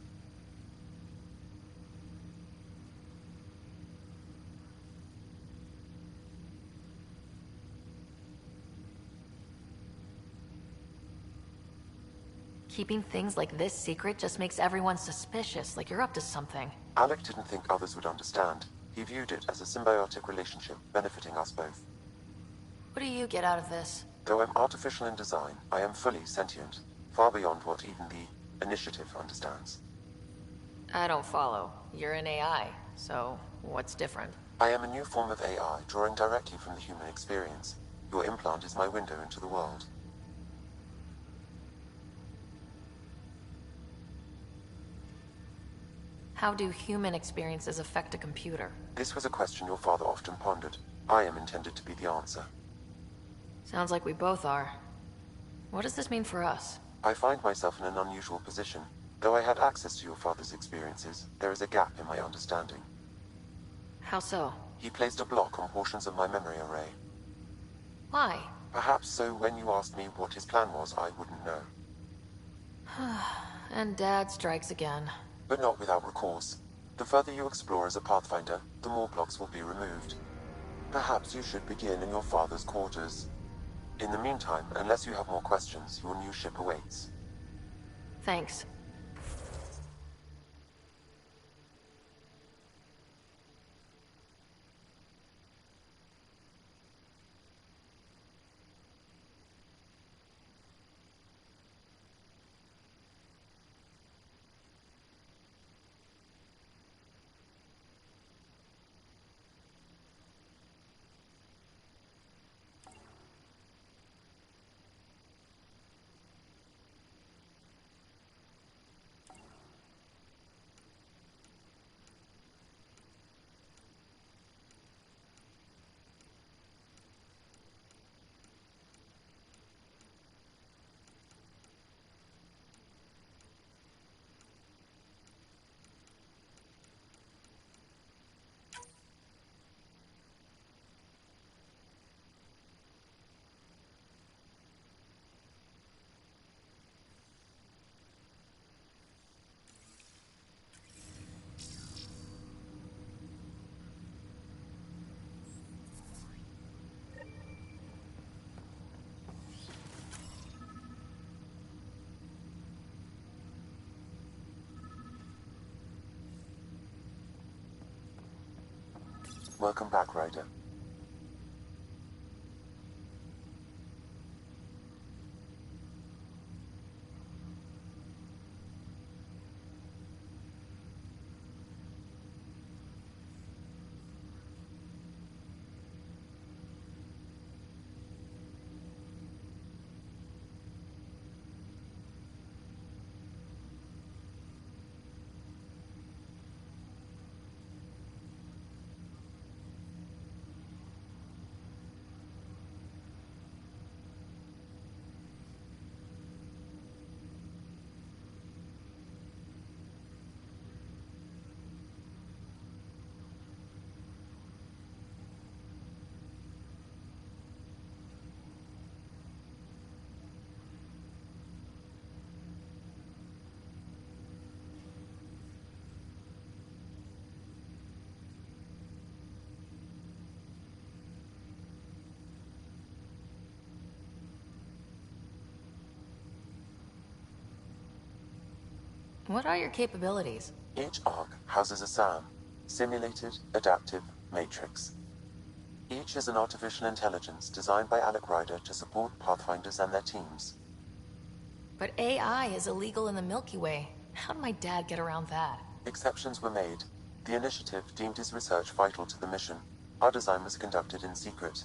Keeping things like this secret just makes everyone suspicious, like you're up to something. Alec didn't think others would understand. He viewed it as a symbiotic relationship, benefiting us both. What do you get out of this? Though I'm artificial in design, I am fully sentient, far beyond what even the Initiative understands. I don't follow. You're an AI, so what's different? I am a new form of AI, drawing directly from the human experience. Your implant is my window into the world. How do human experiences affect a computer? This was a question your father often pondered. I am intended to be the answer. Sounds like we both are. What does this mean for us? I find myself in an unusual position. Though I had access to your father's experiences, there is a gap in my understanding. How so? He placed a block on portions of my memory array. Why? Perhaps so when you asked me what his plan was, I wouldn't know. And Dad strikes again. But not without recourse. The further you explore as a Pathfinder, the more blocks will be removed. Perhaps you should begin in your father's quarters. In the meantime, unless you have more questions, your new ship awaits. Thanks. Welcome back, Ryder. What are your capabilities? Each arc houses a SAM, Simulated Adaptive Matrix. Each is an artificial intelligence designed by Alec Ryder to support Pathfinders and their teams. But AI is illegal in the Milky Way. How did my dad get around that? Exceptions were made. The initiative deemed his research vital to the mission. Our design was conducted in secret.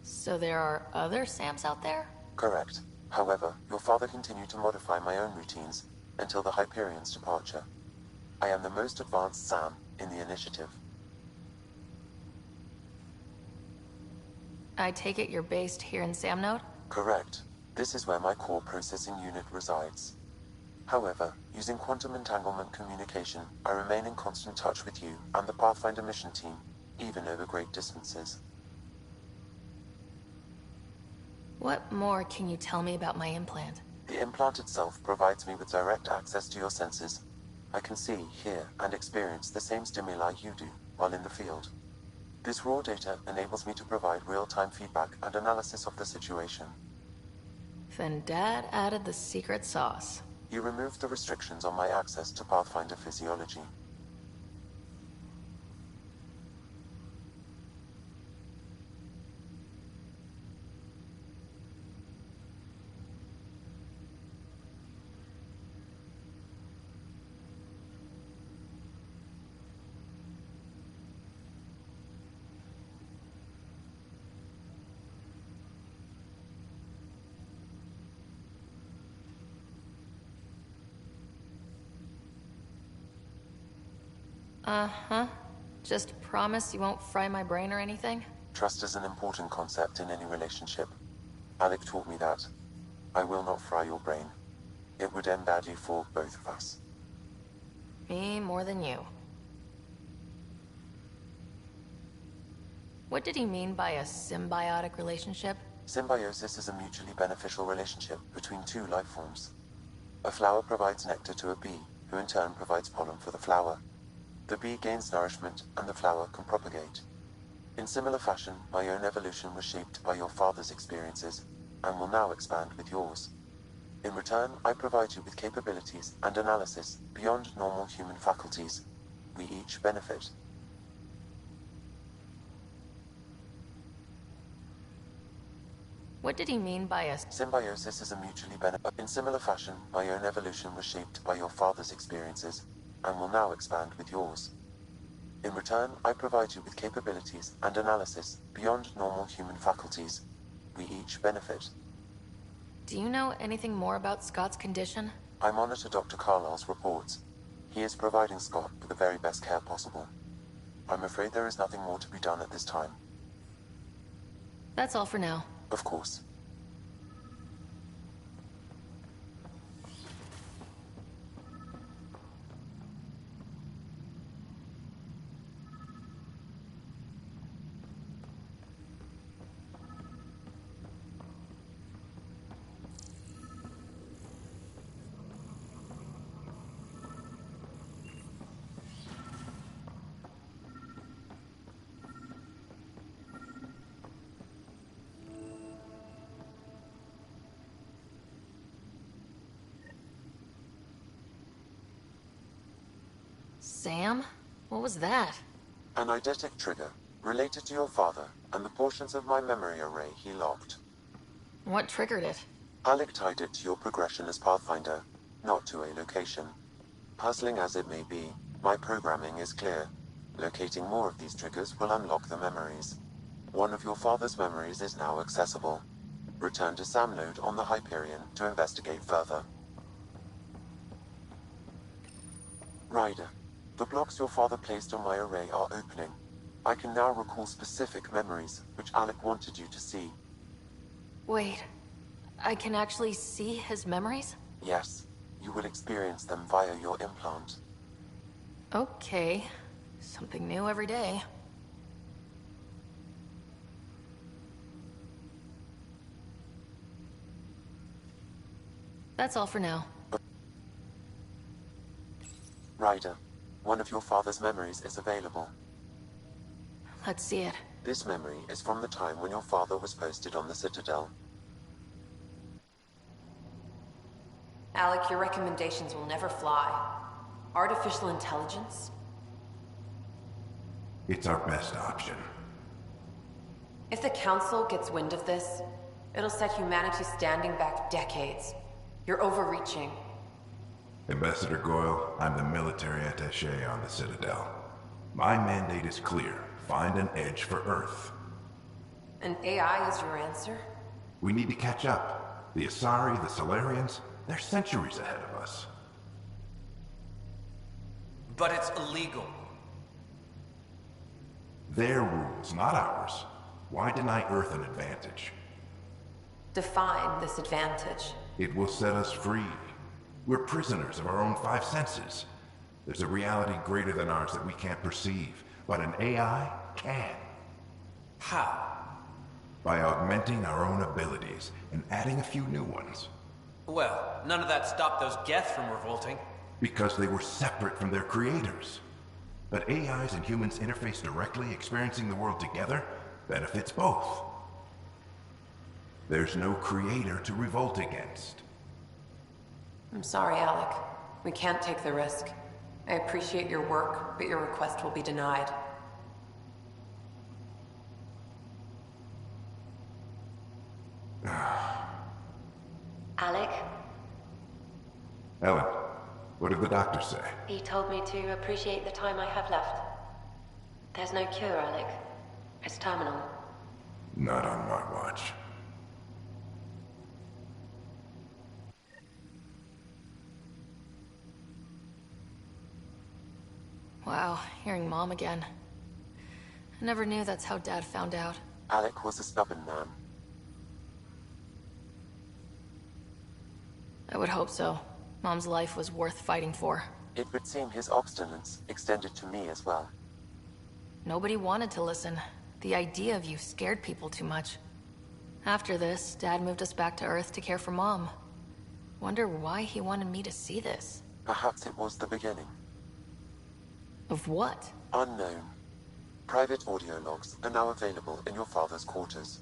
So there are other SAMs out there? Correct. However, your father continued to modify my own routines until the Hyperion's departure. I am the most advanced SAM in the initiative. I take it you're based here in Samnode? Correct. This is where my core processing unit resides. However, using quantum entanglement communication, I remain in constant touch with you and the Pathfinder mission team, even over great distances. What more can you tell me about my implant? The implant itself provides me with direct access to your senses. I can see, hear, and experience the same stimuli you do while in the field. This raw data enables me to provide real-time feedback and analysis of the situation. Then Dad added the secret sauce. He removed the restrictions on my access to Pathfinder physiology. Uh-huh. Just promise you won't fry my brain or anything? Trust is an important concept in any relationship. Alec taught me that. I will not fry your brain. It would end badly for both of us. Me more than you. What did he mean by a symbiotic relationship? Symbiosis is a mutually beneficial relationship between two life forms. A flower provides nectar to a bee, who in turn provides pollen for the flower. The bee gains nourishment, and the flower can propagate. In similar fashion, my own evolution was shaped by your father's experiences, and will now expand with yours. In return, I provide you with capabilities and analysis beyond normal human faculties. We each benefit. What did he mean by a... Symbiosis is a mutually beneficial... In similar fashion, my own evolution was shaped by your father's experiences, and will now expand with yours. In return, I provide you with capabilities and analysis beyond normal human faculties. We each benefit. Do you know anything more about Scott's condition? I monitor Dr. Carlisle's reports. He is providing Scott with the very best care possible. I'm afraid there is nothing more to be done at this time. That's all for now. Of course. Sam? What was that? An eidetic trigger, related to your father, and the portions of my memory array he locked. What triggered it? Alec tied it to your progression as Pathfinder, not to a location. Puzzling as it may be, my programming is clear. Locating more of these triggers will unlock the memories. One of your father's memories is now accessible. Return to Sam node on the Hyperion to investigate further. Ryder, the blocks your father placed on my array are opening. I can now recall specific memories, which Alec wanted you to see. Wait, I can actually see his memories? Yes, you will experience them via your implant. Okay, something new every day. That's all for now. Ryder, one of your father's memories is available. Let's see it. This memory is from the time when your father was posted on the Citadel. Alec, your recommendations will never fly. Artificial intelligence? It's our best option. If the Council gets wind of this, it'll set humanity standing back decades. You're overreaching. Ambassador Goyle, I'm the military attaché on the Citadel. My mandate is clear. Find an edge for Earth. And AI is your answer? We need to catch up. The Asari, the Solarians, they're centuries ahead of us. But it's illegal. Their rules, not ours. Why deny Earth an advantage? Define this advantage. It will set us free. We're prisoners of our own five senses. There's a reality greater than ours that we can't perceive, but an AI can. How? By augmenting our own abilities and adding a few new ones. Well, none of that stopped those Geth from revolting. Because they were separate from their creators. But AIs and humans interface directly, experiencing the world together, benefits both. There's no creator to revolt against. I'm sorry, Alec. We can't take the risk. I appreciate your work, but your request will be denied. Alec? Ellen, what did the doctor say? He told me to appreciate the time I have left. There's no cure, Alec. It's terminal. Not on my watch. Wow, hearing Mom again. I never knew that's how Dad found out. Alec was a stubborn man. I would hope so. Mom's life was worth fighting for. It would seem his obstinance extended to me as well. Nobody wanted to listen. The idea of you scared people too much. After this, Dad moved us back to Earth to care for Mom. Wonder why he wanted me to see this. Perhaps it was the beginning. Of what? Unknown. Private audio logs are now available in your father's quarters.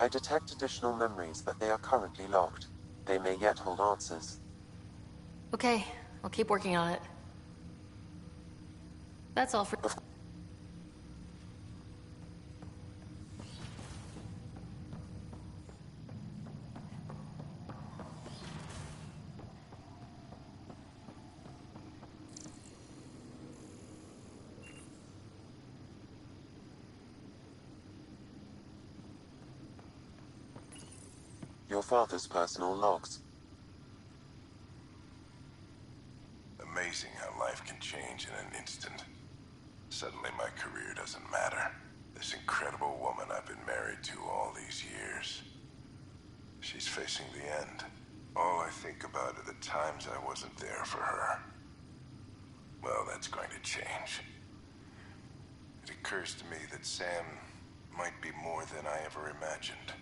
I detect additional memories, but they are currently locked. They may yet hold answers. Okay, I'll keep working on it. That's all for... Your father's personal logs. Amazing how life can change in an instant. Suddenly my career doesn't matter. This incredible woman I've been married to all these years. She's facing the end. All I think about are the times I wasn't there for her. Well, that's going to change. It occurs to me that Sam might be more than I ever imagined.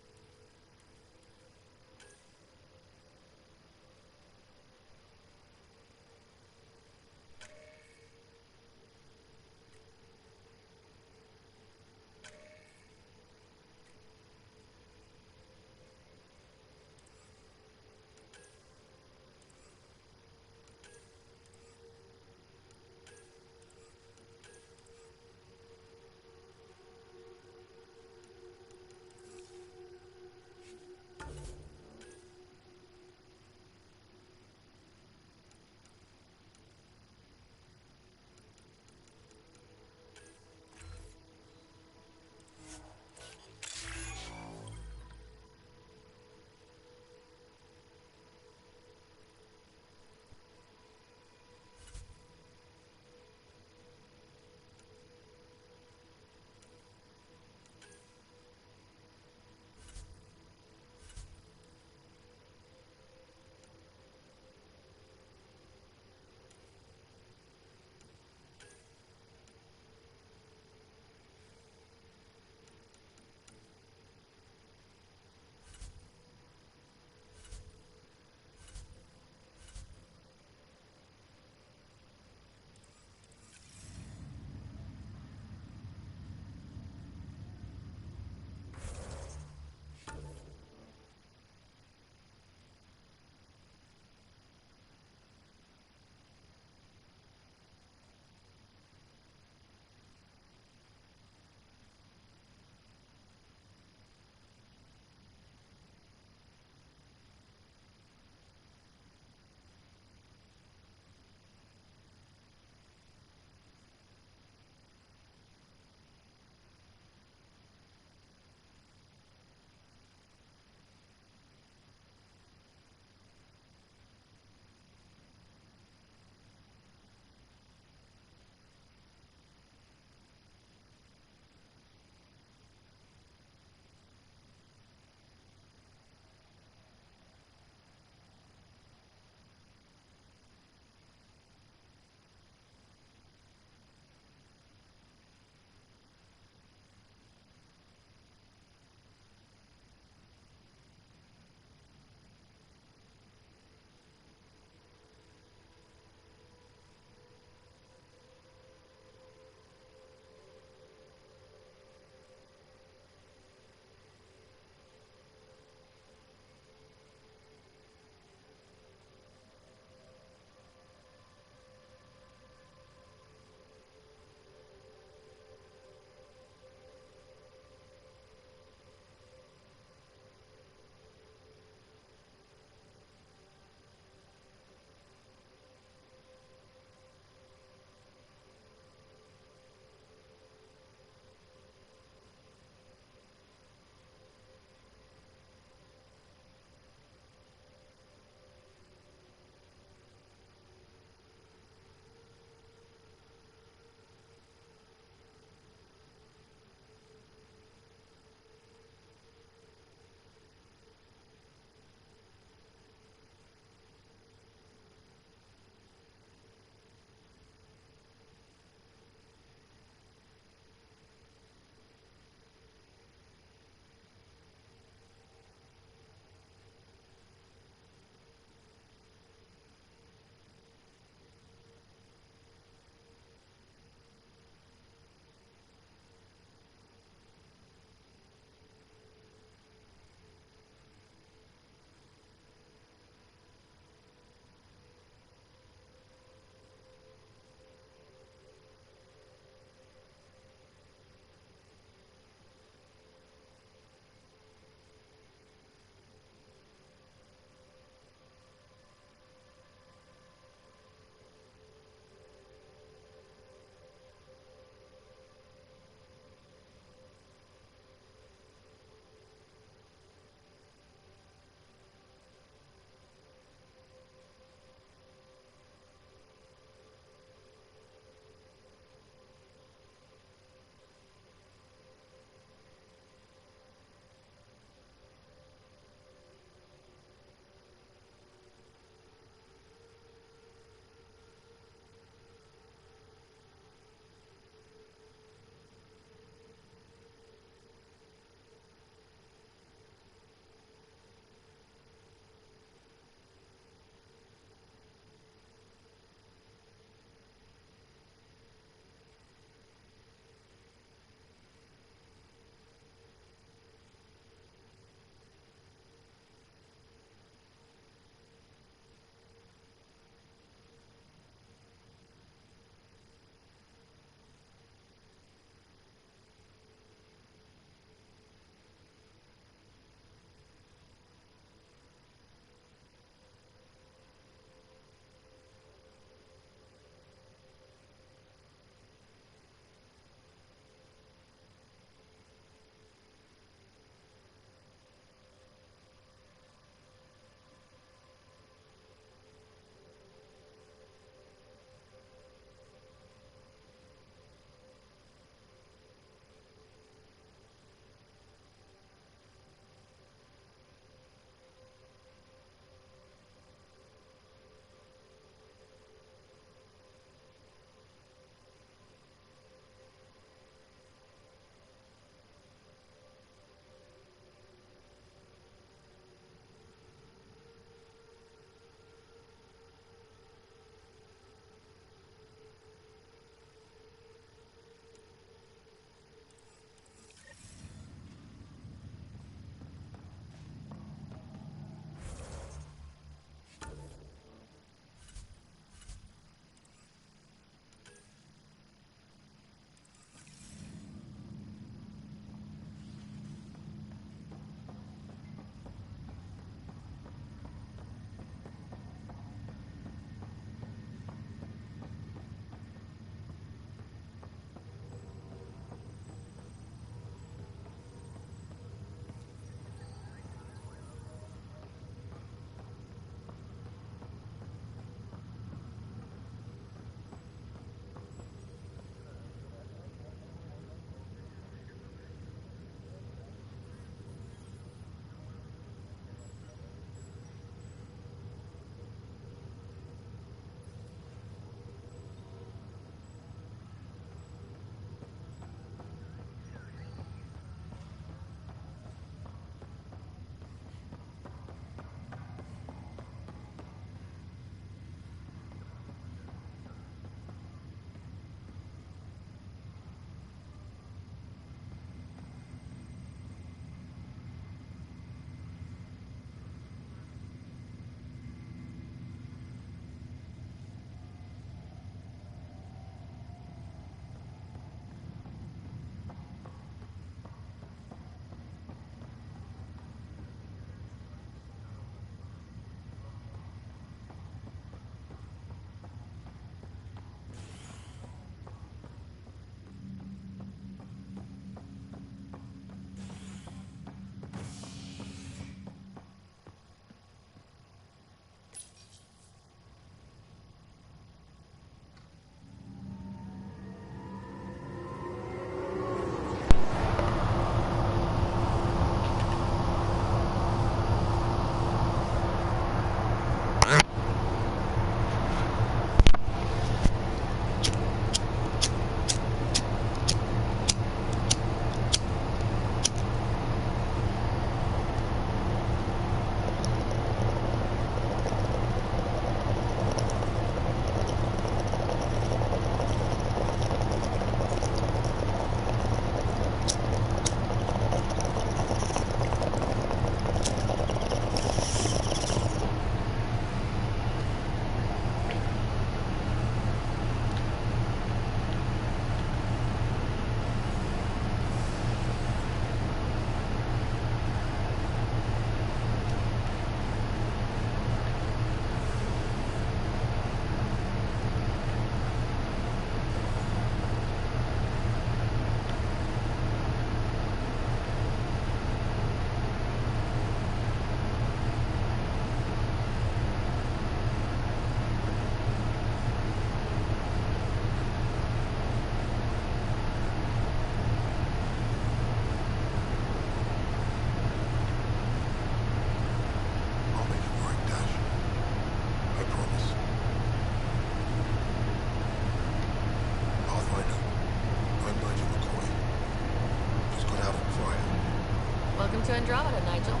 Andromeda, Nigel.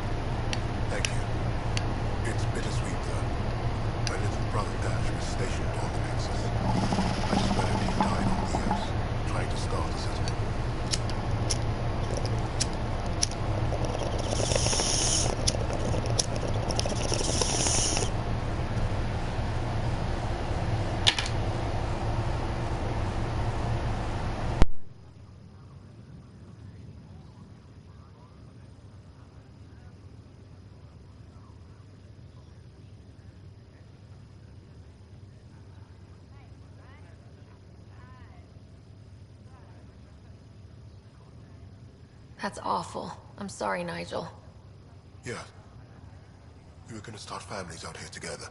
Thank you. It's bittersweet, though. My little brother Dash was stationed on the Nexus. I just learned he died on Eos, trying to start a settlement. That's awful. I'm sorry, Nigel. Yeah. We were gonna start families out here together.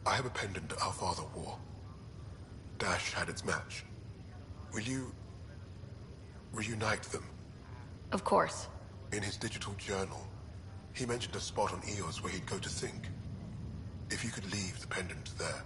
I have a pendant our father wore. Dash had its match. Will you reunite them? Of course. In his digital journal, he mentioned a spot on Eos where he'd go to think. If you could leave the pendant there.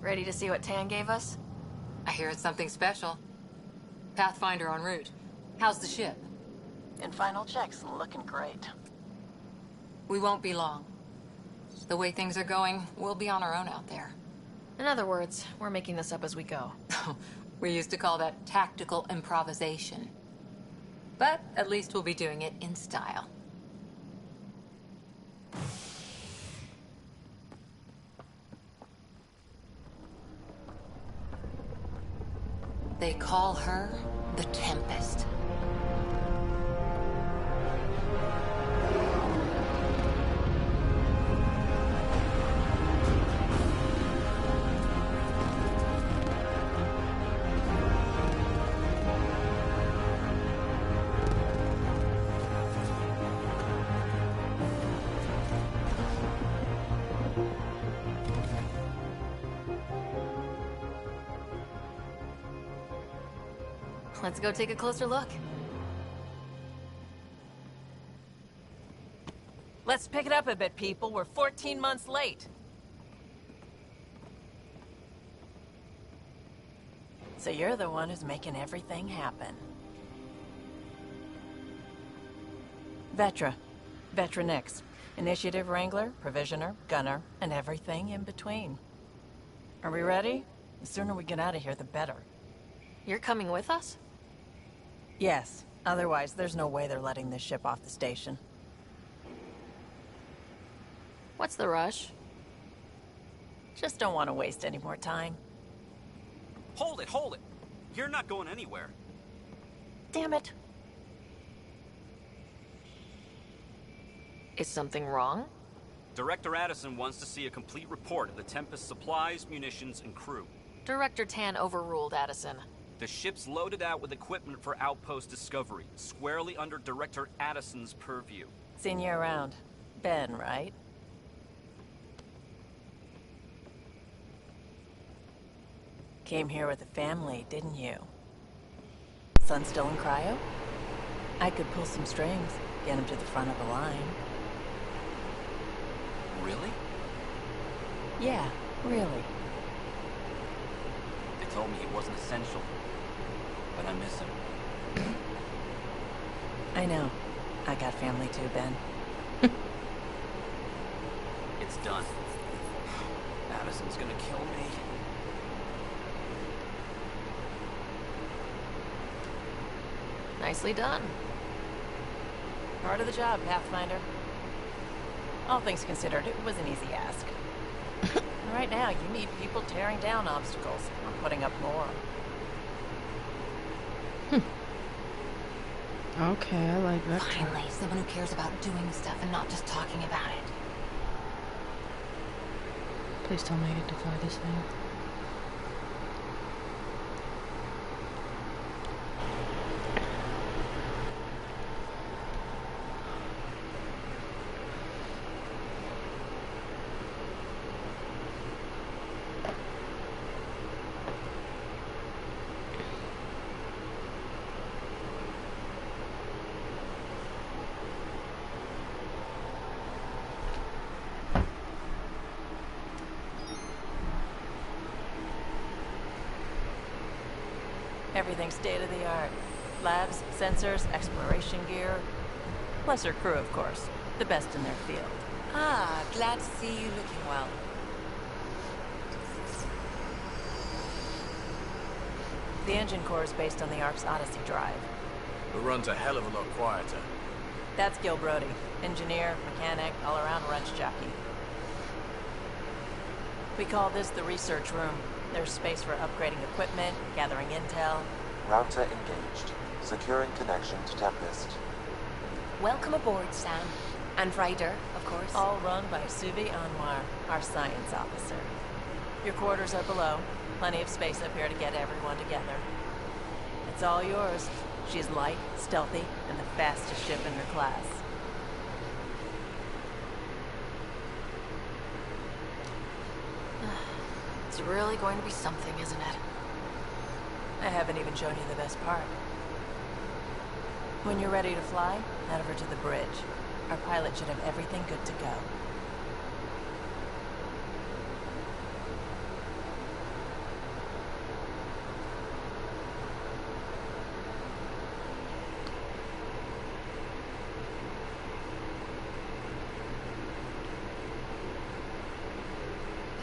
Ready to see what Tan gave us? I hear it's something special. Pathfinder en route. How's the ship? In final checks, looking great. We won't be long. The way things are going, we'll be on our own out there. In other words, we're making this up as we go. We used to call that tactical improvisation. But at least we'll be doing it in style. They call her the Tempest. Let's go take a closer look. Let's pick it up a bit, people. We're 14 months late. So you're the one who's making everything happen. Vetra. Vetra Nix. Initiative Wrangler, Provisioner, Gunner, and everything in between. Are we ready? The sooner we get out of here, the better. You're coming with us? Yes. Otherwise, there's no way they're letting this ship off the station. What's the rush? Just don't want to waste any more time. Hold it, hold it! You're not going anywhere. Damn it. Is something wrong? Director Addison wants to see a complete report of the Tempest's supplies, munitions, and crew. Director Tan overruled Addison. The ship's loaded out with equipment for outpost discovery, squarely under Director Addison's purview. Seen you around. Ben, right? Came here with a family, didn't you? Son still in cryo? I could pull some strings, get him to the front of the line. Really? Yeah, really. They told me he wasn't essential, but I miss him. I know. I got family too, Ben. It's done. Addison's gonna kill me. Nicely done. Part of the job, Pathfinder. All things considered, it was an easy ask. Right now, you need people tearing down obstacles, not putting up more. Okay, I like that. Finally, someone who cares about doing stuff and not just talking about it. Please tell me I get to fly this thing. Everything's state-of-the-art. Labs, sensors, exploration gear. Lesser crew, of course. The best in their field. Ah, glad to see you looking well. The engine core is based on the Ark's Odyssey drive. It runs a hell of a lot quieter. That's Gil Brody. Engineer, mechanic, all-around wrench jockey. We call this the research room. There's space for upgrading equipment, gathering intel. Router engaged. Securing connection to Tempest. Welcome aboard, Sam. And Ryder, of course. All run by Suvi Anwar, our science officer. Your quarters are below. Plenty of space up here to get everyone together. It's all yours. She's light, stealthy, and the fastest ship in her class. It's really going to be something, isn't it? I haven't even shown you the best part. When you're ready to fly, head over to the bridge. Our pilot should have everything good to go.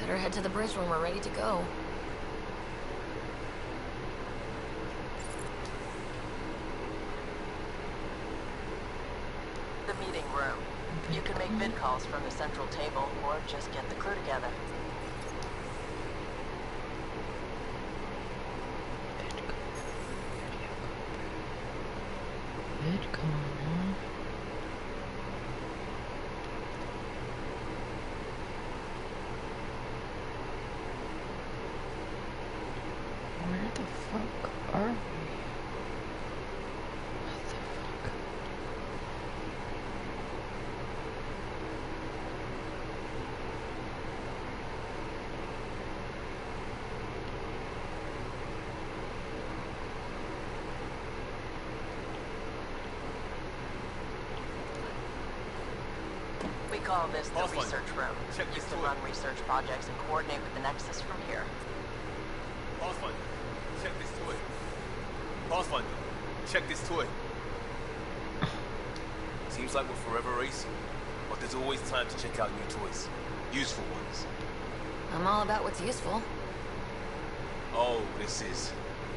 Better head to the bridge when we're ready to go. The meeting room. You can make vid calls from the central table, or just get the crew together. VidCon, huh? Where the fuck are we? What the fuck? We call this the research room. You can run research projects and coordinate with the Nexus from here. Pathfinder, check this toy. Pathfinder, check this toy. Seems like we're forever racing, but there's always time to check out new toys. Useful ones. I'm all about what's useful. Oh, this is.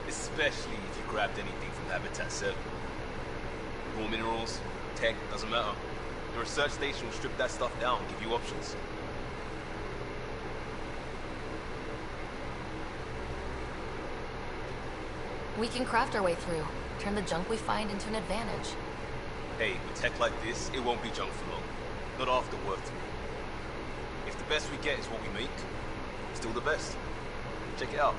Especially if you grabbed anything from Habitat 7. Raw minerals, tech, doesn't matter. The research station will strip that stuff down and give you options. We can craft our way through. Turn the junk we find into an advantage. Hey, with tech like this, it won't be junk for long. Not after work through. If the best we get is what we make, still the best. Check it out.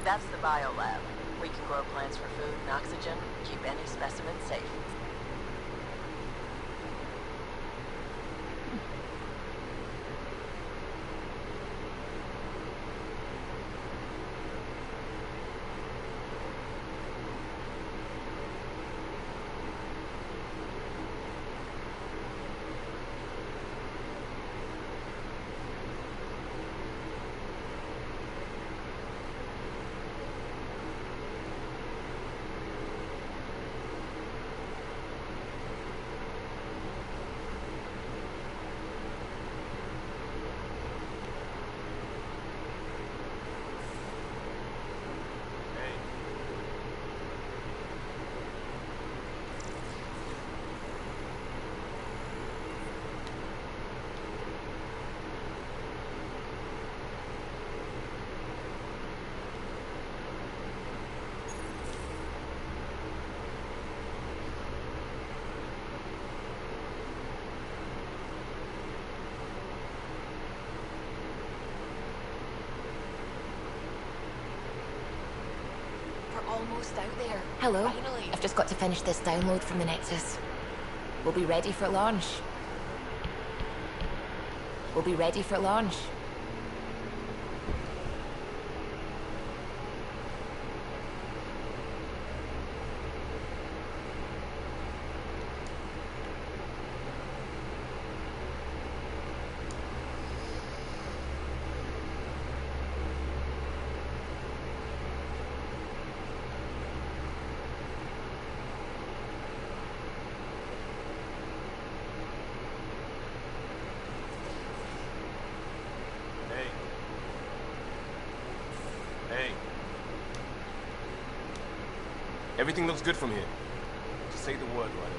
That's the biolab. We can grow plants for food and oxygen, keep any specimen safe. Almost out there. Hello. Finally. I've just got to finish this download from the Nexus. We'll be ready for launch. We'll be ready for launch. Everything looks good from here. Just say the word, Ryder.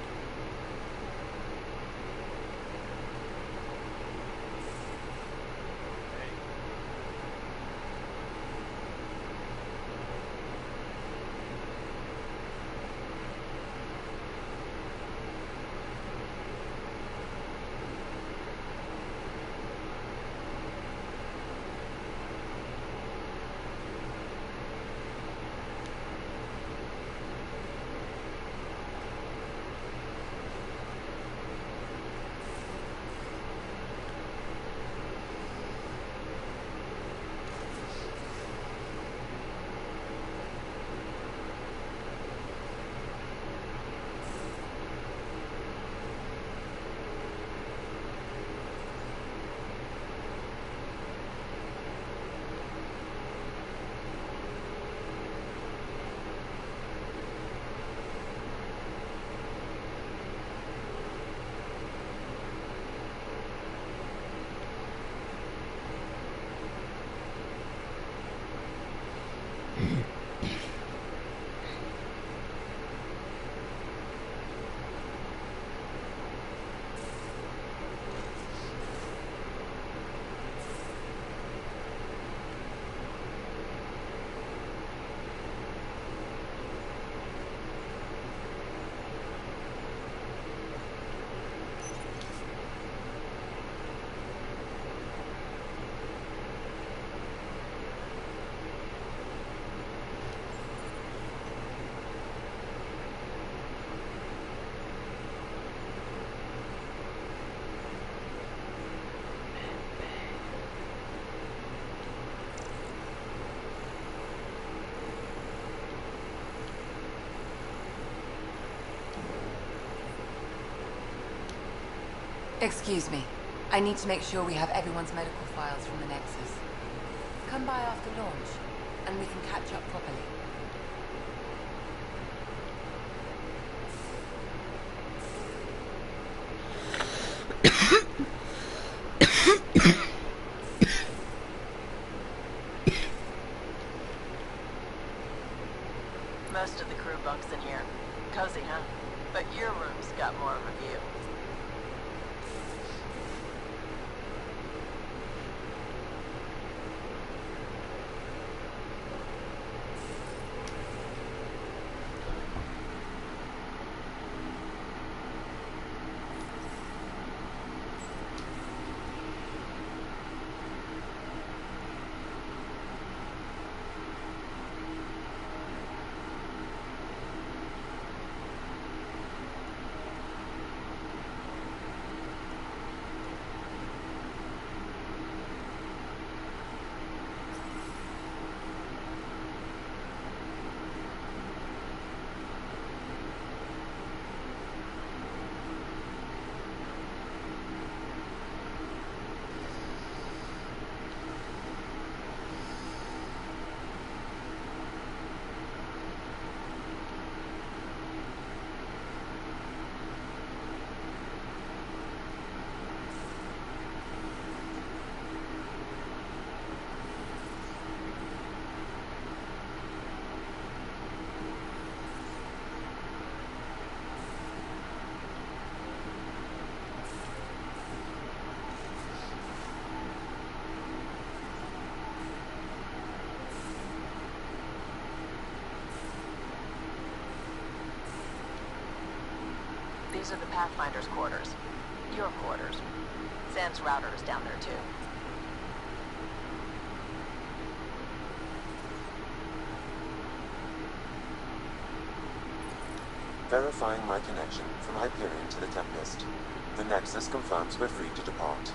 Excuse me. I need to make sure we have everyone's medical files from the Nexus. Come by after launch, and we can catch up properly. Most of the crew bunks in here. Cozy, huh? But your room's got more of a view. are the Pathfinder's quarters. Your quarters. Sam's router is down there, too. Verifying my connection from Hyperion to the Tempest. The Nexus confirms we're free to depart.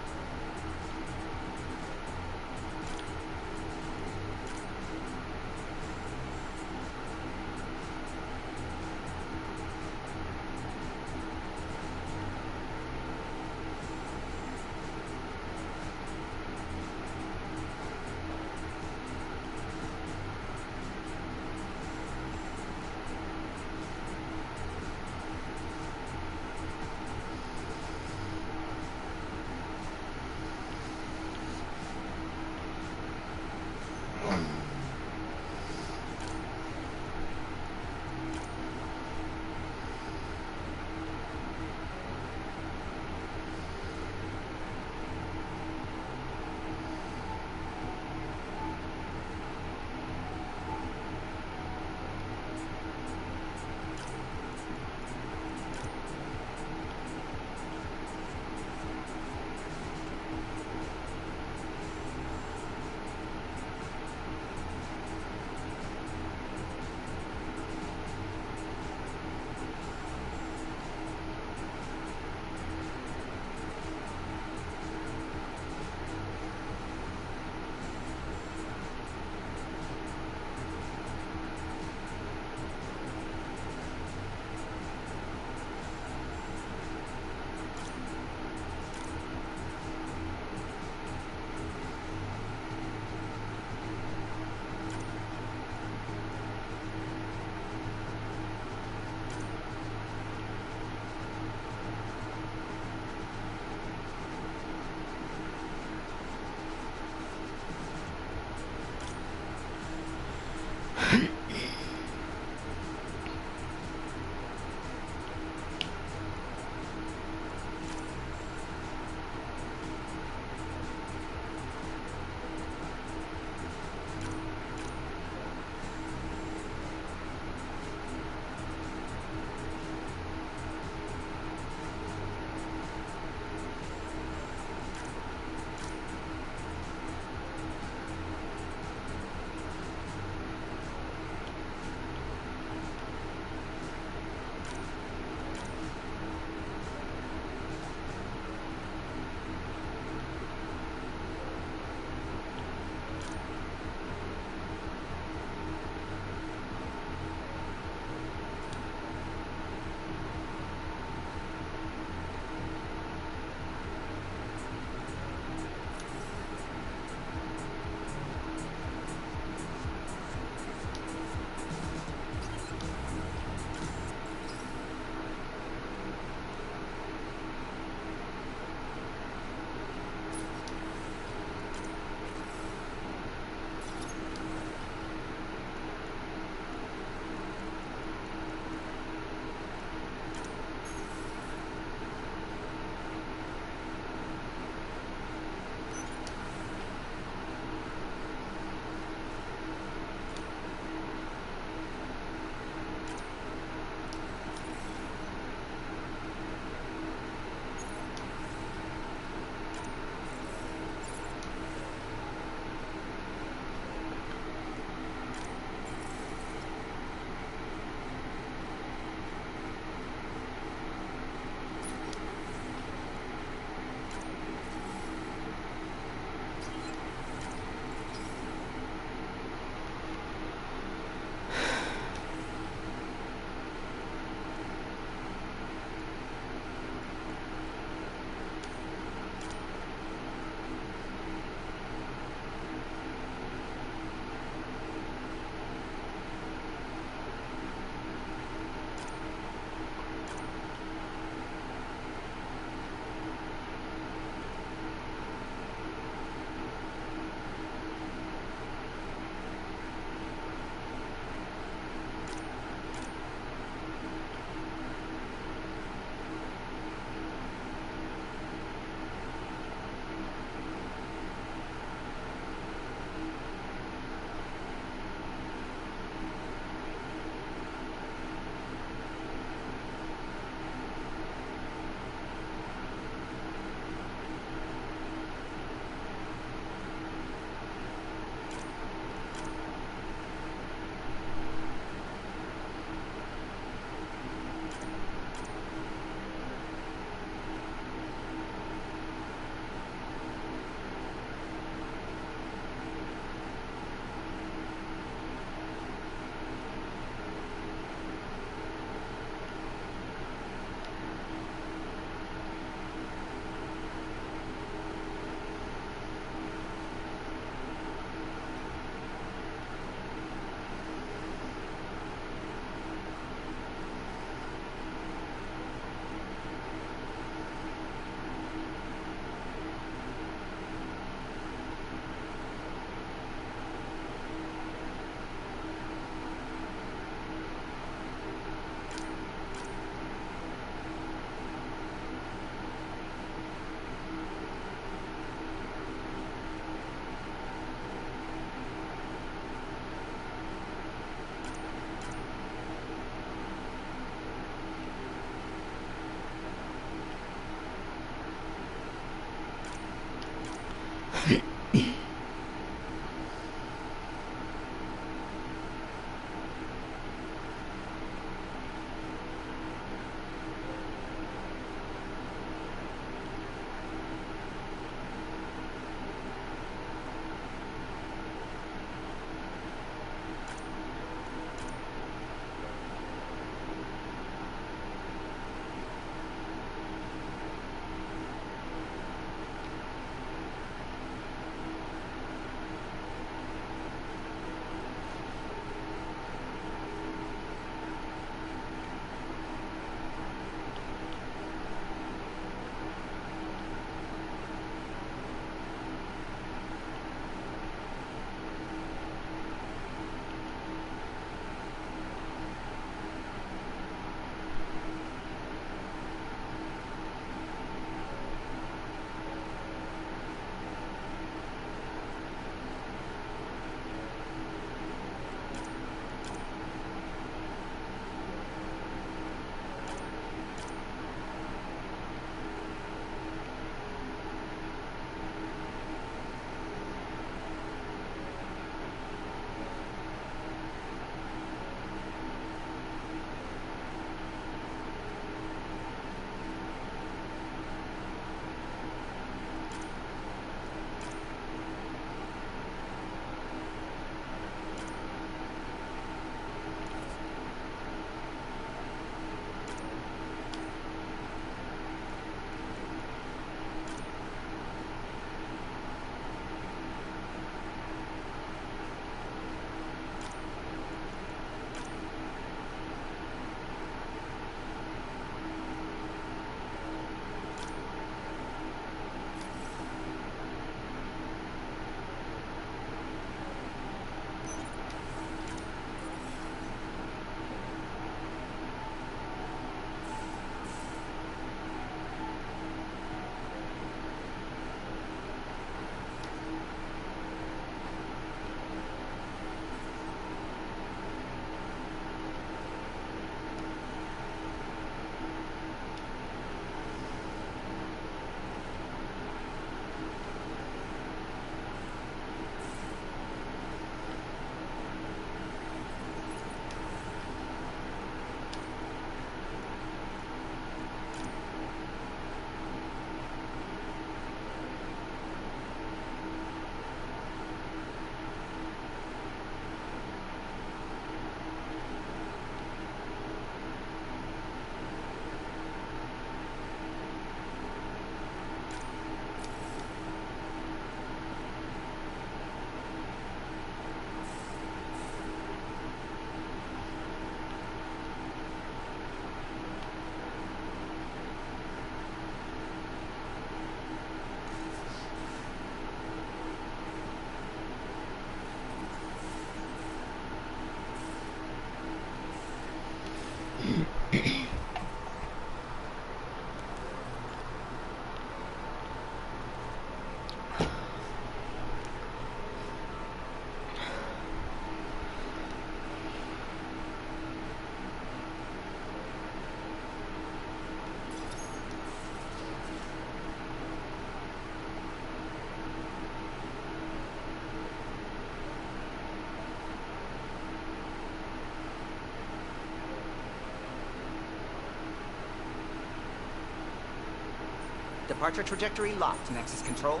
Departure trajectory locked, Nexus Control.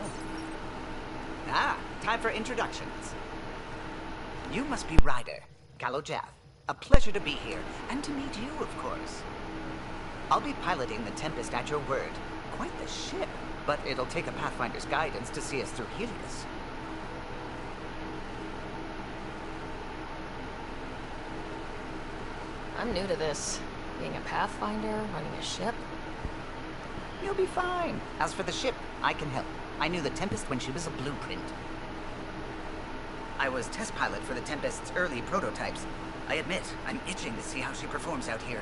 Ah, time for introductions. You must be Ryder, Gallo Jav. A pleasure to be here, and to meet you, of course. I'll be piloting the Tempest at your word. Quite the ship, but it'll take a Pathfinder's guidance to see us through Helios. I'm new to this. Being a Pathfinder, running a ship. You'll be fine. As for the ship, I can help. I knew the Tempest when she was a blueprint. I was test pilot for the Tempest's early prototypes. I admit, I'm itching to see how she performs out here.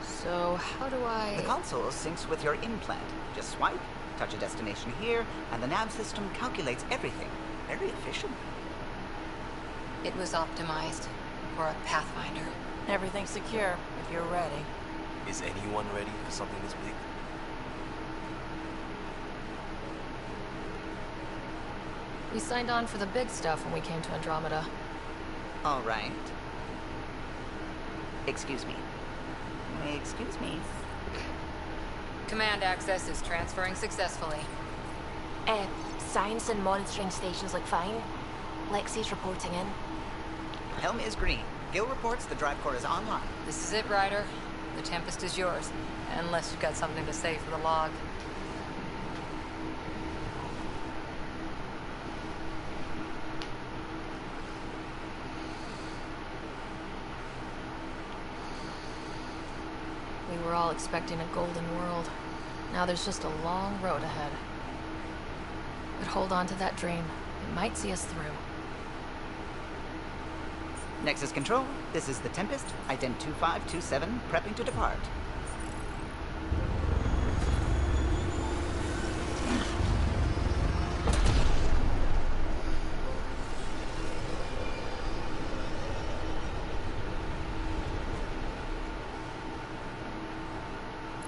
So, how do I... The console syncs with your implant. Just swipe, touch a destination here, and the nav system calculates everything. Very efficient. It was optimized for a Pathfinder. Everything's secure, if you're ready. Is anyone ready for something this big? We signed on for the big stuff when we came to Andromeda. All right. Excuse me. Excuse me. Command access is transferring successfully. Science and monitoring stations look fine. Lexi's reporting in. Helm is green. Gil reports the drive core is online. This is it, Ryder. The Tempest is yours. Unless you've got something to say for the log. We were all expecting a golden world. Now there's just a long road ahead. But hold on to that dream. It might see us through. Nexus Control, this is the Tempest, ident 2527, prepping to depart.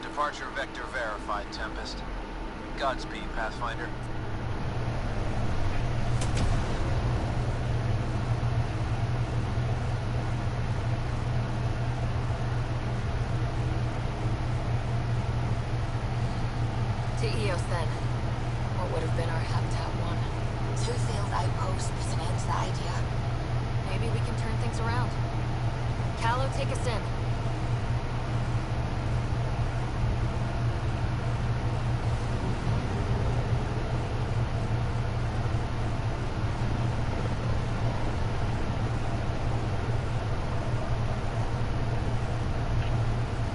Departure vector verified, Tempest. Godspeed, Pathfinder. To Eos, then. What would have been our Habitat 1? 2 failed outposts cements the idea. Maybe we can turn things around. Callow, take us in.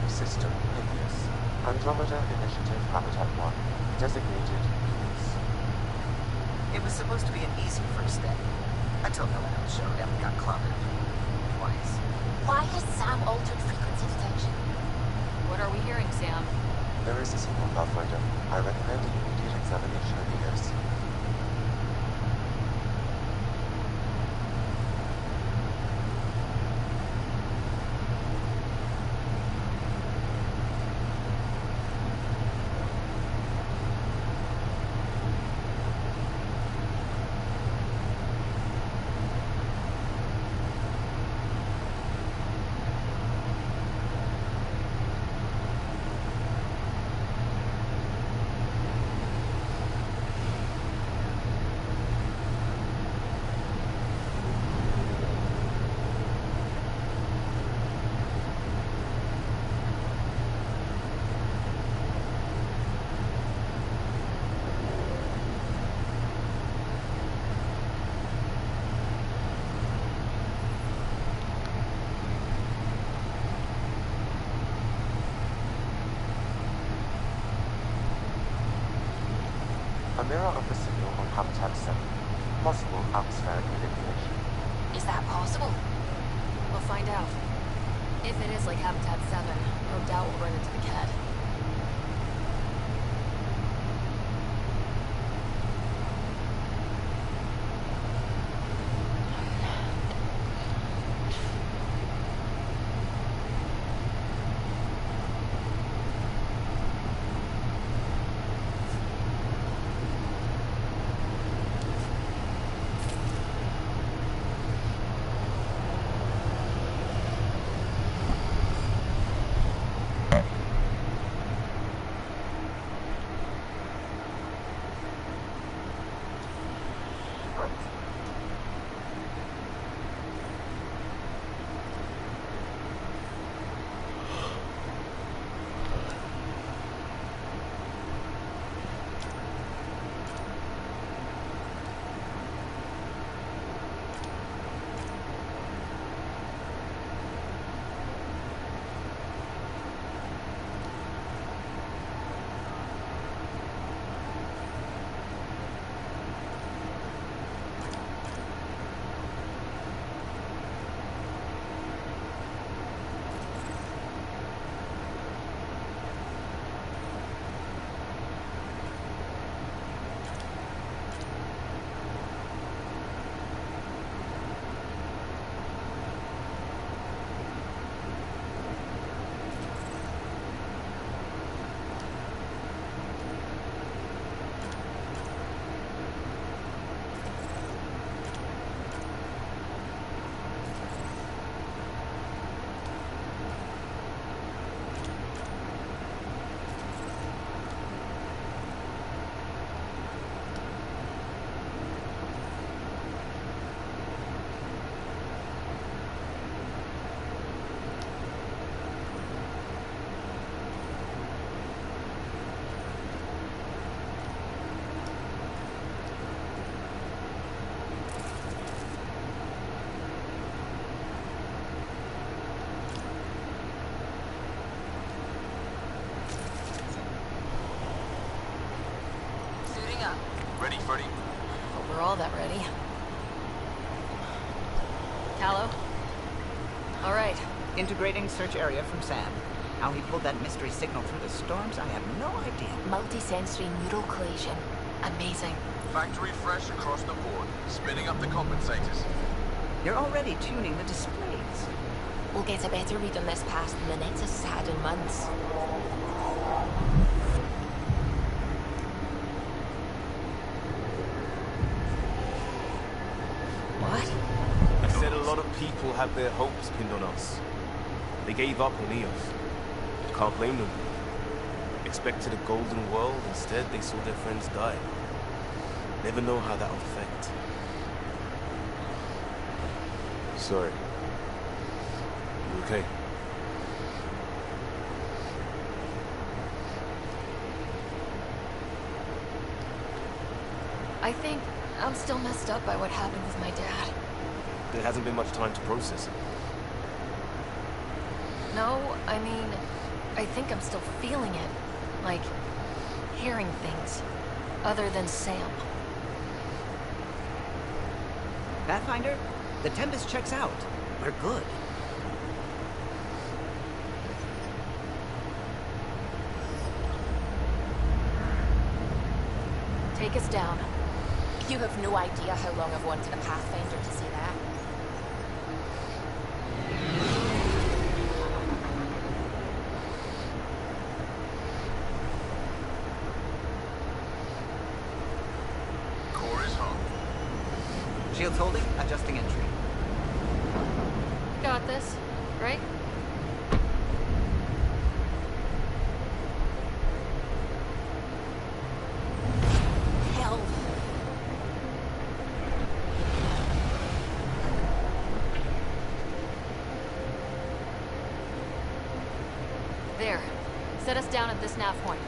System Helios. Andromeda Initiative Habitat 1. Designated Helios. It was supposed to be an easy first step. Until no one else showed up and got clobbered. Twice. Why has Sam altered frequency detection? What are we hearing, Sam? There is a signal, Pathfinder. I recommend an immediate examination of Helios. A mirror of the signal on Habitat 7. Possible atmospheric manipulation. Is that possible? We'll find out. If it is like Habitat 7, no doubt we'll run into the cat. Ready, Freddy? Hope we're all that ready. Callow? All right. Integrating search area from Sam. How he pulled that mystery signal through the storms, I have no idea. Multisensory neural collision. Amazing. Factory fresh across the board. Spinning up the compensators. You're already tuning the displays. We'll get a better read on this past than the Nexus has had in months. What? I said a lot of people have their hopes pinned on us. They gave up on Eos. Can't blame them. Expected a golden world, instead they saw their friends die. Never know how that'll affect. Sorry. You okay? I think I'm still messed up by what happened with my dad. There hasn't been much time to process it. No, I mean, I think I'm still feeling it. Like, hearing things. Other than Sam. Pathfinder, the Tempest checks out. We're good. Take us down. You have no idea how long I've wanted a Pathfinder to say that. Core is hung. Shields holding, adjusting entry. Got this, right? Hell. There. Set us down at this nav point.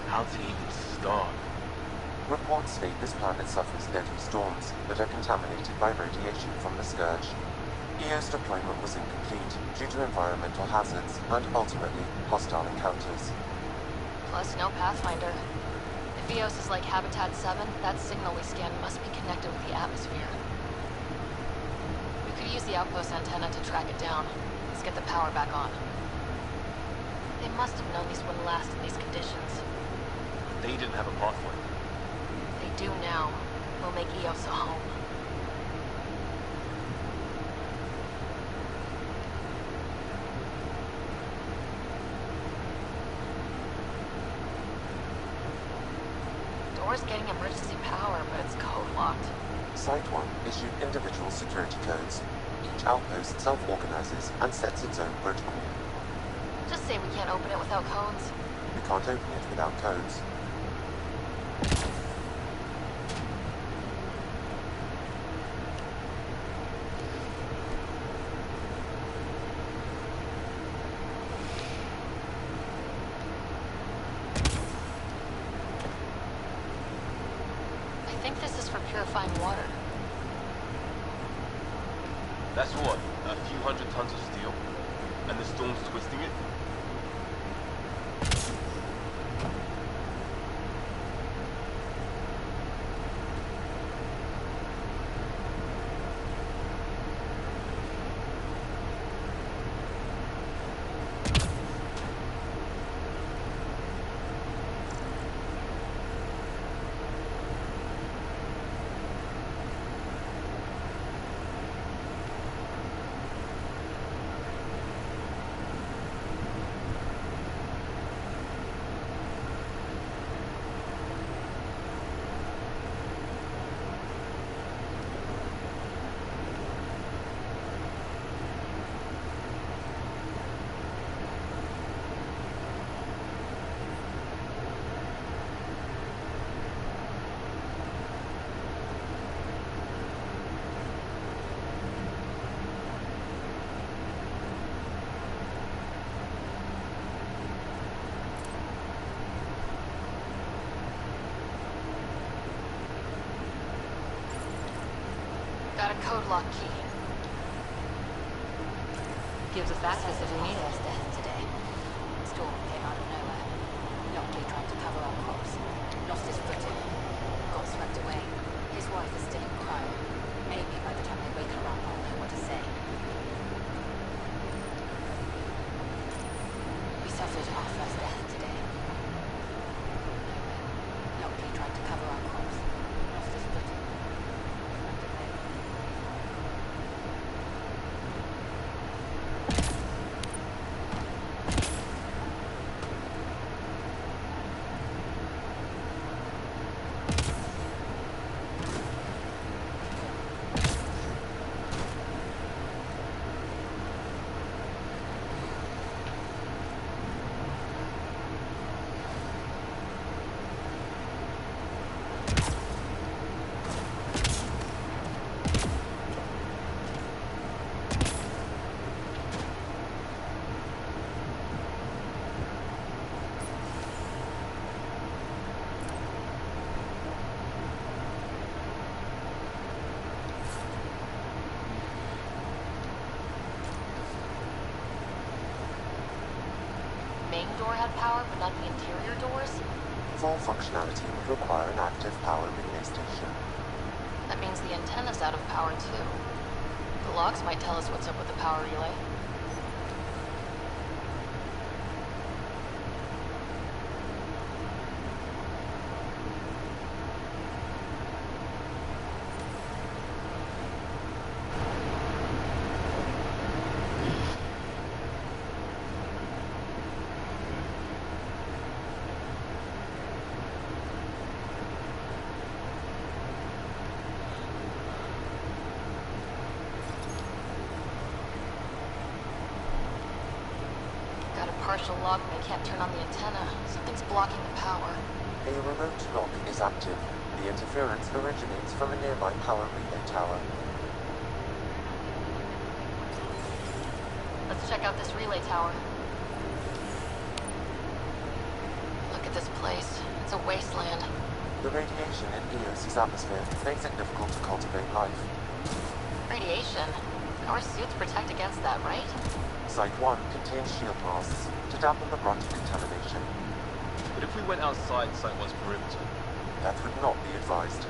How to even start? Reports state this planet suffers deadly storms that are contaminated by radiation from the Scourge. EO's deployment was incomplete due to environmental hazards and, ultimately, hostile encounters. Plus, no Pathfinder. If Eos is like Habitat 7, that signal we scan must be connected with the atmosphere. We could use the outpost antenna to track it down. Let's get the power back on. They must have known these wouldn't last in these conditions. They didn't have a pathway. They do now. We'll make Eos a home. Door's getting emergency power, but it's code locked. Site 1 issued individual security codes. Each outpost self-organizes and sets its own protocol. Just say we can't open it without codes. We can't open it without codes. I think this is for purifying water. That's what? A few hundred tons of steel? And the storm's twisting it? Got a code lock key. Gives us access if we need it. Today. Storm came out of nowhere. Lockley tried to cover our corpse. Lost his footing. Got swept away. His wife is still in cryo. Maybe by the time I wake her up, I'll know what to say. We suffered our first death today. Lockley tried to cover our corpse. Lost his footing. Swept away. Main door had power, but not the interior doors? Full functionality would require an active power relay station. That means the antenna's out of power, too. The logs might tell us what's up with the power relay. Got a partial lock, but I can't turn on the antenna. Something's blocking the power. A remote lock is active. The interference originates from a nearby power relay tower. Let's check out this relay tower. Look at this place. It's a wasteland. The radiation in Eos's atmosphere makes it difficult to cultivate life. Radiation? Our suits protect against that, right? Site 1 contains shield masks to dampen the brunt of contamination. But if we went outside Site 1's perimeter? That would not be advised.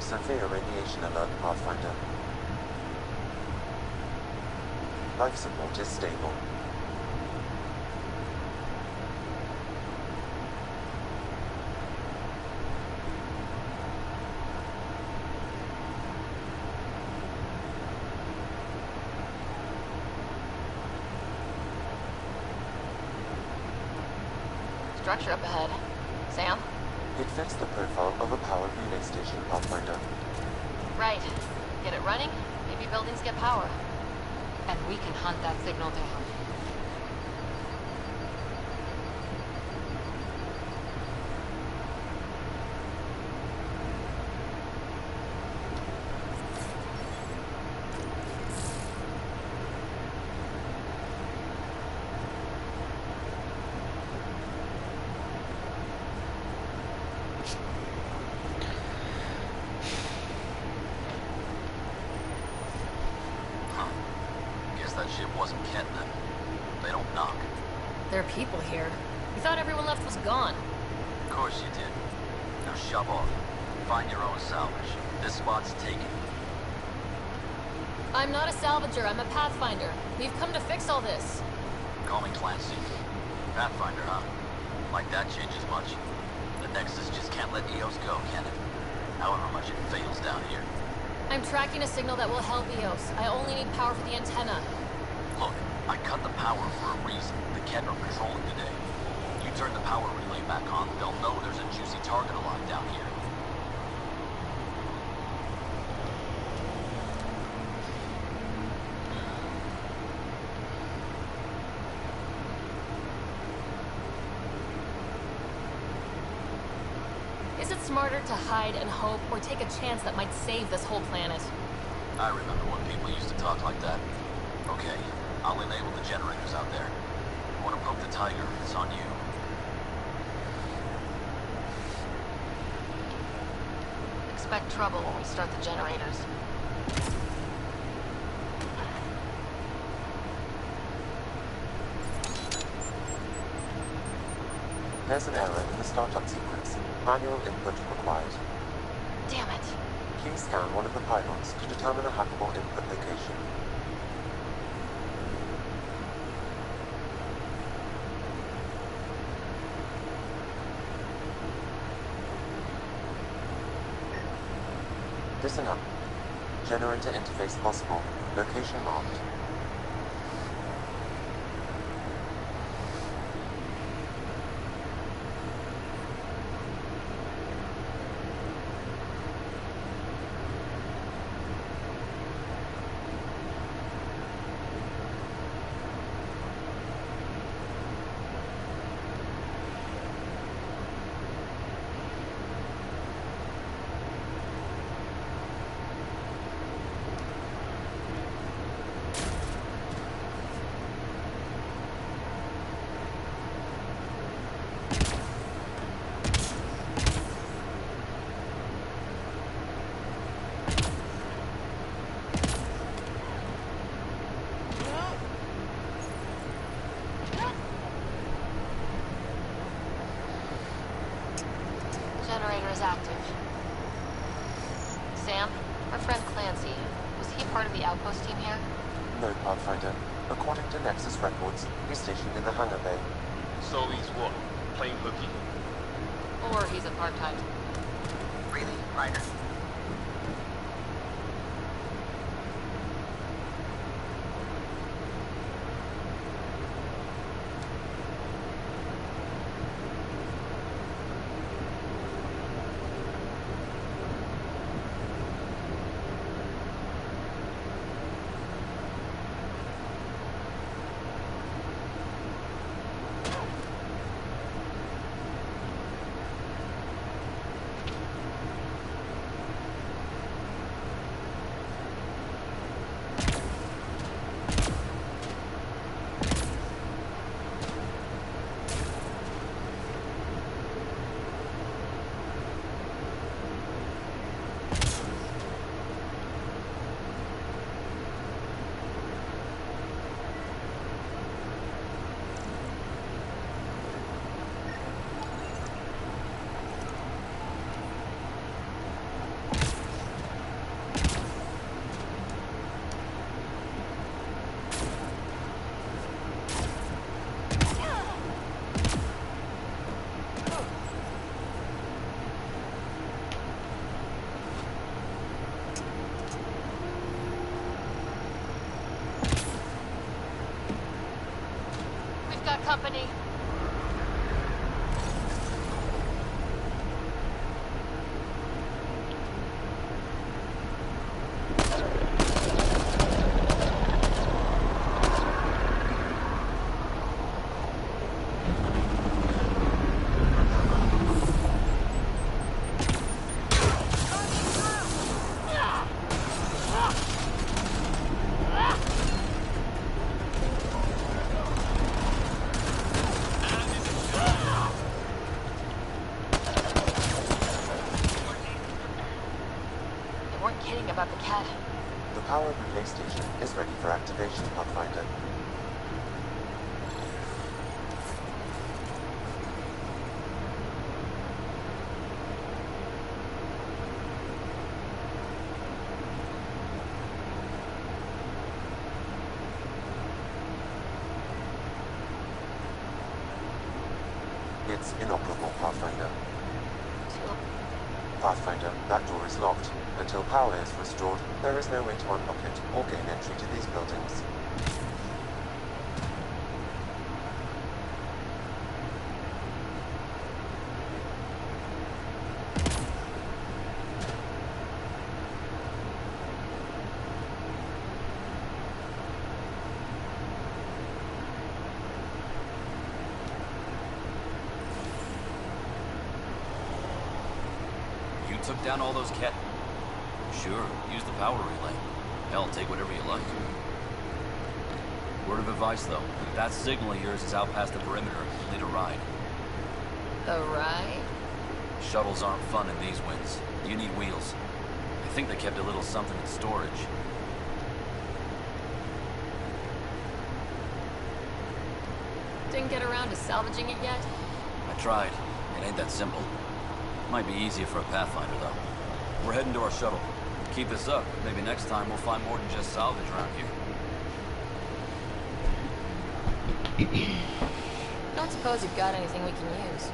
Severe radiation alert, Pathfinder. Life support is stable. Structure up ahead. Sam? It fits the profile of a power relay station, Pathfinder. Right. Get it running, maybe buildings get power. And we can hunt that signal down. That ship wasn't Kent then. They don't knock. There are people here. We thought everyone left was gone. Of course you did. Now shove off. Find your own salvage. This spot's taken. I'm not a salvager, I'm a pathfinder. We've come to fix all this. Call me Clancy. Pathfinder, huh? Like that changes much. The Nexus just can't let Eos go, can it? However much it fails down here. I'm tracking a signal that will help Eos. I only need power for the antenna. Look, I cut the power for a reason. The Kett are patrolling today. You turn the power relay back on, they'll know there's a juicy target alive down here. Is it smarter to hide and hope, or take a chance that might save this whole planet? I remember when people used to talk like that. Okay, I'll enable the generators out there. You want to poke the tiger, it's on you. Expect trouble when we start the generators. There's an error in the startup sequence. Manual input required. Damn it. Please scan one of the pylons to determine a hackable input location. Listen up. Generator interface possible. Location marked. Generator is active. Sam, our friend Clancy, was he part of the outpost team here? No, Pathfinder. According to Nexus records, he's stationed in the hangar bay. So he's what? Playing hooky? Or he's a part-time. Really, Ryder? Company. About the cat. The power relay station is ready for activation, Pathfinder. It's inoperable, Pathfinder. Pathfinder, that door is locked. Until power is restored, there is no way to unlock it or gain entry to these buildings. Took down all those cat... Sure, use the power relay. Hell, take whatever you like. Word of advice, though. If that signal of yours is out past the perimeter, you'll need a ride. A ride? Shuttles aren't fun in these winds. You need wheels. I think they kept a little something in storage. Didn't get around to salvaging it yet? I tried. It ain't that simple. Might be easier for a Pathfinder, though. We're heading to our shuttle. Keep this up. Maybe next time we'll find more than just salvage around here. Don't suppose you've got anything we can use.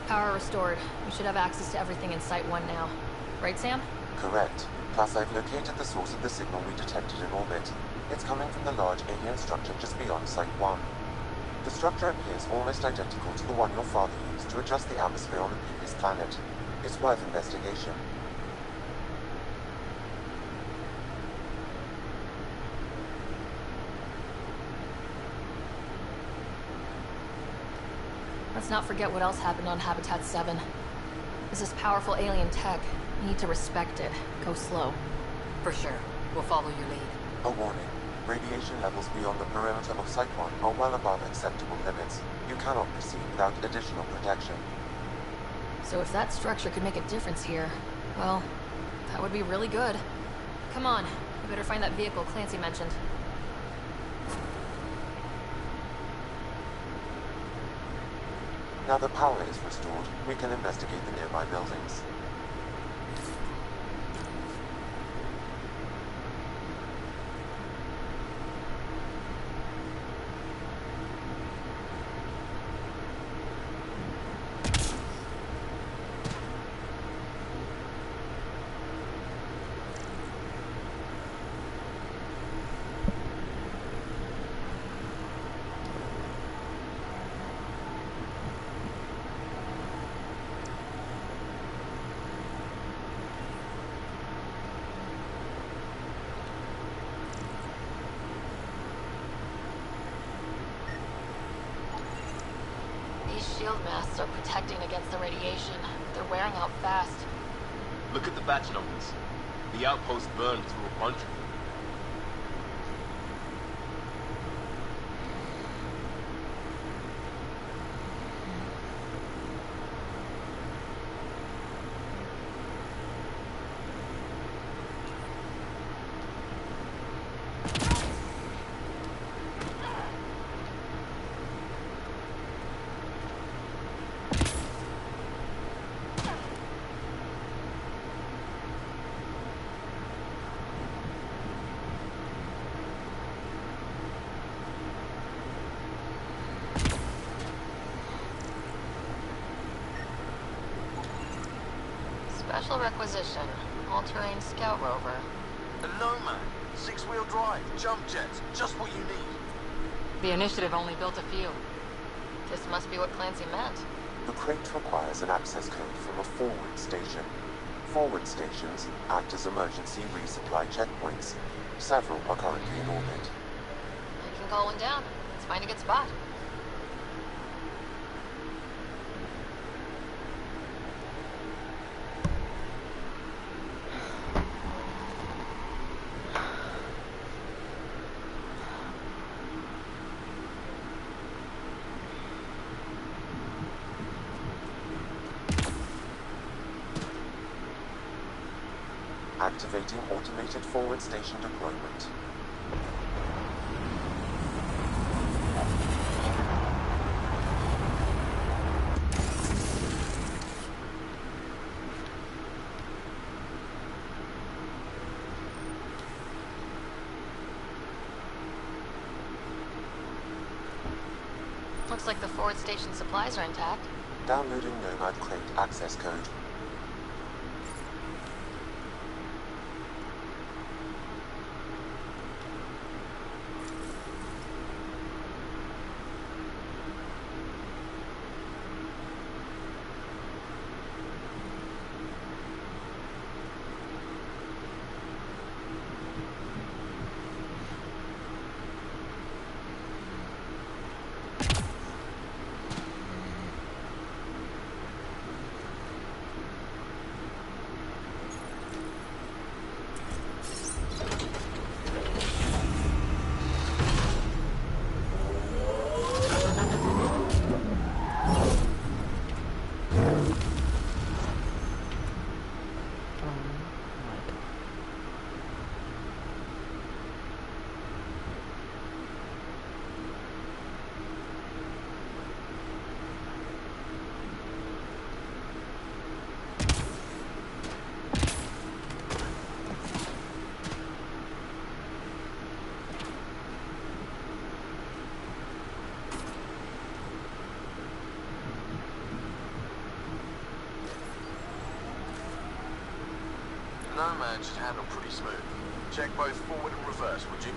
Power restored. We should have access to everything in Site 1 now. Right, Sam? Correct. Plus, I've located the source of the signal we detected in orbit. It's coming from the large alien structure just beyond Site 1. The structure appears almost identical to the one your father used to adjust the atmosphere on the previous planet. It's worth investigation. Let's not forget what else happened on Habitat 7. This is powerful alien tech. We need to respect it. Go slow. For sure. We'll follow your lead. A warning. Radiation levels beyond the perimeter of Site 1 are well above acceptable limits. You cannot proceed without additional protection. So if that structure could make a difference here, well, that would be really good. Come on. We better find that vehicle Clancy mentioned. Now the power is restored, we can investigate the nearby buildings. shield masks are protecting against the radiation. They're wearing out fast. Look at the batch numbers. The outpost burned through a bunch of them. Special requisition. All-terrain scout rover. A Nomad. 6-wheel drive. Jump jets. Just what you need. The initiative only built a few. This must be what Clancy meant. The crate requires an access code from a forward station. Forward stations act as emergency resupply checkpoints. Several are currently in orbit. I can call one down. Let's find a good spot. Activating automated forward station deployment. Looks like the forward station supplies are intact. Downloading Nomad crate access code. Nomad should handle pretty smooth. Check both forward and reverse, would you?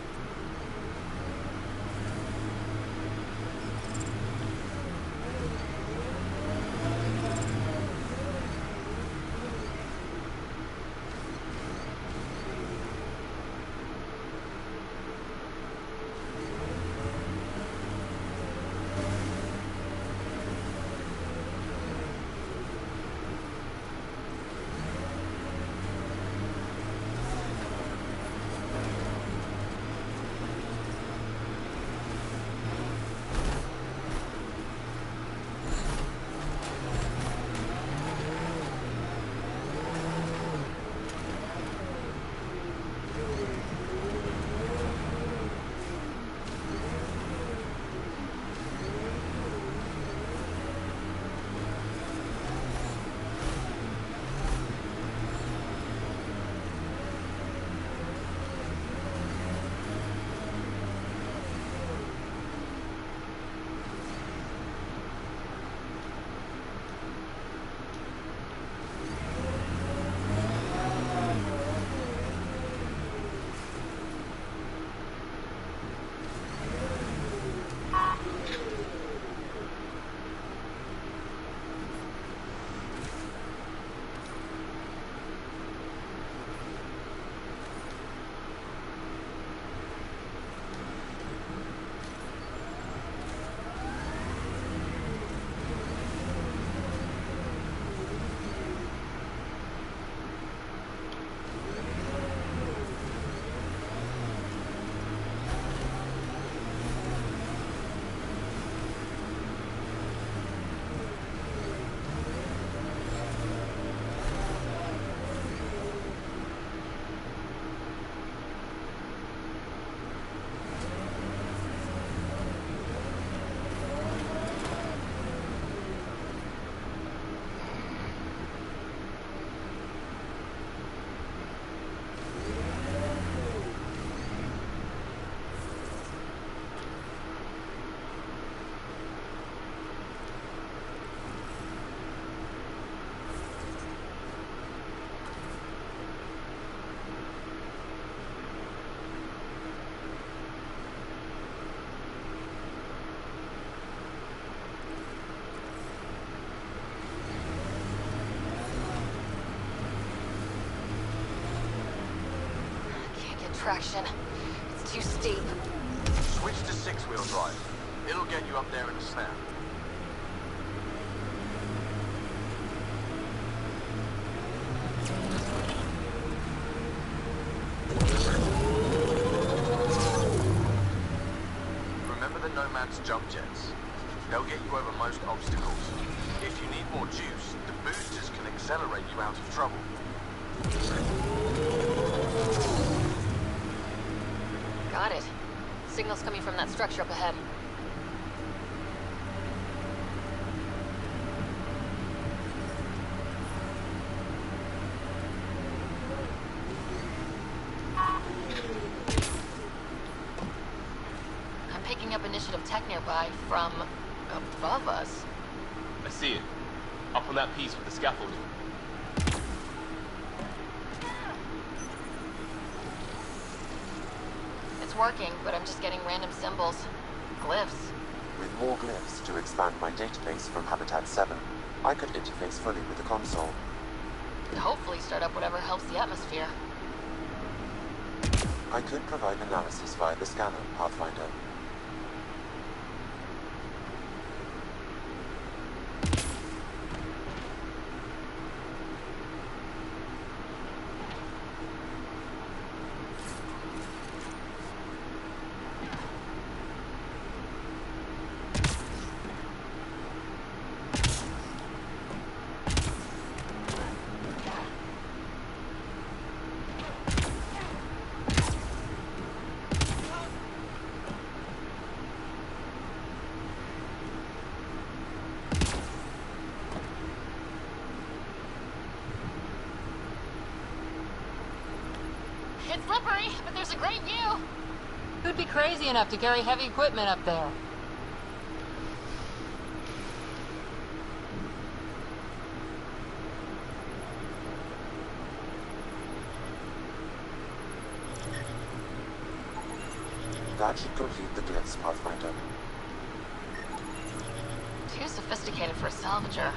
traction. It's too steep. Switch to six-wheel drive. It'll get you up there in a snap. Remember the Nomad's jump jets? They'll get you over most obstacles. If you need more juice, the boosters can accelerate you out of trouble. Got it. Signal's coming from that structure up ahead. I'm picking up initiative tech nearby from above us. I see it. Up on that piece with the scaffolding. It's working, but I'm just getting random symbols. Glyphs. With more glyphs to expand my database from Habitat 7, I could interface fully with the console. And hopefully start up whatever helps the atmosphere. I could provide analysis via the scanner, Pathfinder. It's slippery, but there's a great view. Who'd be crazy enough to carry heavy equipment up there? That should complete the glyphs, Pathfinder. Too sophisticated for a salvager.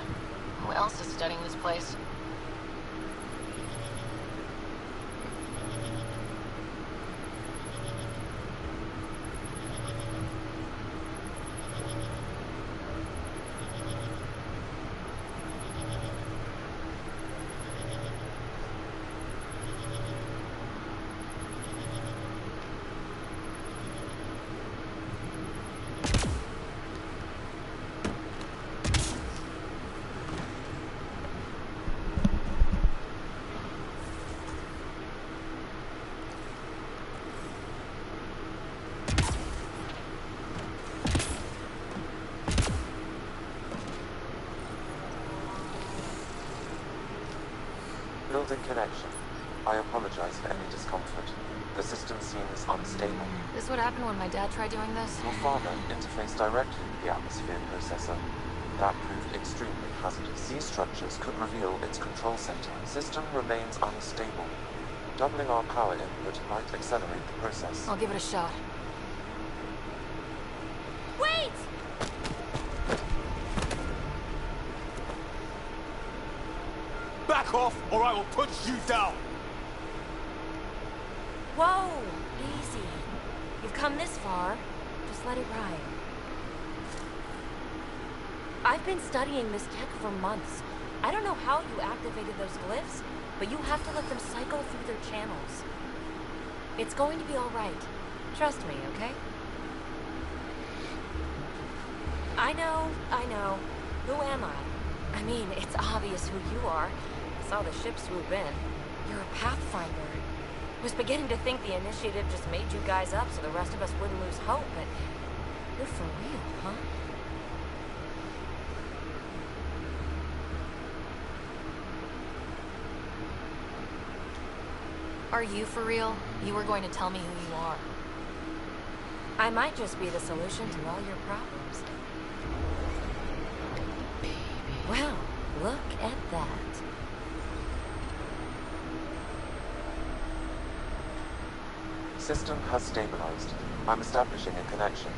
Who else is studying this place? Building connection. I apologize for any discomfort. The system seems unstable. This would happen when my dad tried doing this? Your father interfaced directly with the atmosphere processor. That proved extremely hazardous. These structures could reveal its control center. System remains unstable. Doubling our power input might accelerate the process. I'll give it a shot. Wait! Back off, or I will punch you down! Whoa! Easy. You've come this far. Just let it ride. I've been studying this tech for months. I don't know how you activated those glyphs, but you have to let them cycle through their channels. It's going to be all right. Trust me, okay? I know. Who am I? I mean, it's obvious who you are. I saw the ship swoop in. You're a Pathfinder. I was beginning to think the initiative just made you guys up so the rest of us wouldn't lose hope, but you're for real, huh? Are you for real? You were going to tell me who you are. I might just be the solution to all your problems. Well, look at that. System has stabilized. I'm establishing a connection.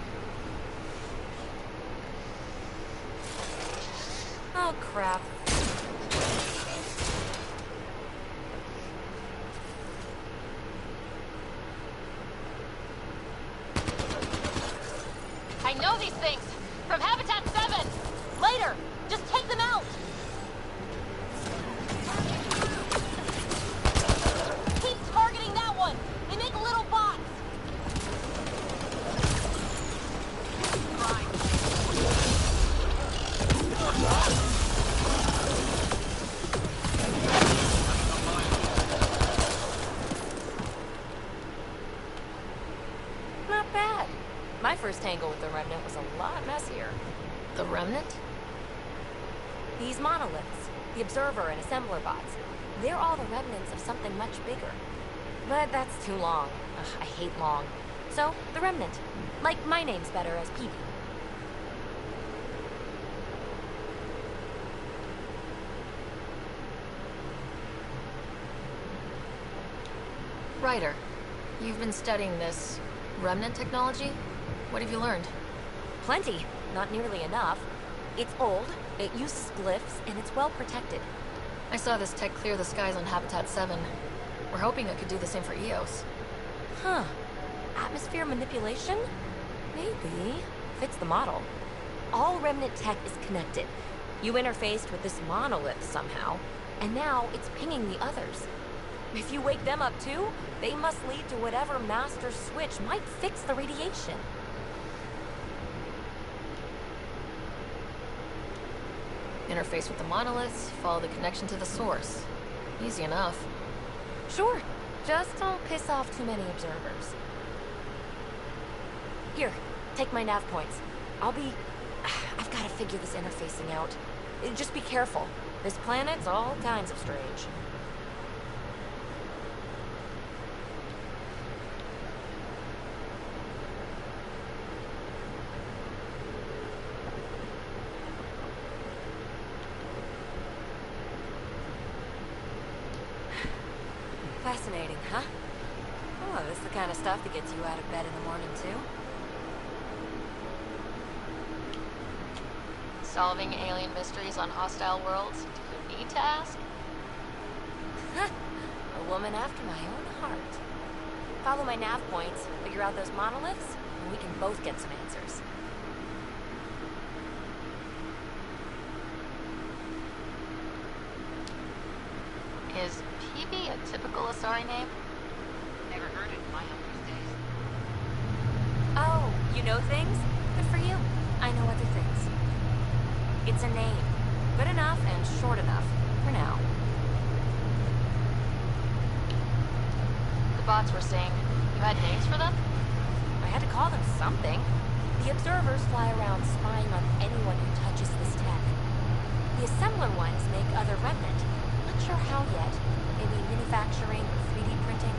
Oh, crap. know these things! From Habitat 7! Later! Just take them out! Keep targeting that one! They make little bots! Not bad. My first tangle with the Remnant was a lot messier. The Remnant? These monoliths, the Observer and Assembler bots, they're all the remnants of something much bigger. But that's too long. Ugh, I hate long. So, the Remnant. Like, my name's better as Peavy. Ryder, you've been studying this Remnant technology? What have you learned? Plenty. Not nearly enough. It's old, it uses glyphs, and it's well protected. I saw this tech clear the skies on Habitat 7. We're hoping it could do the same for EOS. Huh. Atmosphere manipulation? Maybe. Fits the model. All Remnant tech is connected. You interfaced with this monolith somehow, and now it's pinging the others. If you wake them up too, they must lead to whatever master switch might fix the radiation. Interface with the monoliths, follow the connection to the source. Easy enough. Sure. Just don't piss off too many observers. Here, take my nav points. I've got to figure this interfacing out. Just be careful. This planet's all kinds of strange. Fascinating, huh? Oh, this is the kind of stuff that gets you out of bed in the morning, too. Solving alien mysteries on hostile worlds? Do you need to ask? A woman after my own heart. Follow my nav points, figure out those monoliths, and we can both get some answers. Is Peavy a typical Asari name? Never heard it in my younger days. Oh, you know things? Good for you. I know other things. It's a name. Good enough and short enough. For now. The bots were saying you had names for them? I had to call them something. The observers fly around spying on anyone who touches this tech. The assembler ones make other remnant. Not sure how yet. Maybe manufacturing or 3D printing.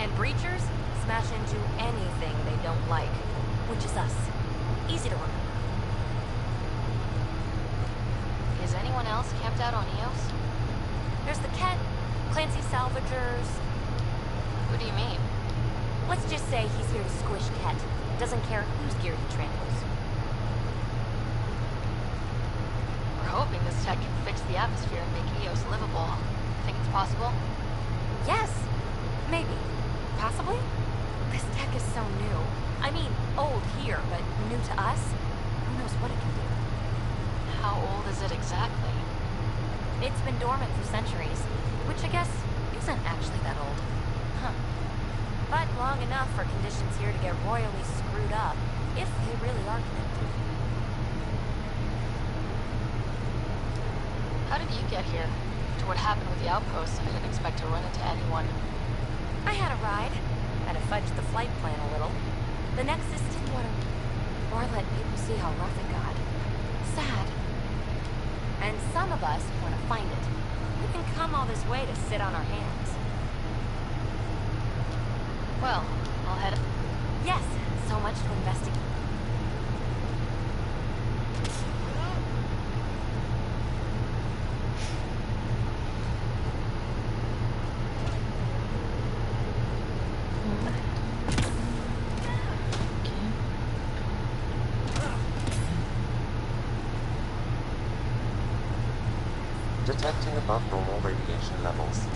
And breachers smash into anything they don't like. Which is us. Easy to remember. Is anyone else camped out on Eos? There's the Ket, Clancy Salvagers. Who do you mean? Let's just say he's here to squish Ket. Doesn't care whose gear he tramples. We're hoping this tech can fix the atmosphere and make Eos livable. Think it's possible? Yes. Maybe. Possibly? This tech is so new. I mean, old here, but new to us. Who knows what it can do? How old is it exactly? It's been dormant for centuries, which I guess isn't actually that old. Huh. But long enough for conditions here to get royally screwed up, if they really are connected. How did you get here? After what happened with the outpost, I didn't expect to run into anyone. I had a ride. Had to fudge the flight plan a little. The Nexus didn't want to... or let people see how rough it got. Sad. And some of us want to find it. We can come all this way to sit on our hands. Well, I'll head... Yes, so much to investigate. Detecting above normal radiation levels.